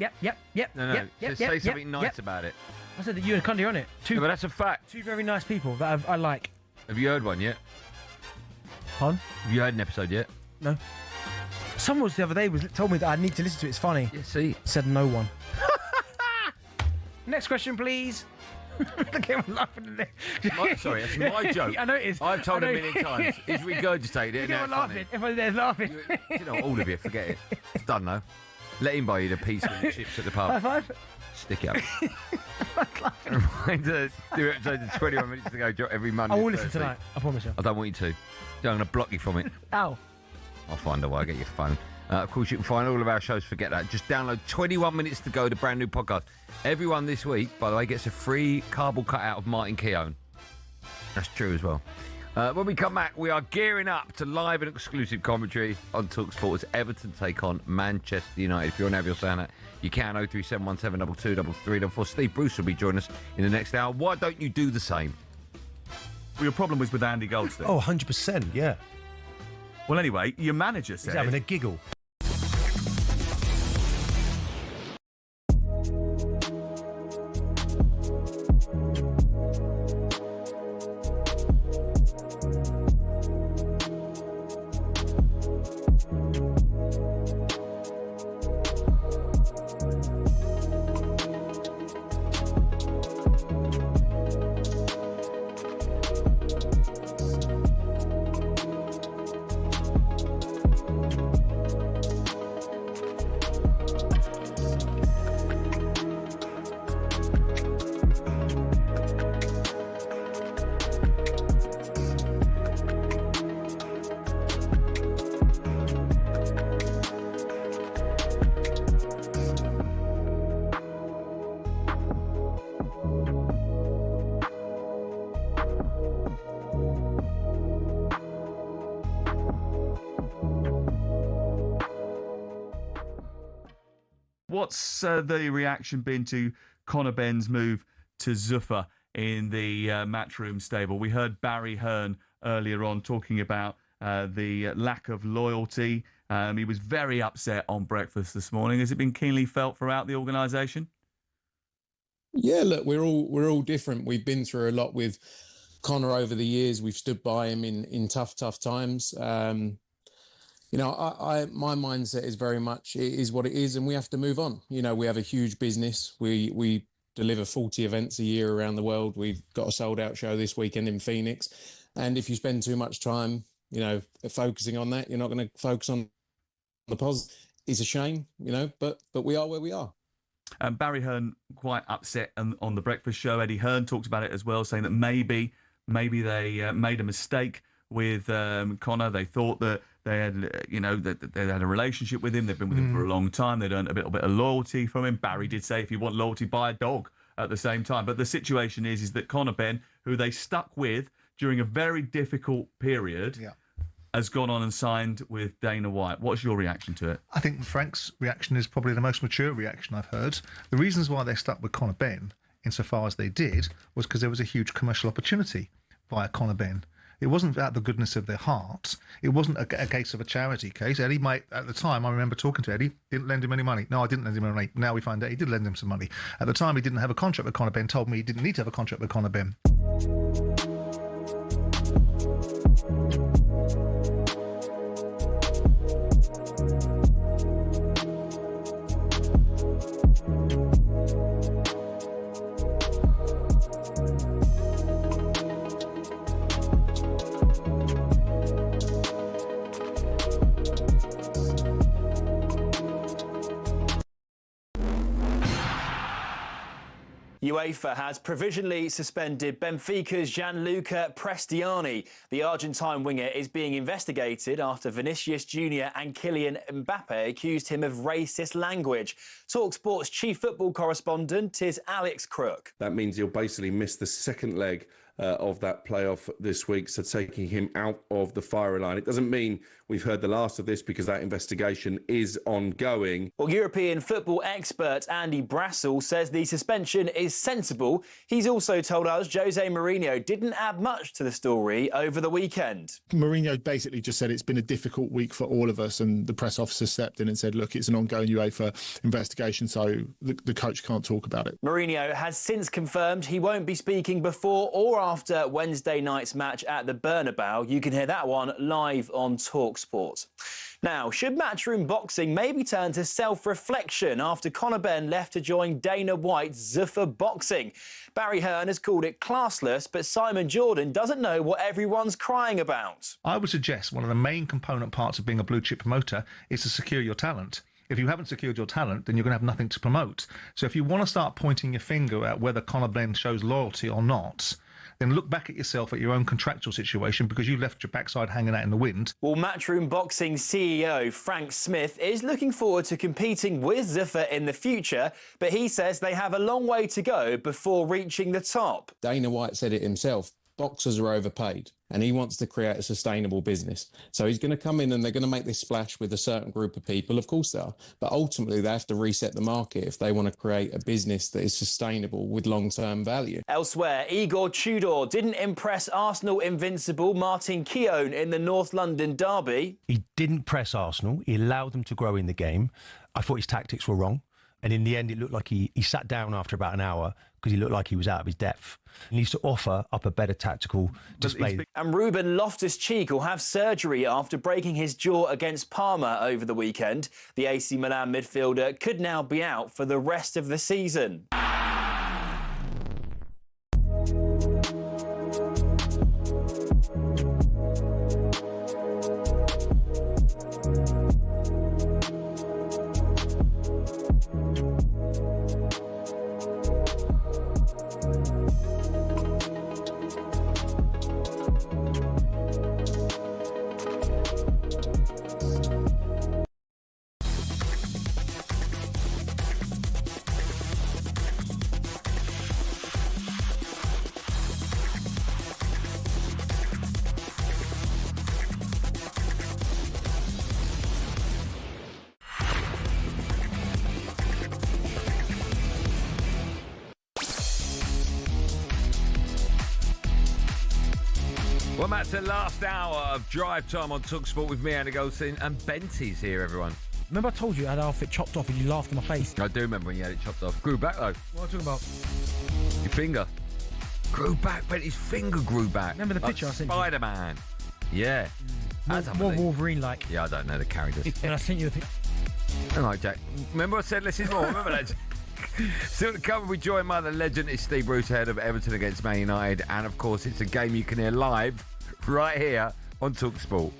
No, just say something nice about it. I said that you and Cundy are on it. Yeah, but that's a fact. Two very nice people that I like. Have you heard one yet? Pardon? Have you heard an episode yet? No. Someone the other day told me that I need to listen to it. It's funny. Yeah, see? Said no one. Next question, please. Look at him laughing at it. Sorry, that's my joke. I know it is. I've told him a million times. He's regurgitated it. You're laughing. Everyone there's laughing. You know, all of you, forget it. It's done now. Let him buy you the pizza and the chips at the pub. High five. Stick it up. Reminder, do episodes in 21 minutes to go every Monday. I will listen tonight. I promise you. I don't want you to. I'm going to block you from it. Ow. I'll find a way. Get your phone. Of course, you can find all of our shows. Forget that. Just download 21 minutes to go, the brand new podcast. Everyone this week, by the way, gets a free cardboard cutout of Martin Keown. That's true as well. When we come back, we are gearing up to live and exclusive commentary on talkSPORT as Everton take on Manchester United. If you want to have your say on that, you can. 03717 223344. Steve Bruce will be joining us in the next hour. Why don't you do the same? Well, your problem was with Andy Goldstein. Oh, 100%, yeah. Well, anyway, your manager said... He's having a giggle. What's the reaction been to Conor Benn's move to Zuffa in the Matchroom stable? We heard Barry Hearn earlier on talking about the lack of loyalty. He was very upset on breakfast this morning. Has it been keenly felt throughout the organisation? Yeah, look, we're all different. We've been through a lot with Conor over the years. We've stood by him in tough times. You know, my mindset is very much, it is what it is, and we have to move on. You know, we have a huge business. We deliver 40 events a year around the world. We've got a sold-out show this weekend in Phoenix. And if you spend too much time, you know, focusing on that, you're not going to focus on the positive. It's a shame, you know, but we are where we are. Barry Hearn quite upset on the breakfast show. Eddie Hearn talked about it as well, saying that maybe they made a mistake with Conor. They thought that they had, you know, that they had a relationship with him. They've been with him for a long time. They'd earned a little bit of loyalty from him. Barry did say, if you want loyalty, buy a dog at the same time. But the situation is that Conor Benn, who they stuck with during a very difficult period, has gone on and signed with Dana White. What's your reaction to it? I think Frank's reaction is probably the most mature reaction I've heard. The reasons why they stuck with Conor Benn, insofar as they did, was because there was a huge commercial opportunity via Conor Benn. It wasn't out the goodness of their heart. It wasn't a case of a charity case. Eddie might, at the time, I remember talking to Eddie, didn't lend him any money. No, I didn't lend him any money. Now we find out he did lend him some money. At the time, he didn't have a contract with Conor Benn, told me he didn't need to have a contract with Conor Benn. UEFA has provisionally suspended Benfica's Gianluca Prestiani. The Argentine winger is being investigated after Vinicius Junior and Kylian Mbappe accused him of racist language. talkSPORT's chief football correspondent is Alex Crook. That means he'll basically miss the second leg of that playoff this week, so taking him out of the firing line. It doesn't mean we've heard the last of this because that investigation is ongoing. Well, European football expert Andy Brassel says the suspension is sensible. He's also told us Jose Mourinho didn't add much to the story over the weekend. Mourinho basically just said it's been a difficult week for all of us, and the press officer stepped in and said, look, it's an ongoing UEFA investigation, so the coach can't talk about it. Mourinho has since confirmed he won't be speaking before or after Wednesday night's match at the Bernabeu. You can hear that one live on talkSPORT. Now, should Matchroom Boxing maybe turn to self-reflection after Conor Benn left to join Dana White's Zuffa Boxing? Barry Hearn has called it classless, but Simon Jordan doesn't know what everyone's crying about. I would suggest one of the main component parts of being a blue-chip promoter is to secure your talent. If you haven't secured your talent, then you're going to have nothing to promote. So if you want to start pointing your finger at whether Conor Benn shows loyalty or not, then look back at yourself at your own contractual situation because you left your backside hanging out in the wind. Well, Matchroom Boxing CEO Frank Smith is looking forward to competing with Zuffa in the future, but he says they have a long way to go before reaching the top. Dana White said it himself. Boxers are overpaid, and he wants to create a sustainable business. So he's going to come in and they're going to make this splash with a certain group of people. Of course they are. But ultimately, they have to reset the market if they want to create a business that is sustainable with long-term value. Elsewhere, Igor Tudor didn't impress Arsenal invincible Martin Keown in the North London derby. He didn't press Arsenal. He allowed them to grow in the game. I thought his tactics were wrong. And in the end, it looked like he sat down after about an hour because he looked like he was out of his depth. He needs to offer up a better tactical display. And Ruben Loftus-Cheek will have surgery after breaking his jaw against Parma over the weekend. The AC Milan midfielder could now be out for the rest of the season. Well, that's the last hour of Drive Time on talkSPORT with me, Andy Goldstein, and Benty's here, everyone. Remember I told you I had our outfit chopped off and you laughed in my face? I do remember when you had it chopped off. Grew back, though. What are you talking about? Your finger. Grew back, Benty's finger grew back. Remember the picture I sent you? Spider-Man. Yeah. More Wolverine-like. Yeah, I don't know the characters. And I sent you the picture. All right, Jack. Remember I said less is more? Remember that? Still to come, we joined by the legend is Steve Bruce, head of Everton against Man United, and of course it's a game you can hear live right here on talkSPORT.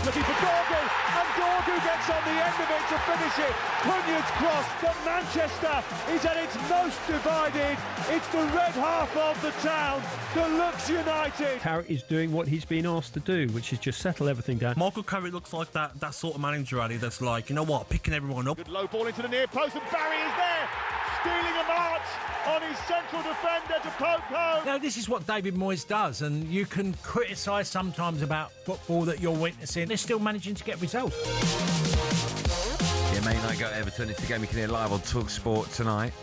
Looking for Dorgu, and Dorgu gets on the end of it to finish it. Cunha's cross, but Manchester is at its most divided. It's the red half of the town, Deluxe United. Carrick is doing what he's been asked to do, which is just settle everything down. Michael Carrick looks like that sort of manager, Ali, that's like, you know what, picking everyone up. Good low ball into the near post, and Barry is there, stealing a march on his central defender to poke home. Now, this is what David Moyes does, and you can criticise sometimes about football that you're witnessing. They're still managing to get results. Yeah, Man United go to Everton. It's a game you can hear live on talkSPORT tonight.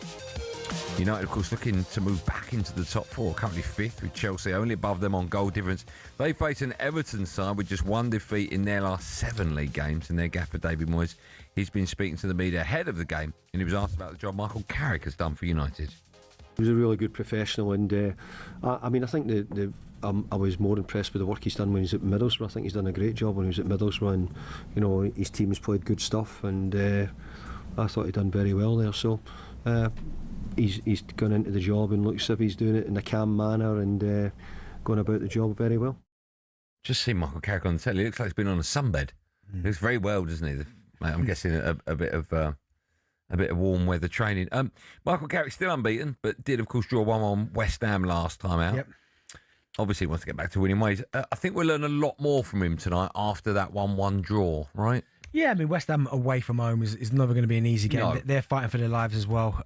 United, of course, looking to move back into the top four, currently fifth with Chelsea only above them on goal difference. They face an Everton side with just one defeat in their last 7 league games, and their gaffer, David Moyes, he's been speaking to the media ahead of the game, and he was asked about the job Michael Carrick has done for United. He was a really good professional, and I think I was more impressed with the work he's done when he was at Middlesbrough. I think he's done a great job when he was at Middlesbrough, and his team has played good stuff, and I thought he'd done very well there. So he's gone into the job and looks as if he's doing it in a calm manner and going about the job very well. Just seen Michael Carrick on the telly. He looks like he's been on a sunbed. He looks very well, doesn't he? I'm guessing a bit of warm weather training. Michael Carrick still unbeaten, but did of course draw 1-1 West Ham last time out. Yep. Obviously wants to get back to winning ways. I think we'll learn a lot more from him tonight after that 1-1 draw, right? Yeah, I mean, West Ham away from home is never going to be an easy game. No. They're fighting for their lives as well.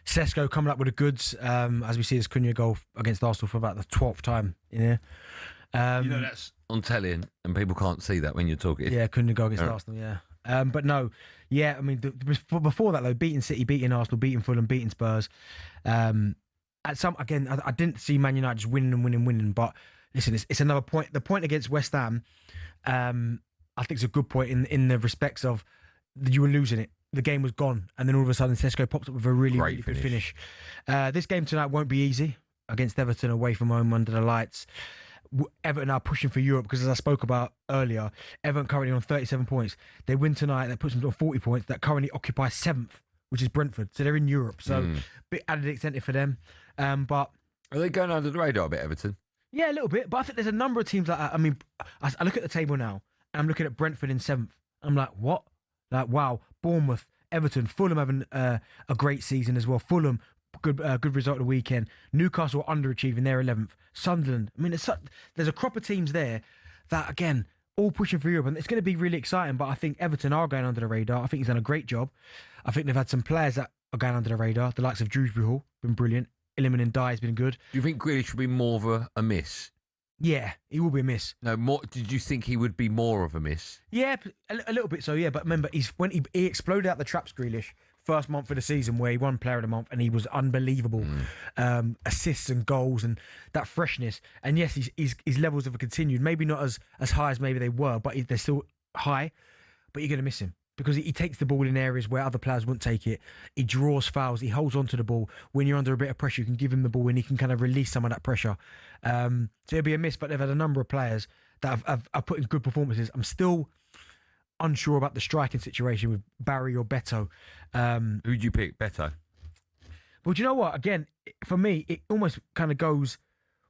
Sesko coming up with the goods, as we see his Cunha goal against Arsenal for about the 12th time in here. That's on telly, and people can't see that when you're talking. Yeah, Cunha goal against Arsenal, yeah. But no, yeah, I mean, before that, though, beating City, beating Arsenal, beating Fulham, beating Spurs. I didn't see Man United just winning, but listen, it's another point. The point against West Ham, I think it's a good point in the respects of you were losing it. The game was gone, and then all of a sudden Sesko popped up with a really good finish. This game tonight won't be easy against Everton away from home under the lights. Everton are pushing for Europe because, as I spoke about earlier, Everton currently on 37 points. They win tonight, that puts them on 40 points. That currently occupy 7th, which is Brentford. So they're in Europe. So bit added incentive for them. But are they going under the radar a bit, Everton? Yeah, a little bit. But I think there's a number of teams like that. I mean, I look at the table now, and I'm looking at Brentford in 7th. I'm like, what? Like, wow. Bournemouth, Everton, Fulham having a great season as well. Fulham, good result of the weekend. Newcastle underachieving, they're 11th. Sunderland. I mean, there's a crop of teams there that, again, all pushing for Europe, and it's going to be really exciting. But I think Everton are going under the radar. I think he's done a great job. I think they've had some players that are going under the radar. The likes of Dewsbury Hall, been brilliant. Iliman and Dye has been good. Do you think Grealish will be more of a miss? Yeah, he will be a miss. No, more. Did you think he would be more of a miss? Yeah, a little bit so, yeah. But remember, when he exploded out the traps, Grealish, first month of the season where he won Player of the Month, and he was unbelievable. Assists and goals and that freshness. And yes, his levels have continued. Maybe not as high as maybe they were, but they're still high. But you're going to miss him because he takes the ball in areas where other players wouldn't take it. He draws fouls. He holds on to the ball. When you're under a bit of pressure, you can give him the ball and he can kind of release some of that pressure. So it'll be a miss, but they've had a number of players that have put in good performances. I'm still unsure about the striking situation with Barry or Beto. Who'd you pick, Beto? Well, do you know what? Again, for me, it almost kind of goes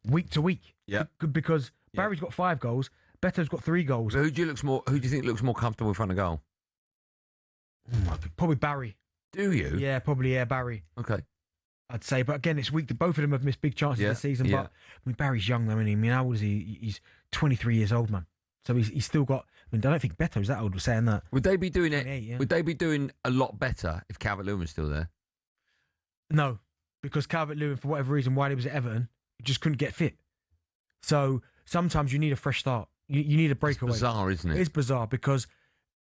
week to week. Yeah. Because Barry's got 5 goals, Beto's got 3 goals. But who do you think looks more comfortable in front of goal? Probably Barry. Do you? Yeah, probably, Barry. Okay. I'd say, but again, it's weak. Both of them have missed big chances this season. But I mean, Barry's young, though, isn't he? I mean, how old is he? He's 23 years old, man. So he's still got. I mean, I don't think Beto's that old. Was saying that. Would they be doing it? Yeah. Would they be doing a lot better if Calvert-Lewin was still there? No, because Calvert-Lewin, for whatever reason, while he was at Everton, he just couldn't get fit. So sometimes you need a fresh start. You need a breakaway. It's bizarre, isn't it? It's bizarre because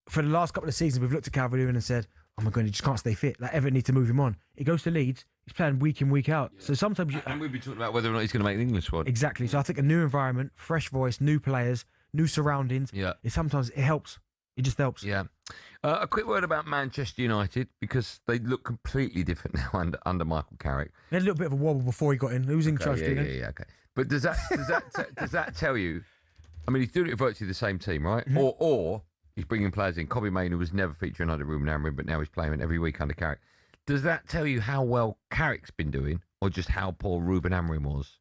for the last couple of seasons, we've looked at Calvert-Lewin and said, "Oh my God, he just can't stay fit. Like Everton need to move him on." He goes to Leeds. He's playing week in, week out. So sometimes and we'll be talking about whether or not he's going to make the English squad. Exactly. So I think a new environment, fresh voice, new players, new surroundings. Yeah. Sometimes it helps. It just helps. Yeah. A quick word about Manchester United because they look completely different now under Michael Carrick. He had a little bit of a wobble before he got in. He was in charge. Yeah. Okay. But does that tell you? I mean, he's doing it with virtually the same team, right? Mm-hmm. Or he's bringing players in. Kobe Mainoo was never featuring under Ruben Amorim, but now he's playing every week under Carrick. Does that tell you how well Carrick's been doing, or just how poor Ruben Amorim was?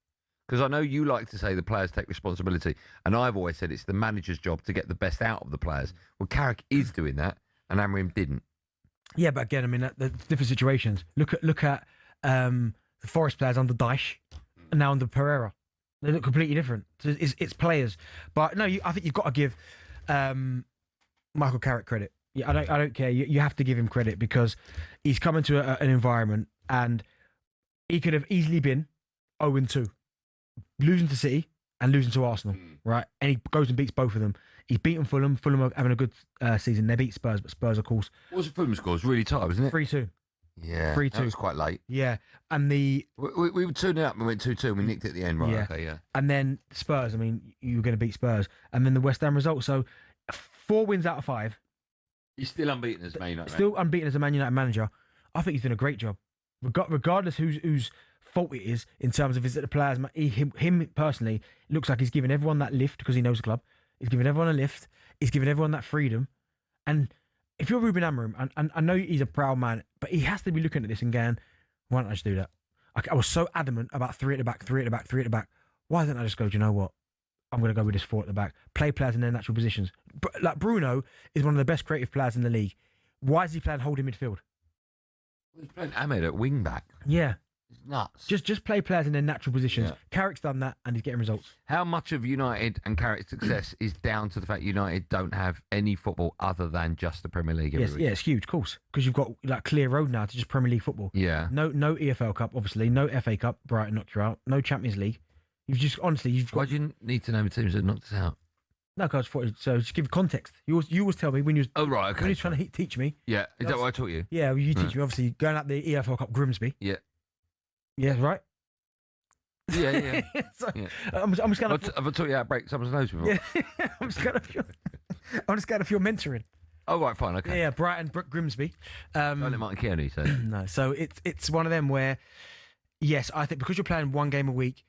Because I know you like to say the players take responsibility, and I've always said it's the manager's job to get the best out of the players. Well, Carrick is doing that, and Amorim didn't. Yeah, but again, I mean, the different situations. Look at the Forest players under Dyche, and now under Pereira. They look completely different. So it's players, but no, I think you've got to give Michael Carrick credit. Yeah, I don't care. You have to give him credit because he's come into an environment and he could have easily been 0-2, losing to City and losing to Arsenal, right? And he goes and beats both of them. He's beaten Fulham. Fulham are having a good season. They beat Spurs, but Spurs, of course. What was the Fulham score? It was really tight, wasn't it? 3-2. Yeah, 3-2. that was quite late. Yeah, and we were 2-0 up and we went 2-2 and we nicked it at the end, right? Yeah. Okay, yeah. And then Spurs, I mean, you were going to beat Spurs. And then the West Ham result. So 4 wins out of 5. He's still unbeaten as Man United. Still unbeaten as a Man United manager. I think he's doing a great job. Regardless whose fault it is in terms of is it the players, him personally, it looks like he's giving everyone that lift because he knows the club. He's giving everyone a lift. He's giving everyone that freedom. And if you're Ruben Amorim, and I know he's a proud man, but he has to be looking at this and going, why don't I just do that? I was so adamant about 3 at the back, 3 at the back, 3 at the back. Why don't I just go, do you know what? I'm going to go with this 4 at the back. Play players in their natural positions. But, like, Bruno is one of the best creative players in the league. Why is he playing holding midfield? He's playing Ahmed at wing back. Yeah. It's nuts. Just play players in their natural positions. Yeah. Carrick's done that and he's getting results. How much of United and Carrick's success is down to the fact United don't have any football other than just the Premier League every week? Yeah, it's huge, of course, because you've got like clear road now to just Premier League football. Yeah. No EFL Cup, obviously. No FA Cup. Brighton knocked you out. No Champions League. You've just honestly, you've got. Why do you need to know the teams that knocked us out? No, because so just give context. You always tell me when you was. Oh right, okay. When you was trying to teach me. Yeah, is that what I taught you? Yeah, well, you teach me. Obviously, going out the EFL Cup Grimsby. Yeah. Yeah, right. Yeah. So, Yeah. I'm just kind of. Have I taught you how to break someone's nose before? Yeah, I'm just kind of your mentoring. Oh right, fine, okay. Yeah, Brighton, Grimsby. Don't let Martin Kearney say. No, so it's one of them where, yes, I think because you're playing one game a week,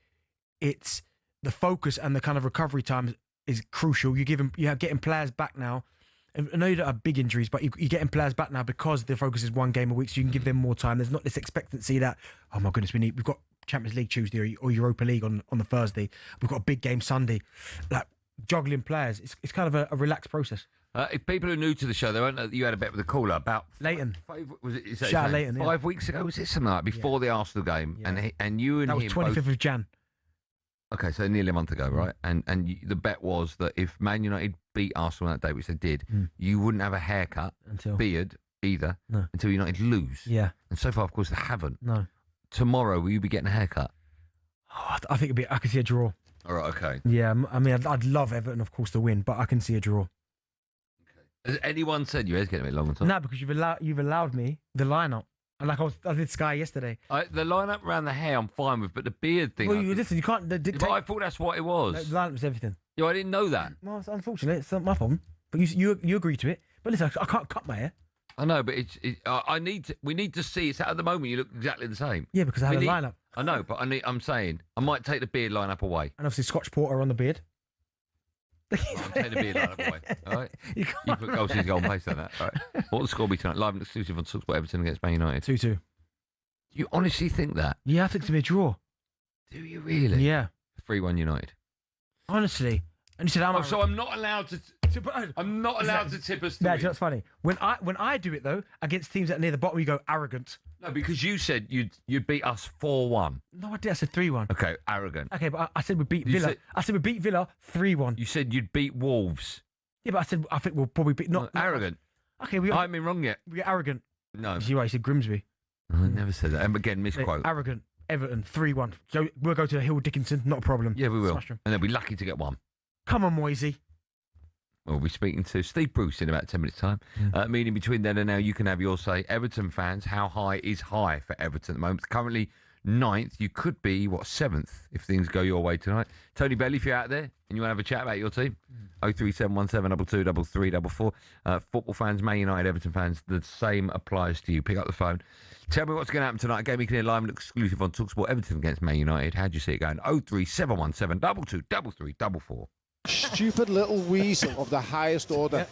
it's the focus and the kind of recovery time is crucial. You're getting players back now. I know you don't have big injuries, but you're getting players back now because the focus is one game a week, so you can give them more time. There's not this expectancy that, oh my goodness, we've got Champions League Tuesday or Europa League on the Thursday. We've got a big game Sunday. Like juggling players, it's kind of a relaxed process. If people are new to the show, they won't know that you had a bet with the caller about Leighton. Shout Leighton, 5 weeks ago, was it something like that? Before the Arsenal game, and you and that was him 25th both, of Jan. Okay, so nearly a month ago, right? And the bet was that if Man United beat Arsenal that day, which they did, you wouldn't have a haircut, beard either, until United lose. Yeah. And so far, of course, they haven't. No. Tomorrow, will you be getting a haircut? Oh, I think I could see a draw. All right, okay. Yeah, I mean, I'd love Everton, of course, to win, but I can see a draw. Has anyone said your hair's getting a bit long? No, because you've allowed me the lineup. Like I did Sky yesterday. The lineup around the hair, I'm fine with, but the beard thing. Well, listen, you can't. But I thought that's what it was. The lineup was everything. Yeah, I didn't know that. Well, it's unfortunate. It's not my problem. But you agree to it. But listen, I can't cut my hair. I know, but we need to see. It's at the moment you look exactly the same. Yeah, because I had a lineup. I know, but I'm saying I might take the beard lineup away. And obviously Scotch Porter on the beard. I'm taking the beard lineup away. All right. You put goals in goal and paste on that. All right. What will the score be tonight? Live and exclusive on talkSPORT. Everton against Man United. 2-2. You honestly think that? Yeah, I think it's going to be a draw. Do you really? Yeah. 3-1 United. Honestly. And you said, so I'm not allowed to. I'm not allowed to tip us to win. That's funny. When I do it though against teams that are near the bottom, you go arrogant. No, because you said you'd beat us 4-1. No, I did. I said 3-1. Okay, arrogant. Okay, but I said we beat Villa. I said we beat Villa 3-1. You said you'd beat Wolves. Yeah, but I think we'll probably beat not arrogant. Okay, I haven't been wrong yet. We're arrogant. No. You see why you said Grimsby? I never said that. And again, misquote. Arrogant. Everton 3-1. So we'll go to Hill Dickinson. Not a problem. Yeah, we will. And they'll be lucky to get one. Come on, Moisey. We'll be speaking to Steve Bruce in about 10 minutes' time. Meaning between then and now, you can have your say. Everton fans, how high is high for Everton at the moment? It's currently 9th. You could be, 7th if things go your way tonight. Tony Bellow, if you're out there and you want to have a chat about your team, 03717 22 344. Football fans, Man United, Everton fans, the same applies to you. Pick up the phone. Tell me what's going to happen tonight. A game you can hear live and exclusive on talkSPORT. Everton against Man United. How do you see it going? 03717 22 344. Stupid little weasel of the highest order.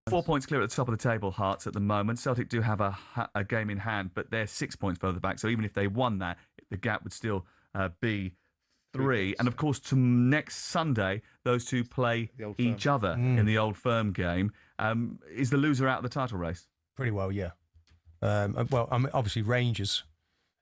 4 points clear at the top of the table, Hearts, at the moment. Celtic do have a game in hand, but they're 6 points further back. So even if they won that, the gap would still be 3. And of course, to next Sunday, those two play each other in the Old Firm game. Is the loser out of the title race? Pretty well, yeah. Well, I mean, obviously Rangers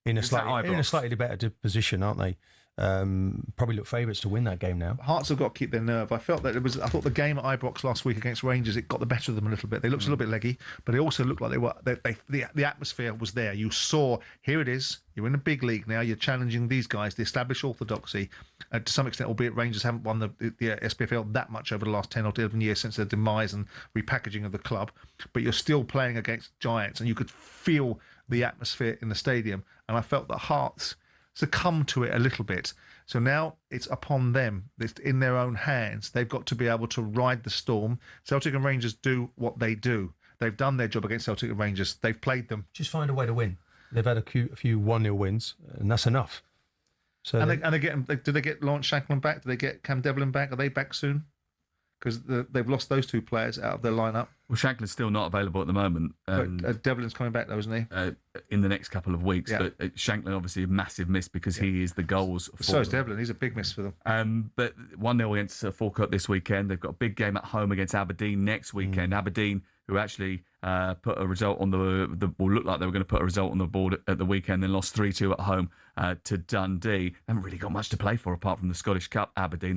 in a slightly better position, aren't they? Probably look favourites to win that game now. Hearts have got to keep their nerve. I thought the game at Ibrox last week against Rangers, it got the better of them a little bit. They looked a little bit leggy, but they also looked like the atmosphere was there. You saw, here it is. You're in a big league now. You're challenging these guys, the established orthodoxy, to some extent, albeit Rangers haven't won the SPFL that much over the last 10 or 11 years since their demise and repackaging of the club. But you're still playing against giants, and you could feel the atmosphere in the stadium. And I felt that Hearts succumb to it a little bit. So now it's upon them. It's in their own hands. They've got to be able to ride the storm. Celtic and Rangers do what they do. They've done their job against Celtic and Rangers. They've played them. Just find a way to win. They've had a few 1-0 wins, and that's enough. So do they get Lawrence Shankland back? Do they get Cam Devlin back? Are they back soon? Because they've lost those two players out of their lineup. Well, Shankland's still not available at the moment. But Devlin's coming back though, isn't he? In the next couple of weeks. Yeah. But Shankland obviously a massive miss because he is the goals for So is Devlin. He's a big miss for them. But 1-0 against Falkirk this weekend. They've got a big game at home against Aberdeen next weekend. Aberdeen, who actually put a result on or looked like they were going to put a result on the board at the weekend, then lost 3-2 at home to Dundee. Haven't really got much to play for apart from the Scottish Cup, Aberdeen.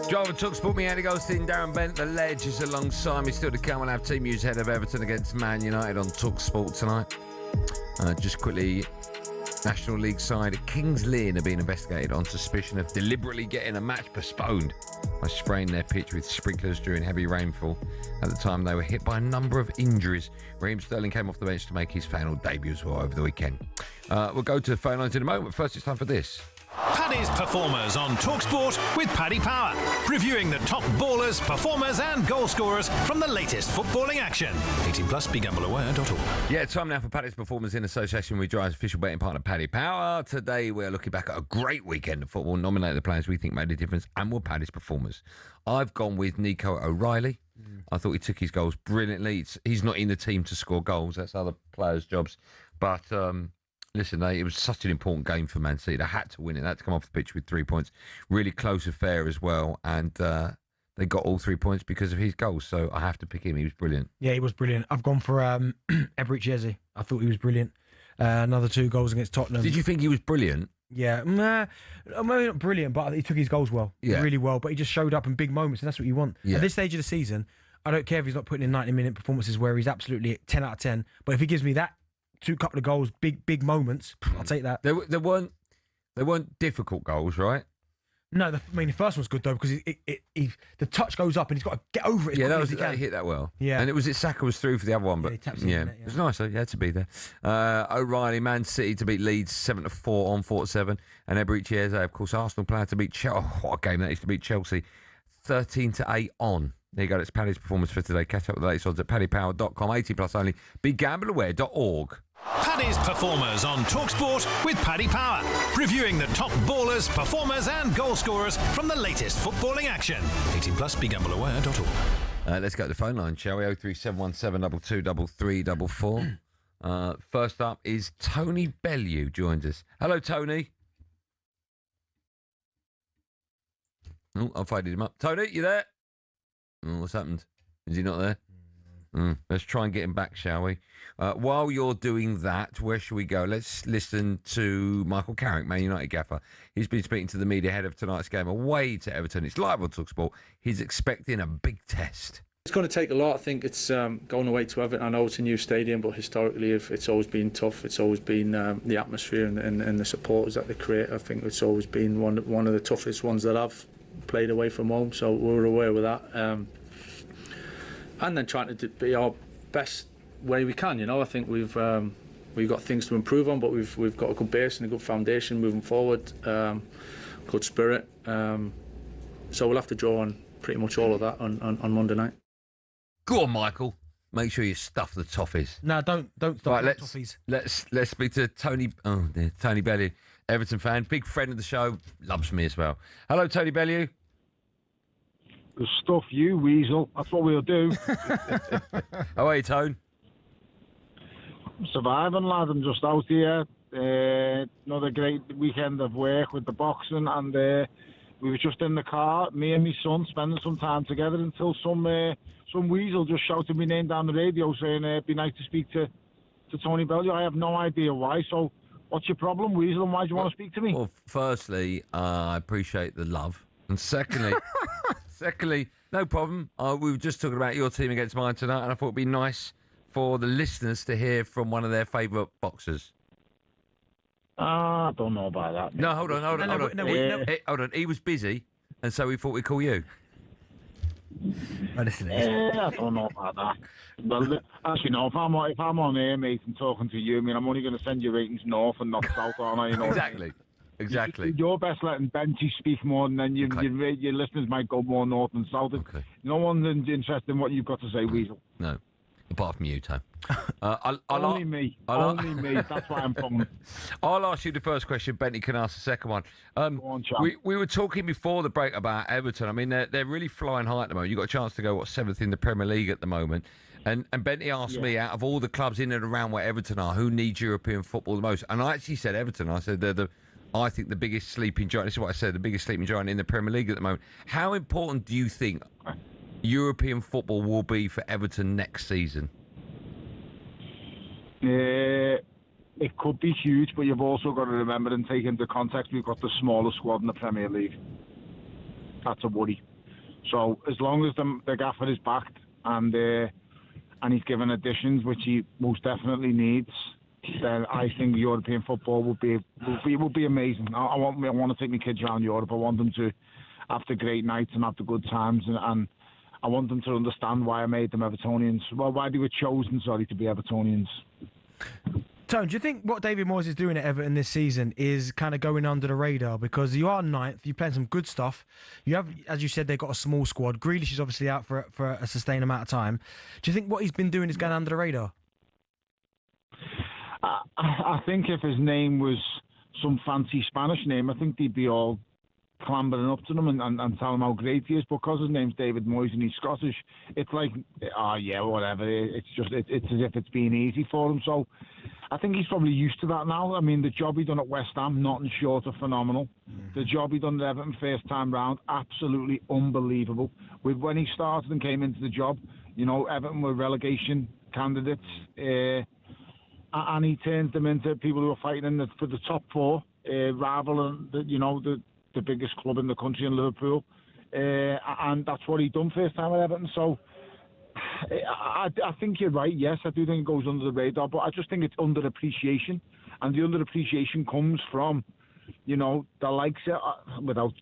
Driver talkSPORT, me, Andy Goldstein Darren Bent, the ledge is alongside me. Still to come, we'll have team news ahead of Everton against Man United on talkSPORT tonight. Just quickly, National League side Kings Lynn are being investigated on suspicion of deliberately getting a match postponed by spraying their pitch with sprinklers during heavy rainfall. At the time, they were hit by a number of injuries. Raheem Sterling came off the bench to make his final debut as well over the weekend. We'll go to the phone lines in a moment. First, it's time for this. Paddy's Performers on talkSPORT with Paddy Power. Reviewing the top ballers, performers and goal scorers from the latest footballing action. 18 plus, begambleaware.org. Yeah, time now for Paddy's Performers in association with Drive's official betting partner, Paddy Power. Today we're looking back at a great weekend of football, nominate the players we think made a difference and were Paddy's Performers. I've gone with Nico O'Reilly. I thought he took his goals brilliantly. He's not in the team to score goals. That's other players' jobs. But listen, it was such an important game for Man City. They had to win it. They had to come off the pitch with 3 points. Really close affair as well. And they got all 3 points because of his goals. So I have to pick him. He was brilliant. Yeah, he was brilliant. I've gone for Eberechi Eze. I thought he was brilliant. Another 2 goals against Tottenham. Did you think he was brilliant? Yeah, maybe not brilliant, but he took his goals well, really well. But he just showed up in big moments, and that's what you want. At this stage of the season, I don't care if he's not putting in 90-minute performances where he's absolutely 10 out of 10. But if he gives me that couple of goals, big moments, I'll take that. They weren't difficult goals, right? No, the first one's good though because the touch goes up and he's got to get over it. They hit that well. Yeah, and it was Saka was through for the other one, but it was nice. He had to be there. O'Reilly, Man City to beat Leeds 7-4 on 4-7, and Eberechi Eze, of course, Arsenal player to beat Chelsea. Oh, what a game that is to beat Chelsea 13-8 on. There you go. That's Paddy's Performance for today. Catch up with the latest odds at paddypower.com. 18 plus only. Begambleaware.org. Paddy's Performers on talkSPORT with Paddy Power. Reviewing the top ballers, performers and goal scorers from the latest footballing action. 18 plus, begambleaware.org. Let's go to the phone line, shall we? 03717223344. First up is Tony Bellow joins us. Hello, Tony. Oh, I've faded him up. Tony, you there? Oh, what's happened? Is he not there? Let's try and get him back, shall we? While you're doing that, where should we go? Let's listen to Michael Carrick, Man United gaffer. He's been speaking to the media ahead of tonight's game away to Everton. It's live on talkSPORT. He's expecting a big test. It's going to take a lot. I think it's going away to Everton. I know it's a new stadium, but historically it's always been tough. It's always been the atmosphere and the supporters that they create. I think it's always been one of the toughest ones that I've played away from home, so we're aware of that. And then trying to be our best way we can. You know, I think we've got things to improve on, but we've got a good base and a good foundation moving forward. Good spirit. So we'll have to draw on pretty much all of that on Monday night. Go on, Michael. Make sure you stuff the toffees. No, don't stuff Right, the let's toffees. let's speak to Tony. Oh, dear, Tony Bellow, Everton fan, big friend of the show, loves me as well. Hello, Tony Bellow. Stuff you, weasel. That's what we'll do. How are you, Tone? Surviving, lad. I'm just out here. Another great weekend of work with the boxing, and we were just in the car, me and my son, spending some time together until some weasel just shouted my name down the radio saying it'd be nice to speak to Tony Bellow. I have no idea why. So, what's your problem, weasel, and why do you want to speak to me? Well, firstly, I appreciate the love, and secondly. Secondly, no problem. We were just talking about your team against mine tonight, and I thought it'd be nice for the listeners to hear from one of their favourite boxers. I don't know about that. No, hold on. Hold on. He was busy, and so we thought we'd call you. I don't know about that. Well, as you know, if I'm on air, mate, and talking to you, I mean, I'm only going to send your ratings north and not south, aren't I? You know Exactly. You're best letting Benty speak more, and then your listeners might go more north and south. Okay. No one's interested in what you've got to say, Weasel. No, apart from you, Tom. Only me. Only me. That's why I'm phoning. I'll ask you the first question. Benty can ask the second one. Go on, chap. We were talking before the break about Everton. I mean, they're really flying high at the moment. You've got a chance to go, 7th in the Premier League at the moment. And Benty asked me, out of all the clubs in and around where Everton are, who needs European football the most? And I actually said Everton. I said I think the biggest sleeping giant, this is what I said, the biggest sleeping giant in the Premier League at the moment. How important do you think European football will be for Everton next season? It could be huge, but you've also got to remember and take into context we've got the smallest squad in the Premier League. That's a worry. So as long as the gaffer is backed and he's given additions, which he most definitely needs, then I think European football will be amazing. I want to take my kids around Europe. I want them to have the great nights and have the good times, and I want them to understand why I made them Evertonians. Well, why they were chosen, to be Evertonians. Tone, do you think what David Moyes is doing at Everton this season is kind of going under the radar? Because you are 9th, you're playing some good stuff. You have, as you said, they've got a small squad. Grealish is obviously out for a sustained amount of time. Do you think what he's been doing is going under the radar? I think if his name was some fancy Spanish name, I think they'd be all clambering up to him and tell him how great he is. Because his name's David Moyes and he's Scottish, it's like, whatever. It's just it's as if it's been easy for him. So I think he's probably used to that now. I mean, the job he done at West Ham, nothing short of phenomenal. The job he done at Everton first time round, absolutely unbelievable. When he started and came into the job, Everton were relegation candidates. And he turned them into people who were fighting for the top 4, rival, the biggest club in the country in Liverpool. And that's what he done first time at Everton. So I think you're right. Yes, I do think it goes under the radar, but I just think it's underappreciation. And the underappreciation comes from, the likes of, without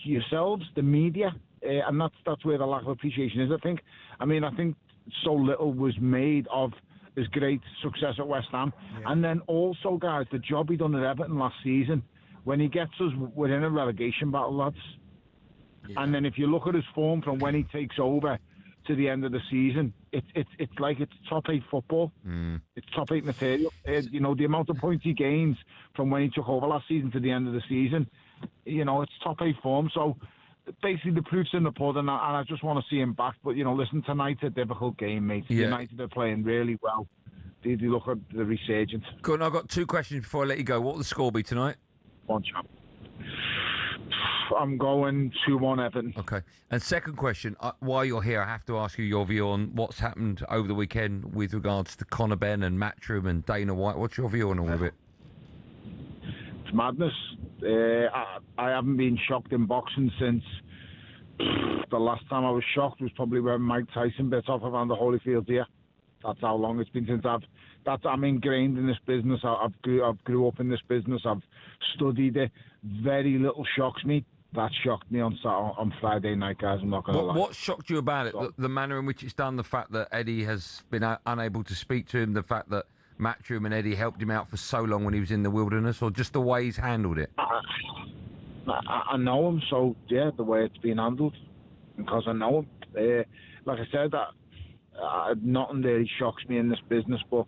yourselves, the media. And that's where the lack of appreciation is, I think. I think so little was made of his great success at West Ham. Yeah. And then also, guys, the job he done at Everton last season, when he gets us within a relegation battle, lads. Yeah. And then if you look at his form from when he takes over to the end of the season, it's like it's top 8 football. It's top 8 material. You know, the amount of points he gains from when he took over last season to the end of the season, you know, it's top 8 form. So basically the proof's in the pudding, and I just want to see him back. But, you know, listen, tonight's a difficult game, mate. Yeah. United are playing really well. They look at the resurgence. Good. I've got 2 questions before I let you go. What will the score be tonight? One champ. I'm going 2-1 Everton. Okay. And second question, while you're here, I have to ask you your view on what's happened over the weekend with regards to Conor Benn and Matchroom and Dana White. What's your view on all of it? It's madness. I haven't been shocked in boxing since the last time I was shocked was probably when Mike Tyson bit off around the Holyfield here. That's how long it's been since I'm ingrained in this business. I've grew up in this business. I've studied it. Very little shocks me. That shocked me on Friday night, guys. I'm not going to lie. What shocked you about it? The manner in which it's done, the fact that Eddie has been unable to speak to him, the fact that Matchroom and Eddie helped him out for so long when he was in the wilderness, or just the way he's handled it? I know him, so yeah, the way it's been handled, because I know him. Like I said, nothing really shocks me in this business, but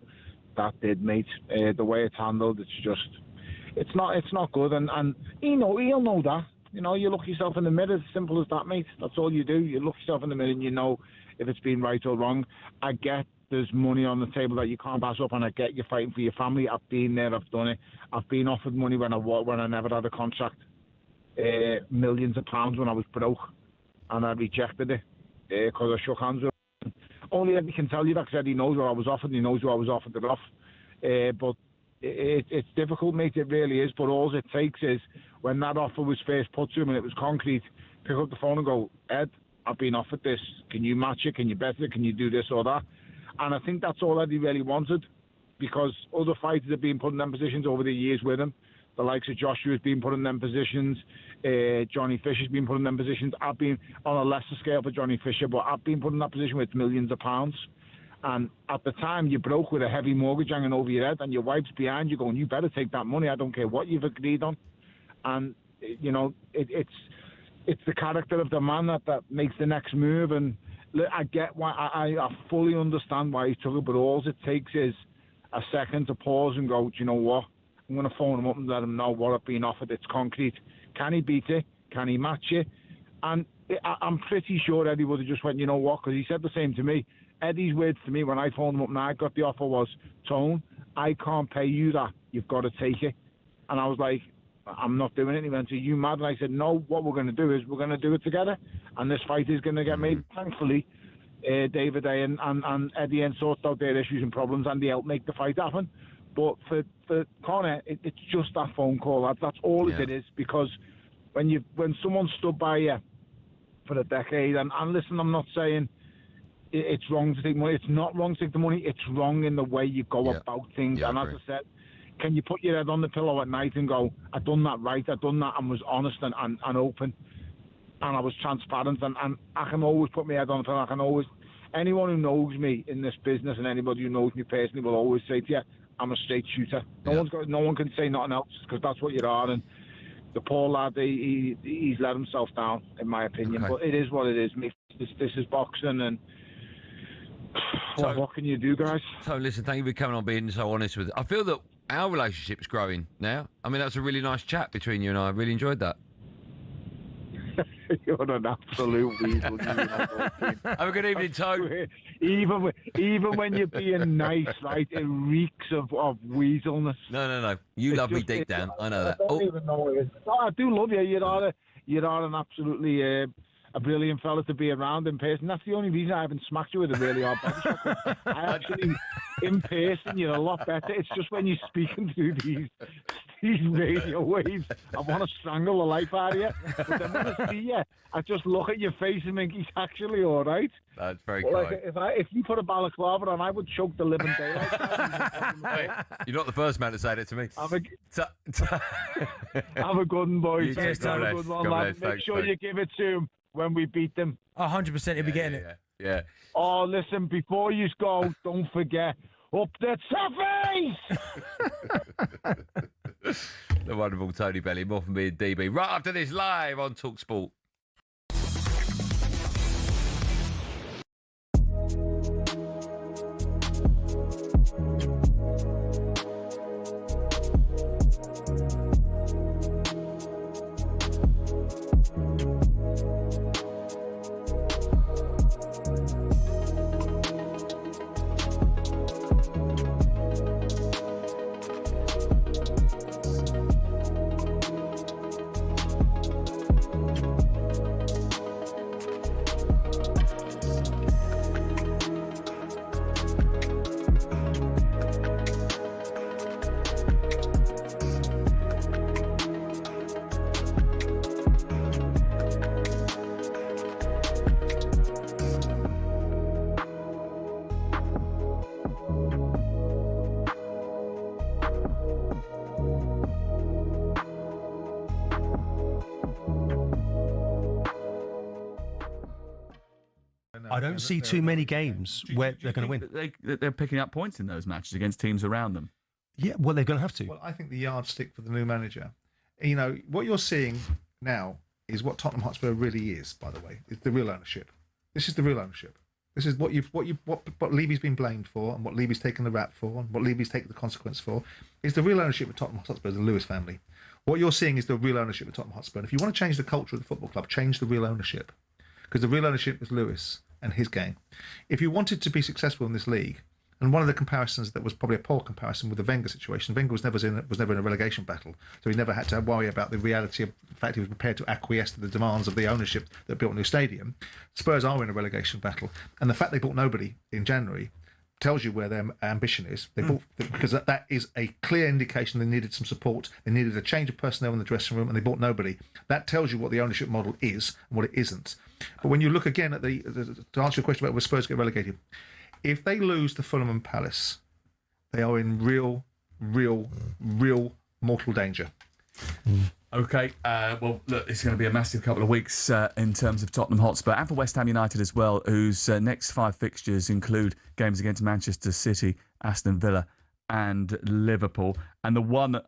that did, mate. The way it's handled, it's not good, and he'll know that. You know, you look yourself in the mirror, as simple as that, mate. That's all you do. You look yourself in the mirror and you know if it's been right or wrong. I get there's money on the table that you can't pass up, and I get you're fighting for your family. I've been there, I've done it. I've been offered money when I never had a contract. Millions of pounds when I was broke, and I rejected it because I shook hands with him. Only Eddie can tell you that, because Eddie knows what I was offered, and he knows who I was offered it off. But it's difficult, mate, it really is. But all it takes is, when that offer was first put to him and it was concrete, pick up the phone and go, Ed, I've been offered this. Can you match it? Can you bet it? Can you do this or that? And I think that's all Eddie really wanted, because other fighters have been put in them positions over the years with him. The likes of Joshua has been put in them positions. Johnny Fisher's been put in them positions. I've been on a lesser scale for Johnny Fisher, but I've been put in that position with millions of pounds. And at the time, you're broke with a heavy mortgage hanging over your head, and your wife's behind you going, you better take that money. I don't care what you've agreed on. And, you know, it's the character of the man that makes the next move. And I get why, I fully understand why he took it, but all it takes is a second to pause and go, do you know what? I'm going to phone him up and let him know what I've been offered. It's concrete. Can he beat it? Can he match it? And I'm pretty sure Eddie would have just went, you know what? Because he said the same to me. Eddie's words to me when I phoned him up and I got the offer was, Tone, I can't pay you that. You've got to take it. And I was like, I'm not doing it. And he went, are you mad? And I said, no, what we're going to do is we're going to do it together. And this fight is going to get made. Thankfully, David and Eddie and sorted out their issues and problems, and they helped make the fight happen. But for Conor, it's just that phone call. That's all it is. Because when someone stood by you for a decade, and listen, I'm not saying it's wrong to take money. It's not wrong to take the money. It's wrong in the way you go about things. And as I said, can you put your head on the pillow at night and go, I've done that right, I've done that, and was honest and open, and I was transparent, and I can always put my head on the pillow. I can always, anyone who knows me in this business and anybody who knows me personally will always say to you, I'm a straight shooter. No one can say nothing else, because that's what you are. And the poor lad, he's let himself down, in my opinion. But it is what it is, mate. This is boxing, and what can you do, guys? So listen, thank you for coming on, being so honest with it. I feel that our relationship's growing now. I mean, that's a really nice chat between you and I. I really enjoyed that. You're an absolute weasel. Have a good evening, Toe. Even when you're being nice, right, it reeks of weaselness. No. You love me deep down. I know that. I don't even know what it is. No, I do love you. You are an absolutely a brilliant fella to be around in person. That's the only reason I haven't smacked you with a really hard body shot. I actually, in person, you're a lot better. It's just when you're speaking through these radio waves, I want to strangle the life out of you. But then when I see you, I just look at your face and think he's actually all right. That's very kind. Like, if you put a balaclava on, I would choke the living daylight out of you. You're not the first man to say that to me. Have a good one, boys. Have a good one, lad. Make sure you give it to him when we beat them. 100% he'll be getting it. Yeah. Oh, listen, before you go, don't forget, up the toughies! The wonderful Tony Bellow, more from me and DB. Right after this, live on talkSPORT. I don't see too many games where they're going to win. They're picking up points in those matches against teams around them. Yeah, well, they're going to have to. Well, I think the yardstick for the new manager, you know, what you're seeing now is what Tottenham Hotspur really is. By the way, it's the real ownership. This is the real ownership. This is what Levy's been blamed for, and what Levy's taken the rap for, and what Levy's taken the consequence for. Is the real ownership of Tottenham Hotspur, the Lewis family. What you're seeing is the real ownership of Tottenham Hotspur. And if you want to change the culture of the football club, change the real ownership, because the real ownership is Lewis and his game. If you wanted to be successful in this league, and one of the comparisons that was probably a poor comparison with the Wenger situation, Wenger was never in a relegation battle, so he never had to worry about the reality of the fact he was prepared to acquiesce to the demands of the ownership that built a new stadium. Spurs are in a relegation battle, and the fact they bought nobody in January tells you where their ambition is. They bought, because that is a clear indication they needed some support. They needed a change of personnel in the dressing room, and they bought nobody. That tells you what the ownership model is and what it isn't. But when you look again at to answer your question about where Spurs get relegated, if they lose to Fulham and Palace, they are in real mortal danger. Okay, well, look, it's going to be a massive couple of weeks in terms of Tottenham Hotspur and for West Ham United as well, whose next 5 fixtures include games against Manchester City, Aston Villa and Liverpool. And the one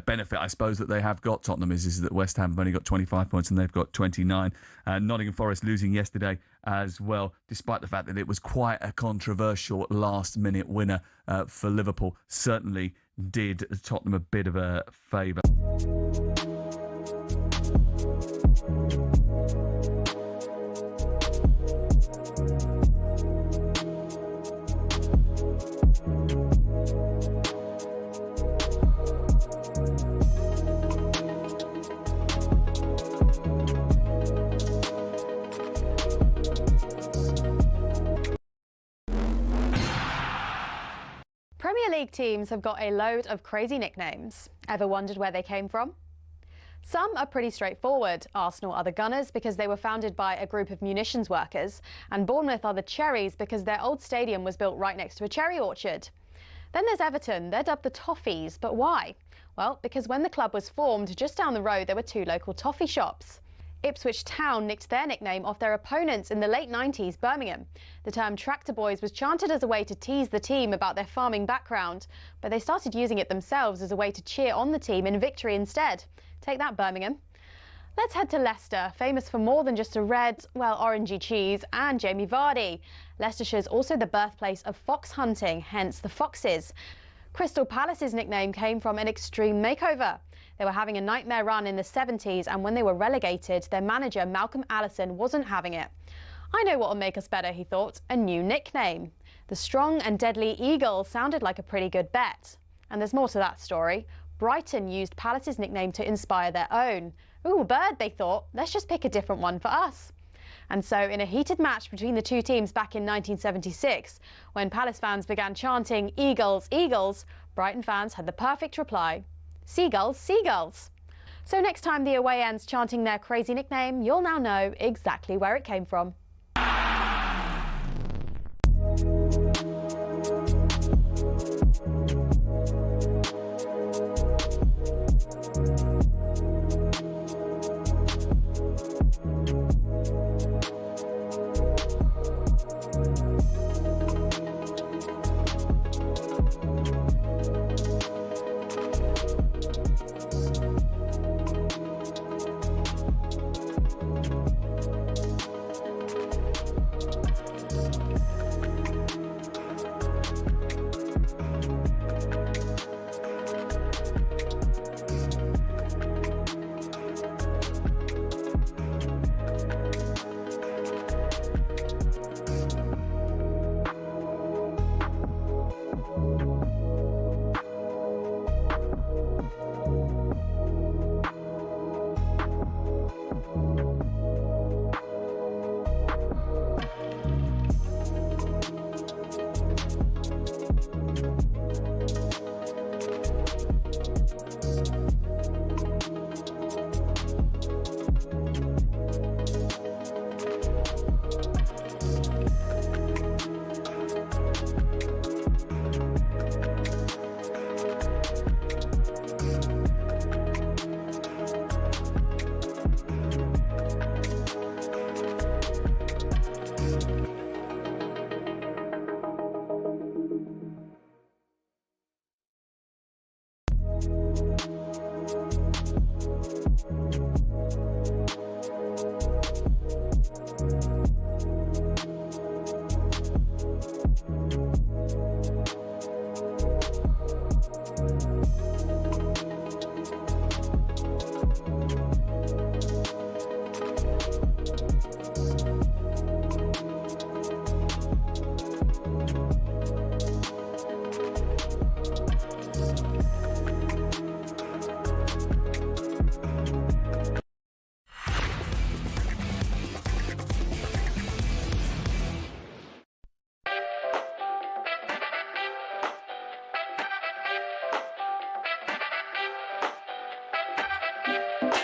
benefit, I suppose, that they have got, Tottenham, is that West Ham have only got 25 points and they've got 29. Nottingham Forest losing yesterday as well, despite the fact that it was quite a controversial last-minute winner for Liverpool. Certainly did Tottenham a bit of a favour. Premier League teams have got a load of crazy nicknames. Ever wondered where they came from? Some are pretty straightforward. Arsenal are the Gunners because they were founded by a group of munitions workers, and Bournemouth are the Cherries because their old stadium was built right next to a cherry orchard. Then there's Everton. They're dubbed the Toffees, but why? Well, because when the club was formed, just down the road there were 2 local toffee shops. Ipswich Town nicked their nickname off their opponents in the late 90s, Birmingham. The term Tractor Boys was chanted as a way to tease the team about their farming background, but they started using it themselves as a way to cheer on the team in victory instead. Take that, Birmingham. Let's head to Leicester, famous for more than just a red, well, orangey cheese and Jamie Vardy. Leicestershire's also the birthplace of fox hunting, hence the Foxes. Crystal Palace's nickname came from an extreme makeover. They were having a nightmare run in the 70s, and when they were relegated, their manager, Malcolm Allison, wasn't having it. I know what will make us better, he thought, a new nickname. The Strong and Deadly Eagle sounded like a pretty good bet. And there's more to that story. Brighton used Palace's nickname to inspire their own. Ooh, a bird, they thought. Let's just pick a different one for us. And so, in a heated match between the two teams back in 1976, when Palace fans began chanting, "Eagles, Eagles," Brighton fans had the perfect reply. Seagulls, seagulls. So next time the away end's chanting their crazy nickname, you'll now know exactly where it came from.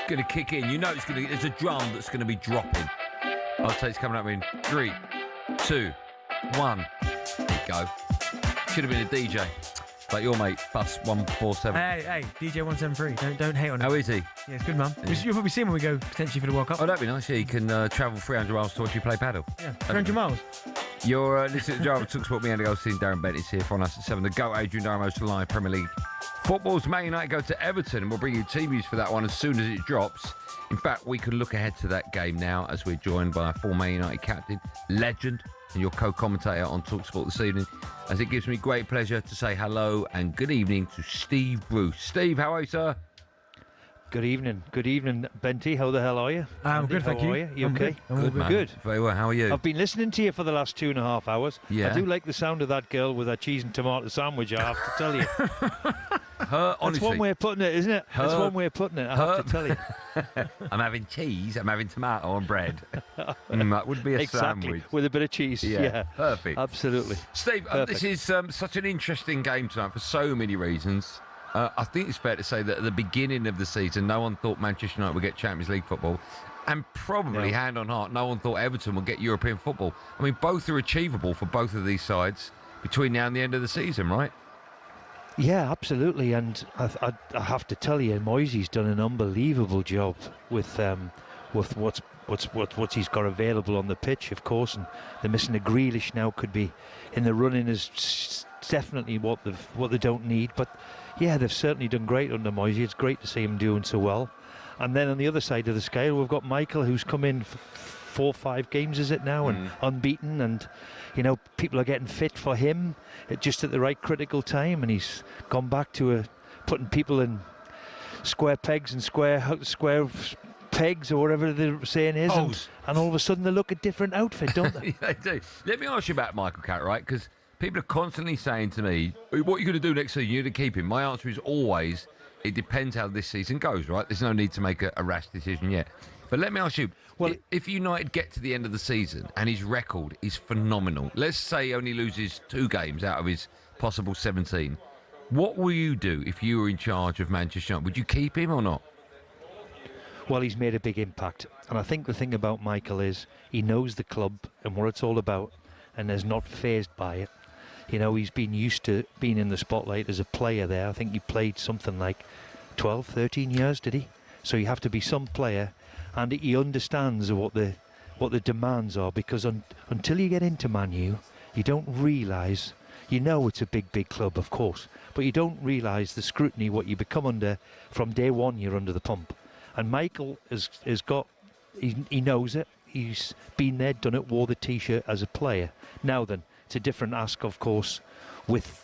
Going to kick in. You know there's a drum that's going to be dropping. I'll say it's coming up in 3, 2, 1. There you go. Should have been a DJ. Like your mate, Bus 147. Hey, DJ 173. Don't hate on him. How is he? Yeah, it's good, man. You'll probably see him when we go potentially for the World Cup. Oh, that'd be nice. Yeah, you can travel 300 miles to watch you play paddle. Yeah, 300 miles. You're listening to Driver talkSPORT. Me, Andy Goldstein Darren Bent is here for us at 7. The GOAT Adrian Darmo's live Premier League. Football's Man United go to Everton, and we'll bring you team news for that one as soon as it drops. In fact, we can look ahead to that game now as we're joined by a former Man United captain, legend, and your co-commentator on talkSPORT this evening, as it gives me great pleasure to say hello and good evening to Steve Bruce. Steve, how are you, sir? Good evening, Benty. How the hell are you? I'm good, thank you. How are you? You okay? Good, man. Good. Very well. How are you? I've been listening to you for the last 2.5 hours. Yeah. I do like the sound of that girl with that cheese and tomato sandwich, I have to tell you. Honestly, that's one way of putting it, isn't it? That's one way of putting it, I have to tell you. I'm having cheese, I'm having tomato and bread. That would be a sandwich. With a bit of cheese. Yeah. Perfect. Absolutely. Steve, this is such an interesting game tonight for so many reasons. I think it's fair to say that at the beginning of the season, no one thought Manchester United would get Champions League football. And probably, hand on heart, no one thought Everton would get European football. I mean, both are achievable for both of these sides between now and the end of the season, right? Yeah, absolutely. And I have to tell you, Moisey's done an unbelievable job with what he's got available on the pitch, of course. And they're missing a Grealish now, could be in the running is definitely what they don't need. But yeah, they've certainly done great under Moisey. It's great to see him doing so well. And then on the other side of the scale, we've got Michael, who's come in for 4 or 5 games, is it now, and unbeaten. And you know, people are getting fit for him just at the right critical time, and he's gone back to putting people in square pegs and square pegs, or whatever the saying is, and all of a sudden they look a different outfit, don't they? Yeah, they do. Let me ask you about Michael Carrick, right? Because people are constantly saying to me, what are you going to do next season? You're going to keep him. My answer is always, it depends how this season goes, right? There's no need to make a rash decision yet. But let me ask you, if United get to the end of the season and his record is phenomenal, let's say he only loses 2 games out of his possible 17, what will you do if you were in charge of Manchester United? Would you keep him or not? Well, he's made a big impact. And I think the thing about Michael is he knows the club and what it's all about, and is not fazed by it. You know, he's been used to being in the spotlight as a player there. I think he played something like 12, 13 years, did he? So you have to be some player, and he understands what the demands are, because until you get into Man U, you don't realise, you know it's a big club, of course, but you don't realise the scrutiny, what you become under from day one. You're under the pump. And Michael has got, he knows it. He's been there, done it, wore the T-shirt as a player. Now then, it's a different ask, of course, with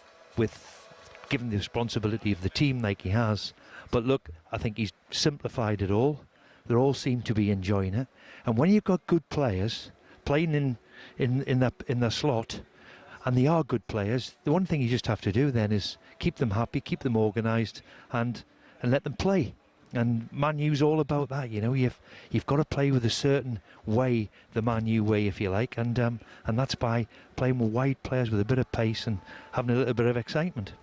given the responsibility of the team like he has. But look, I think he's simplified it all. They all seem to be enjoying it. And when you've got good players playing in their slot, and they are good players, the one thing you just have to do then is keep them happy, keep them organised, and let them play. And Man U's all about that, you know. You've got to play with a certain way, the Man U way, if you like, and that's by playing with wide players with a bit of pace and having a little bit of excitement.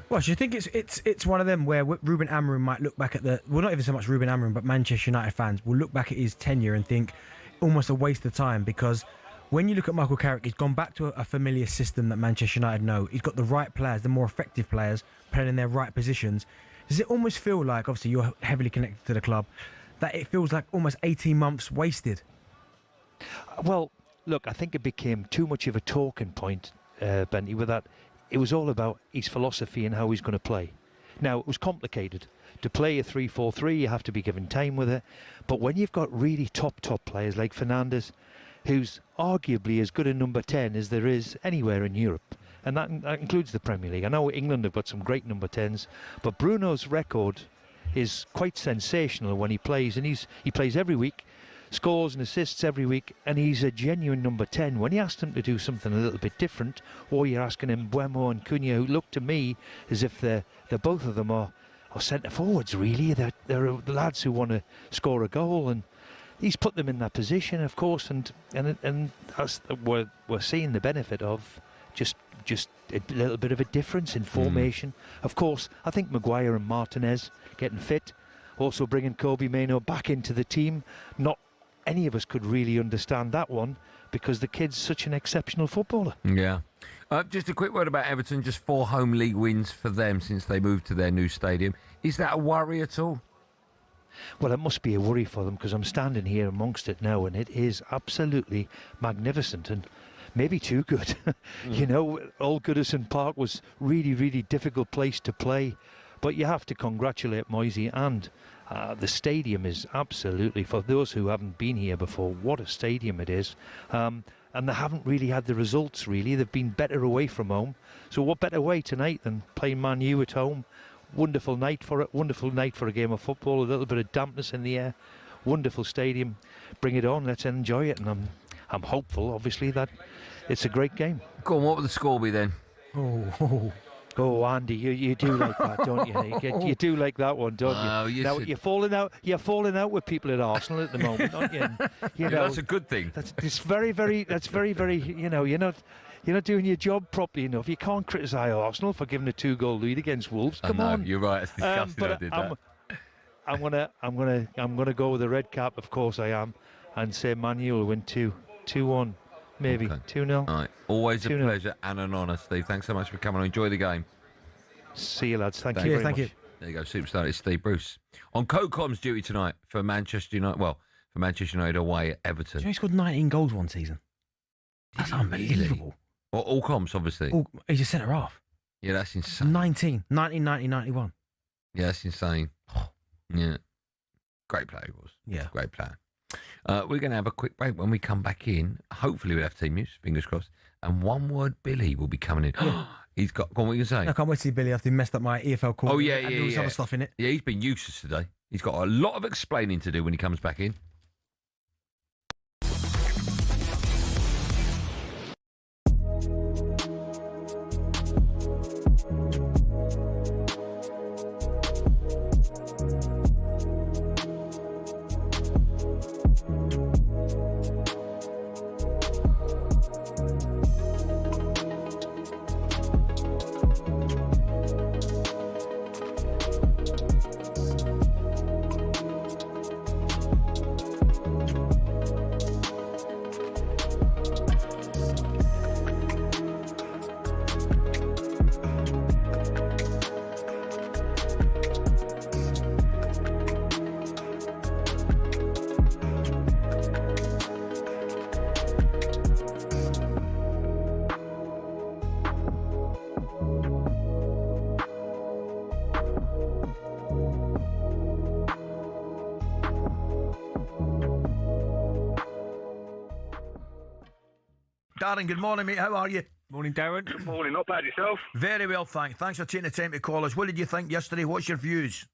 Well, do you think it's one of them where Ruben Amorim might look back at not even so much Ruben Amorim, but Manchester United fans will look back at his tenure and think almost a waste of time, because when you look at Michael Carrick, he's gone back to a familiar system that Manchester United know. He's got the right players, the more effective players, playing in their right positions. Does it almost feel like, obviously you're heavily connected to the club, that it feels like almost 18 months wasted? Well, look, I think it became too much of a talking point, Benty, with that. It was all about his philosophy and how he's going to play. Now, it was complicated. To play a 3-4-3, you have to be given time with it. But when you've got really top players like Fernandes, who's arguably as good a number 10 as there is anywhere in Europe, and that includes the Premier League. I know England have got some great number 10s, but Bruno's record is quite sensational when he plays, and he plays every week, scores and assists every week, and he's a genuine number 10. When you asked him to do something a little bit different, or you're asking him Buemo and Cunha, who look to me as if they're both of them are centre forwards, really. They're the lads who want to score a goal, and he's put them in that position, of course, and that's, we're seeing the benefit of just a little bit of a difference in formation. Of course, I think Maguire and Martinez getting fit, also bringing Kobe Mainoo back into the team. Not any of us could really understand that one, because the kid's such an exceptional footballer. Yeah. Just a quick word about Everton. Just 4 home league wins for them since they moved to their new stadium. Is that a worry at all? Well, it must be a worry for them, because I'm standing here amongst it now, and it is absolutely magnificent, and maybe too good. You know, Old Goodison Park was really difficult place to play, but you have to congratulate Moisey, and the stadium is absolutely, for those who haven't been here before, what a stadium it is. And they haven't really had the results, really. They've been better away from home. So what better way tonight than playing Man U at home? Wonderful night for it, wonderful night for a game of football, a little bit of dampness in the air. Wonderful stadium. Bring it on, let's enjoy it. And I'm hopeful, obviously, that it's a great game. Go on, what will the score be then? Oh, Andy, you do like that, don't you? You do like that one, don't you? Oh, yes, now you're falling out with people at Arsenal at the moment, aren't you? And, you know, that's a good thing. That's very. You know, you're not doing your job properly enough. You can't criticise Arsenal for giving a 2-goal lead against Wolves. Come on, you're right. It's disgusting. But I did that. I'm gonna go with the red cap. Of course I am, and say Man U will win 2-1. Maybe 2-0. All right. Always a pleasure and an honour, Steve. Thanks so much for coming on. Enjoy the game. See you, lads. Thank you very much. There you go, superstar. It's Steve Bruce on co-comms duty tonight for Manchester United. Well, for Manchester United away at Everton. Do you know he scored 19 goals one season? That's unbelievable. Well, all comms, obviously. He's a centre half. Yeah, that's insane. 19, 91. Yeah, that's insane. Yeah. Great player he was. Yeah. Great player. We're going to have a quick break. When we come back in, hopefully we'll have team news, fingers crossed, and One Word Billy will be coming in. He's got, go on, what are you going to say? I can't wait to see Billy after he messed up my EFL call. Oh, yeah, and all this other stuff in it. Yeah, he's been useless today. He's got a lot of explaining to do when he comes back in. Darren, good morning, mate. How are you? Morning, Darren. Good morning. Not bad, yourself? Very well, thanks. Thanks for taking the time to call us. What did you think yesterday? What's your views?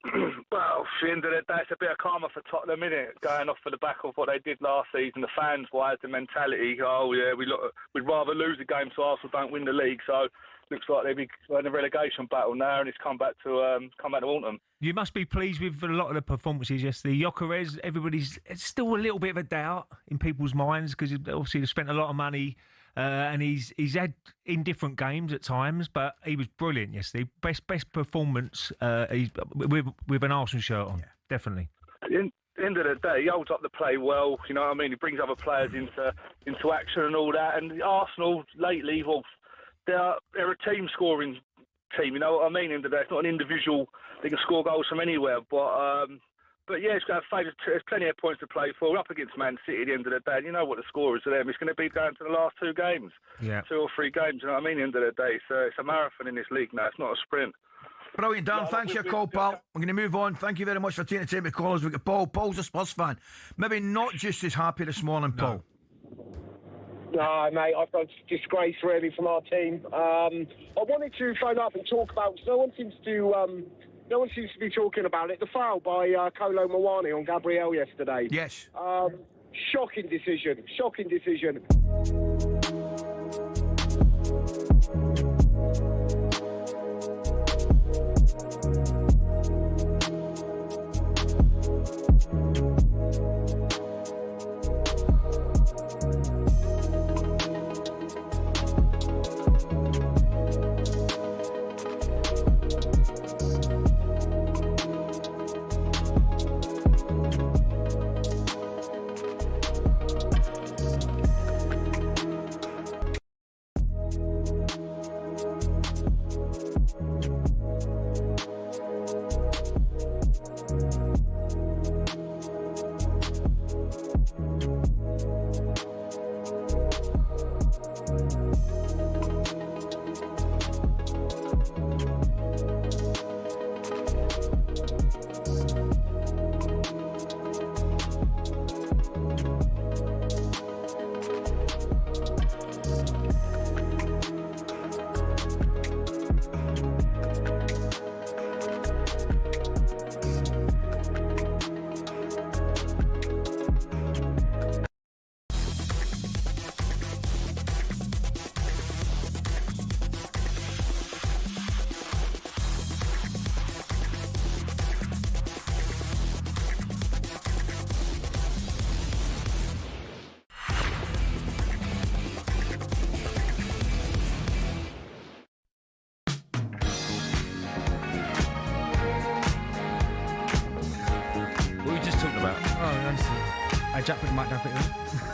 Well, at the end of the day, it's a bit of karma for Tottenham, isn't it? Going off for the back of what they did last season, the fans-wise, the mentality. Oh, yeah, we'd rather lose a game so Arsenal don't win the league. So looks like they'll be in a relegation battle now, and it's come back to haunt them. You must be pleased with a lot of the performances yesterday. Gyökeres, it's still a little bit of a doubt in people's minds because obviously they've spent a lot of money. And he's had in different games at times, but he was brilliant yesterday. Best performance with an Arsenal shirt on, definitely. At the end of the day, he holds up the play well. You know what I mean? He brings other players into action and all that. And Arsenal lately, well, they're a team scoring team. You know what I mean? It's not an individual. They can score goals from anywhere, But yeah, it's going to favour. There's plenty of points to play for. We're up against Man City at the end of the day. And you know what the score is to them. It's going to be going to the last 2 games. 2 or 3 games. You know what I mean? At the end of the day, it's a marathon in this league now. It's not a sprint. Brilliant, Dan. Yeah, Thanks for your call, pal. We're going to move on. Thank you very much for taking the time to call us. We've got Paul. Paul's a Spurs fan. Maybe not just as happy this morning, Paul. No, mate, I felt disgrace really from our team. I wanted to phone up and talk about. No one seems to be talking about it. The foul by Kolo Muani on Gabriel yesterday. Yes. Shocking decision. Shocking decision.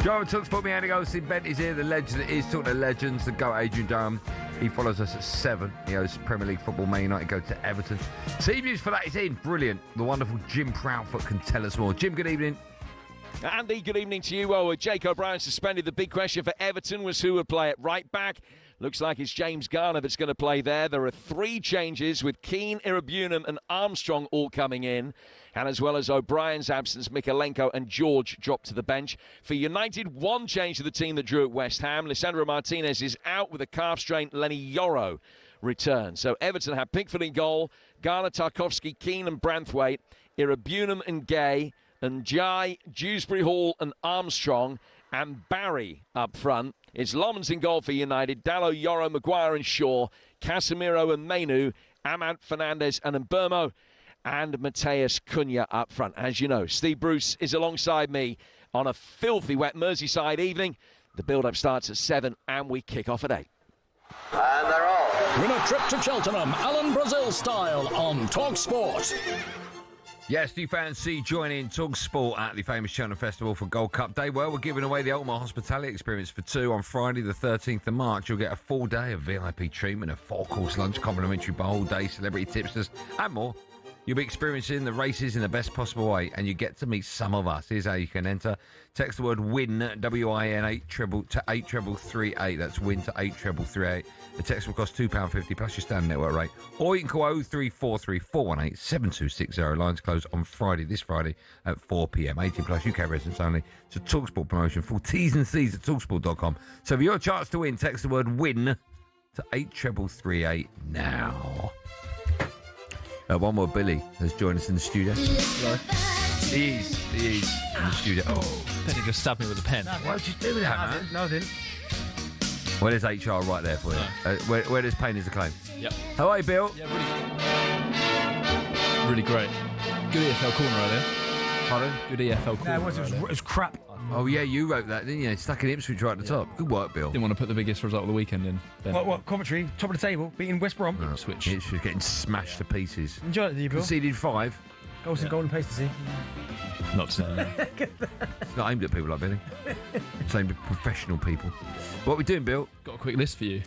John talkSPORT, me, Andy Goldstein Bent is here. The legend that is talking to legends. The GOAT, Adrian Durham. He follows us at 7. He hosts Premier League football. Man United go to Everton. Team news for that is in. Brilliant. The wonderful Jim Proudfoot can tell us more. Jim, good evening. Andy, good evening to you. Well, with Jake O'Brien suspended, the big question for Everton was who would play at right back. Looks like it's James Garner that's going to play there. There are 3 changes with Keane, Irabunum and Armstrong all coming in. And as well as O'Brien's absence, Mikalenko and George dropped to the bench. For United, 1 change to the team that drew at West Ham. Lisandro Martinez is out with a calf strain. Lenny Yoro returns. So Everton have Pickford in goal, Garner, Tarkowski, Keane and Branthwaite, Irabunum and Gay, and Jai, Dewsbury Hall and Armstrong, and Barry up front. It's Lomans in goal for United, Dallo, Yoro, Maguire and Shaw, Casemiro and Mainu, Amant, Fernandez and Mbermo, and Mateus Cunha up front. As you know, Steve Bruce is alongside me on a filthy wet Merseyside evening. The build-up starts at 7 and we kick off at 8. And they're all. Win a trip to Cheltenham, Alan Brazil style on talkSPORT. Yes, do you fancy joining talkSPORT at the famous Cheltenham Festival for Gold Cup Day? Well, we're giving away the ultimate hospitality experience for 2 on Friday the 13th of March. You'll get a full day of VIP treatment, a 4-course lunch, complimentary bowl day, celebrity tipsters and more. You'll be experiencing the races in the best possible way, and you get to meet some of us. Here's how you can enter. Text the word WIN, W-I-N, 83338 to 83338. That's WIN to 83338. The text will cost £2.50 plus your standard network rate. Or you can call 0343 418 7260. Lines close on Friday, this Friday at 4 p.m. 18 plus UK residents only. It's a TalkSPORT promotion. Full T's and C's at talksport.com. So for your chance to win, text the word WIN to 83338 now. One more, Billy has joined us in the studio. Hello. He is in the studio. Oh, Penny just stabbed me with a pen. Why did you do that, man? No, I didn't. Well, there's HR right there for you. Where does pain is a claim? Yep. How are you, Bill? Yeah, really great. Good EFL corner earlier. Pardon? Good EFL corner. No, it was crap. Oh, yeah, you wrote that, didn't you? Stuck in Ipswich right at the top. Good work, Bill. Didn't want to put the biggest result of the weekend in. What, Coventry, top of the table, beating West Brom. Ipswich. Ipswich getting smashed to pieces. Enjoy it, Bill. Conceded 5. Goals and golden pace to see. Not saying that. It's not aimed at people like Billy. It's aimed at professional people. What are we doing, Bill? Got a quick list for you.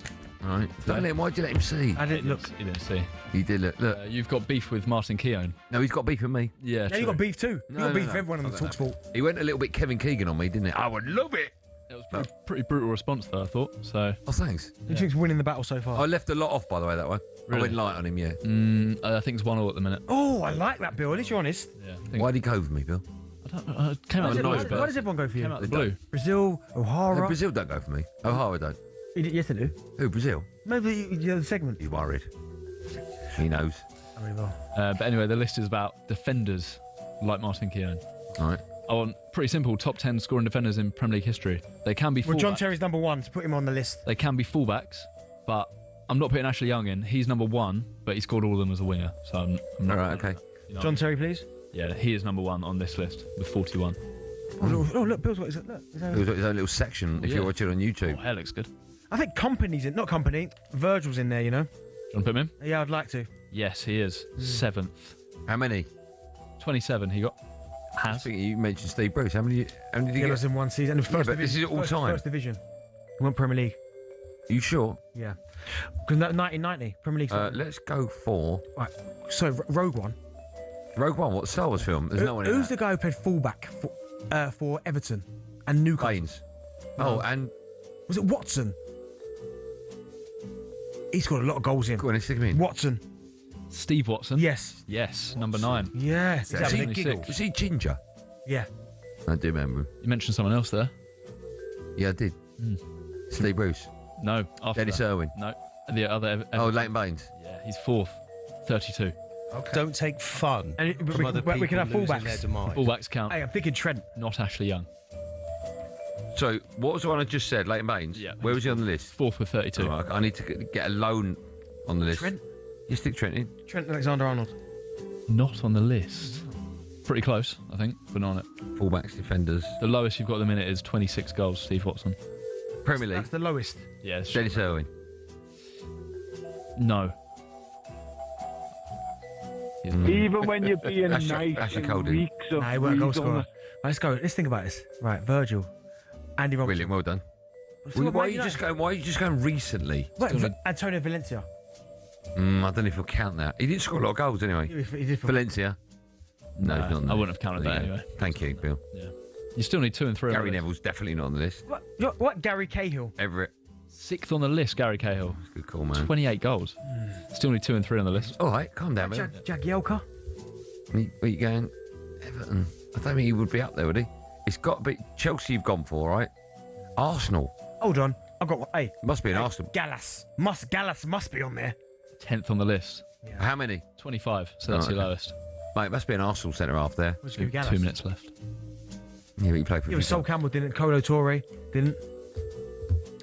All right. Don't let him. Why'd you let him see? I didn't look. You didn't see. He did look. Look. You've got beef with Martin Keown. No, he's got beef with me. Yeah, you got beef too. You got beef with everyone on the TalkSPORT. He went a little bit Kevin Keegan on me, didn't he? I would love it. It was Pretty brutal response, though, I thought. So. Oh, thanks. Who do you think's winning the battle so far? I left a lot off, by the way, that one. Really? I went light on him, yeah. I think it's 1-1 at the minute. Oh, I like that, Bill. At least you're honest. Yeah. Why'd he go for me, Bill? I don't know. Came out of the Why blue. does everyone go for you? Came out of the blue. Brazil, O'Hara. No, Brazil don't go for me. O'Hara don't. Yes, they do. Who, Brazil? Maybe the other segment. He's worried. He knows. But anyway, the list is about defenders like Martin Keown. All right. I want pretty simple top 10 scoring defenders in Premier League history. They can be fullbacks. Well, John Terry's number 1, so put him on the list. They can be fullbacks, but I'm not putting Ashley Young in. He's number 1, but he scored all of them as a winger. So I'm not. All right, okay. You know, John Terry, please. Yeah, he is number 1 on this list with 41. Oh, look, Bill's got his, look, He's got his own little section if you're watching on YouTube. Oh, that looks good. I think Company's in, not Company, Virgil's in there, you know. Do you want to put him in? Yeah, I'd like to. Yes, he is. 7th. How many? 27 he got. I think you mentioned Steve Bruce. How many did he He get? was in one season. And first but division, this is all time. First division. He went Premier League. Are you sure? Yeah. Because 1990, Premier League. Let's go for... Right. So, Rogue One. Rogue One, what, Star Wars film? There's no one in Who's that. the guy who played fullback for Everton and Newcastle? Baines. No. Oh, and... Was it Watson? He scored a lot of goals in. Go on, stick him in. Watson. Steve Watson? Yes. Yes, number 9. Yes. Was he ginger? Yeah. I do remember him. You mentioned someone else there. Yeah, I did. Steve Bruce. No, after Dennis that. Irwin. No, the other. Oh, Leighton Baines. Yeah, he's 4th, 32. Okay. Don't take fun And from other people we can have losing fullbacks. their demise. Fullbacks count. Hey, I'm thinking Trent. Not Ashley Young. So, what was the one I just said, Leighton Baines? Yeah. Where was he on the list? 4th with 32. Oh, I need to get a loan on the list. Trent? You stick Trent in. Trent Alexander-Arnold. Not on the list. Pretty close, I think, but not on it. Fullbacks, defenders. The lowest you've got at the minute is 26 goals, Steve Watson. Premier League. That's the lowest. Yeah. Dennis Irwin. No. Even when you're being nice Ashley and Colden. weak, so Nah, he weren't a goal scorer. Right, let's go. Let's think about this. Right, Virgil. Andy Robertson. Brilliant, well done. So Why are you just going recently? Right, Antonio Valencia. I don't know if he'll count that. He didn't score a lot of goals anyway. He did for Valencia. No, he's not on the I list. wouldn't have counted There that you go. anyway. Thank you, Bill. Yeah. You still need 2 and 3 on Gary the list. Neville's definitely not on the list. What? Gary Cahill. Everett. 6th on the list, Gary Cahill. Good call, man. 28 goals. Still need 2 and 3 on the list. All right, calm down, man. Jagielka. Where you going? Everton. I don't think he would be up there, would he? It's got to be Chelsea. You've gone for, right? Arsenal. Hold on. I've got one. Hey. Must be an Arsenal. Gallas must be on there. 10th on the list. Yeah. How many? 25. So that's your lowest. Mate, must be an Arsenal centre half there. 2 minutes left. Yeah, but he played for. Yeah, Sol Campbell didn't. Colo Torre didn't.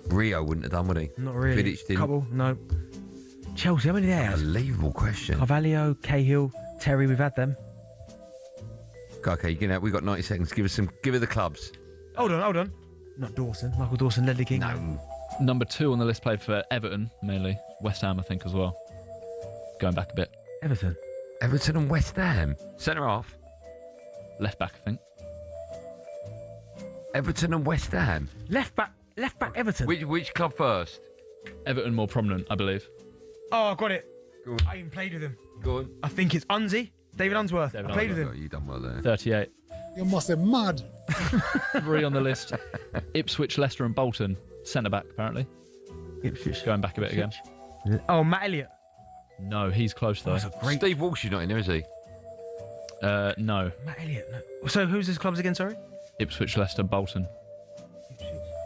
Rio wouldn't have done, would he? Not really. Vidic didn't. Couple. No. Chelsea. How many there? Unbelievable question. Carvalho, Cahill, Terry. We've had them. Okay, we've got 90 seconds. Give her the clubs. Hold on. Not Dawson. Michael Dawson, Ledley King. No. Number 2 on the list played for Everton, mainly. West Ham, I think, as well. Going back a bit. Everton and West Ham. Centre half. Left back, I think. Everton and West Ham. Left back Everton. Which club first? Everton more prominent, I believe. Oh, I got it. Go on. I even played with him. Go on. I think it's Unzi. David Unsworth. I played with him. You done well there. 38. You must be mad. 3 on the list. Ipswich, Leicester and Bolton. Centre back, apparently. Ipswich. Going back a bit again. Oh, Matt Elliott. No, he's close though. Steve Walsh is not in there, is he? No. Matt Elliott. No. So who's his clubs again, sorry? Ipswich, Leicester, Bolton.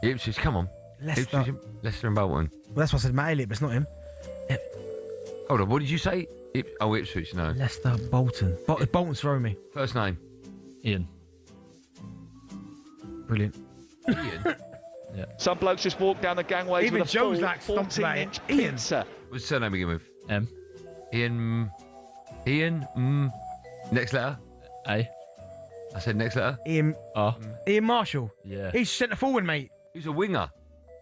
Ipswich, come on. Leicester. Leicester and Bolton. Well, that's why I said Matt Elliott, but it's not him. Hold on, what did you say? Ipswich, no. Leicester, Bolton. Bolton's throwing me. First name? Ian. Brilliant. Ian? Yeah. Some blokes just walk down the gangways Even with a Joe's full like stomped about it. 14-inch pizza. What's his surname begin with? M. Ian. Next letter? A. I said next letter? Ian Marshall. Yeah. He's centre forward, mate. He's a winger.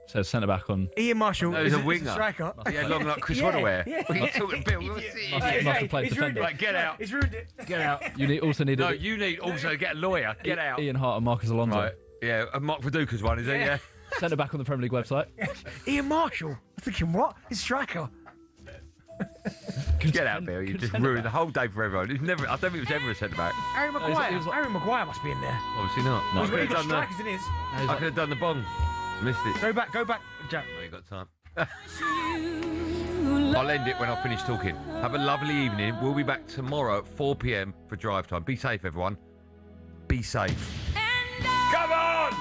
Says centre back on. Ian Marshall. No, he's is a winger. Is a striker. He had long like Chris Waterware. What are you talking, Bill? Must have played defender. Right, get out. He's ruined it. Get out. You also need No, you need also get a lawyer. Get out. Ian Hart and Marcus Alonso. Right. Yeah, and Mark Viduka's one, is it? Yeah. Centre back on the Premier League website. Ian Marshall. I'm thinking, what? He's a striker. Get out, Bill. You just ruined the whole day for everyone. I don't think it was ever a centre back. Harry Maguire. Harry Maguire must be in there. Obviously not. No. He's got strikers in his. I could have done the bong. Missed it. Go back, Jack. No, you got time. I'll end it when I finish talking. Have a lovely evening. We'll be back tomorrow at 4 p.m. for drive time. Be safe, everyone. Be safe. Come on!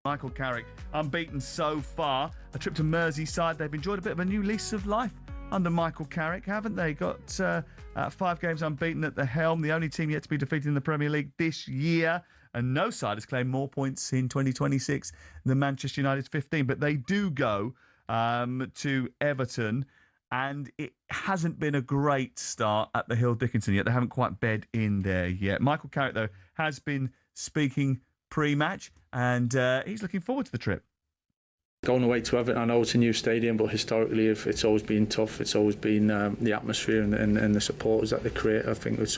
Michael Carrick, unbeaten so far. A trip to Merseyside. They've enjoyed a bit of a new lease of life under Michael Carrick, haven't they? Got 5 games unbeaten at the helm. The only team yet to be defeated in the Premier League this year. And no side has claimed more points in 2026 than Manchester United's 15. But they do go to Everton. And it hasn't been a great start at the Hill Dickinson yet. They haven't quite bed in there yet. Michael Carrick, though, has been speaking pre-match, and he's looking forward to the trip. Going away to Everton, I know it's a new stadium, but historically it's always been tough. It's always been the atmosphere and the supporters that they create. I think it's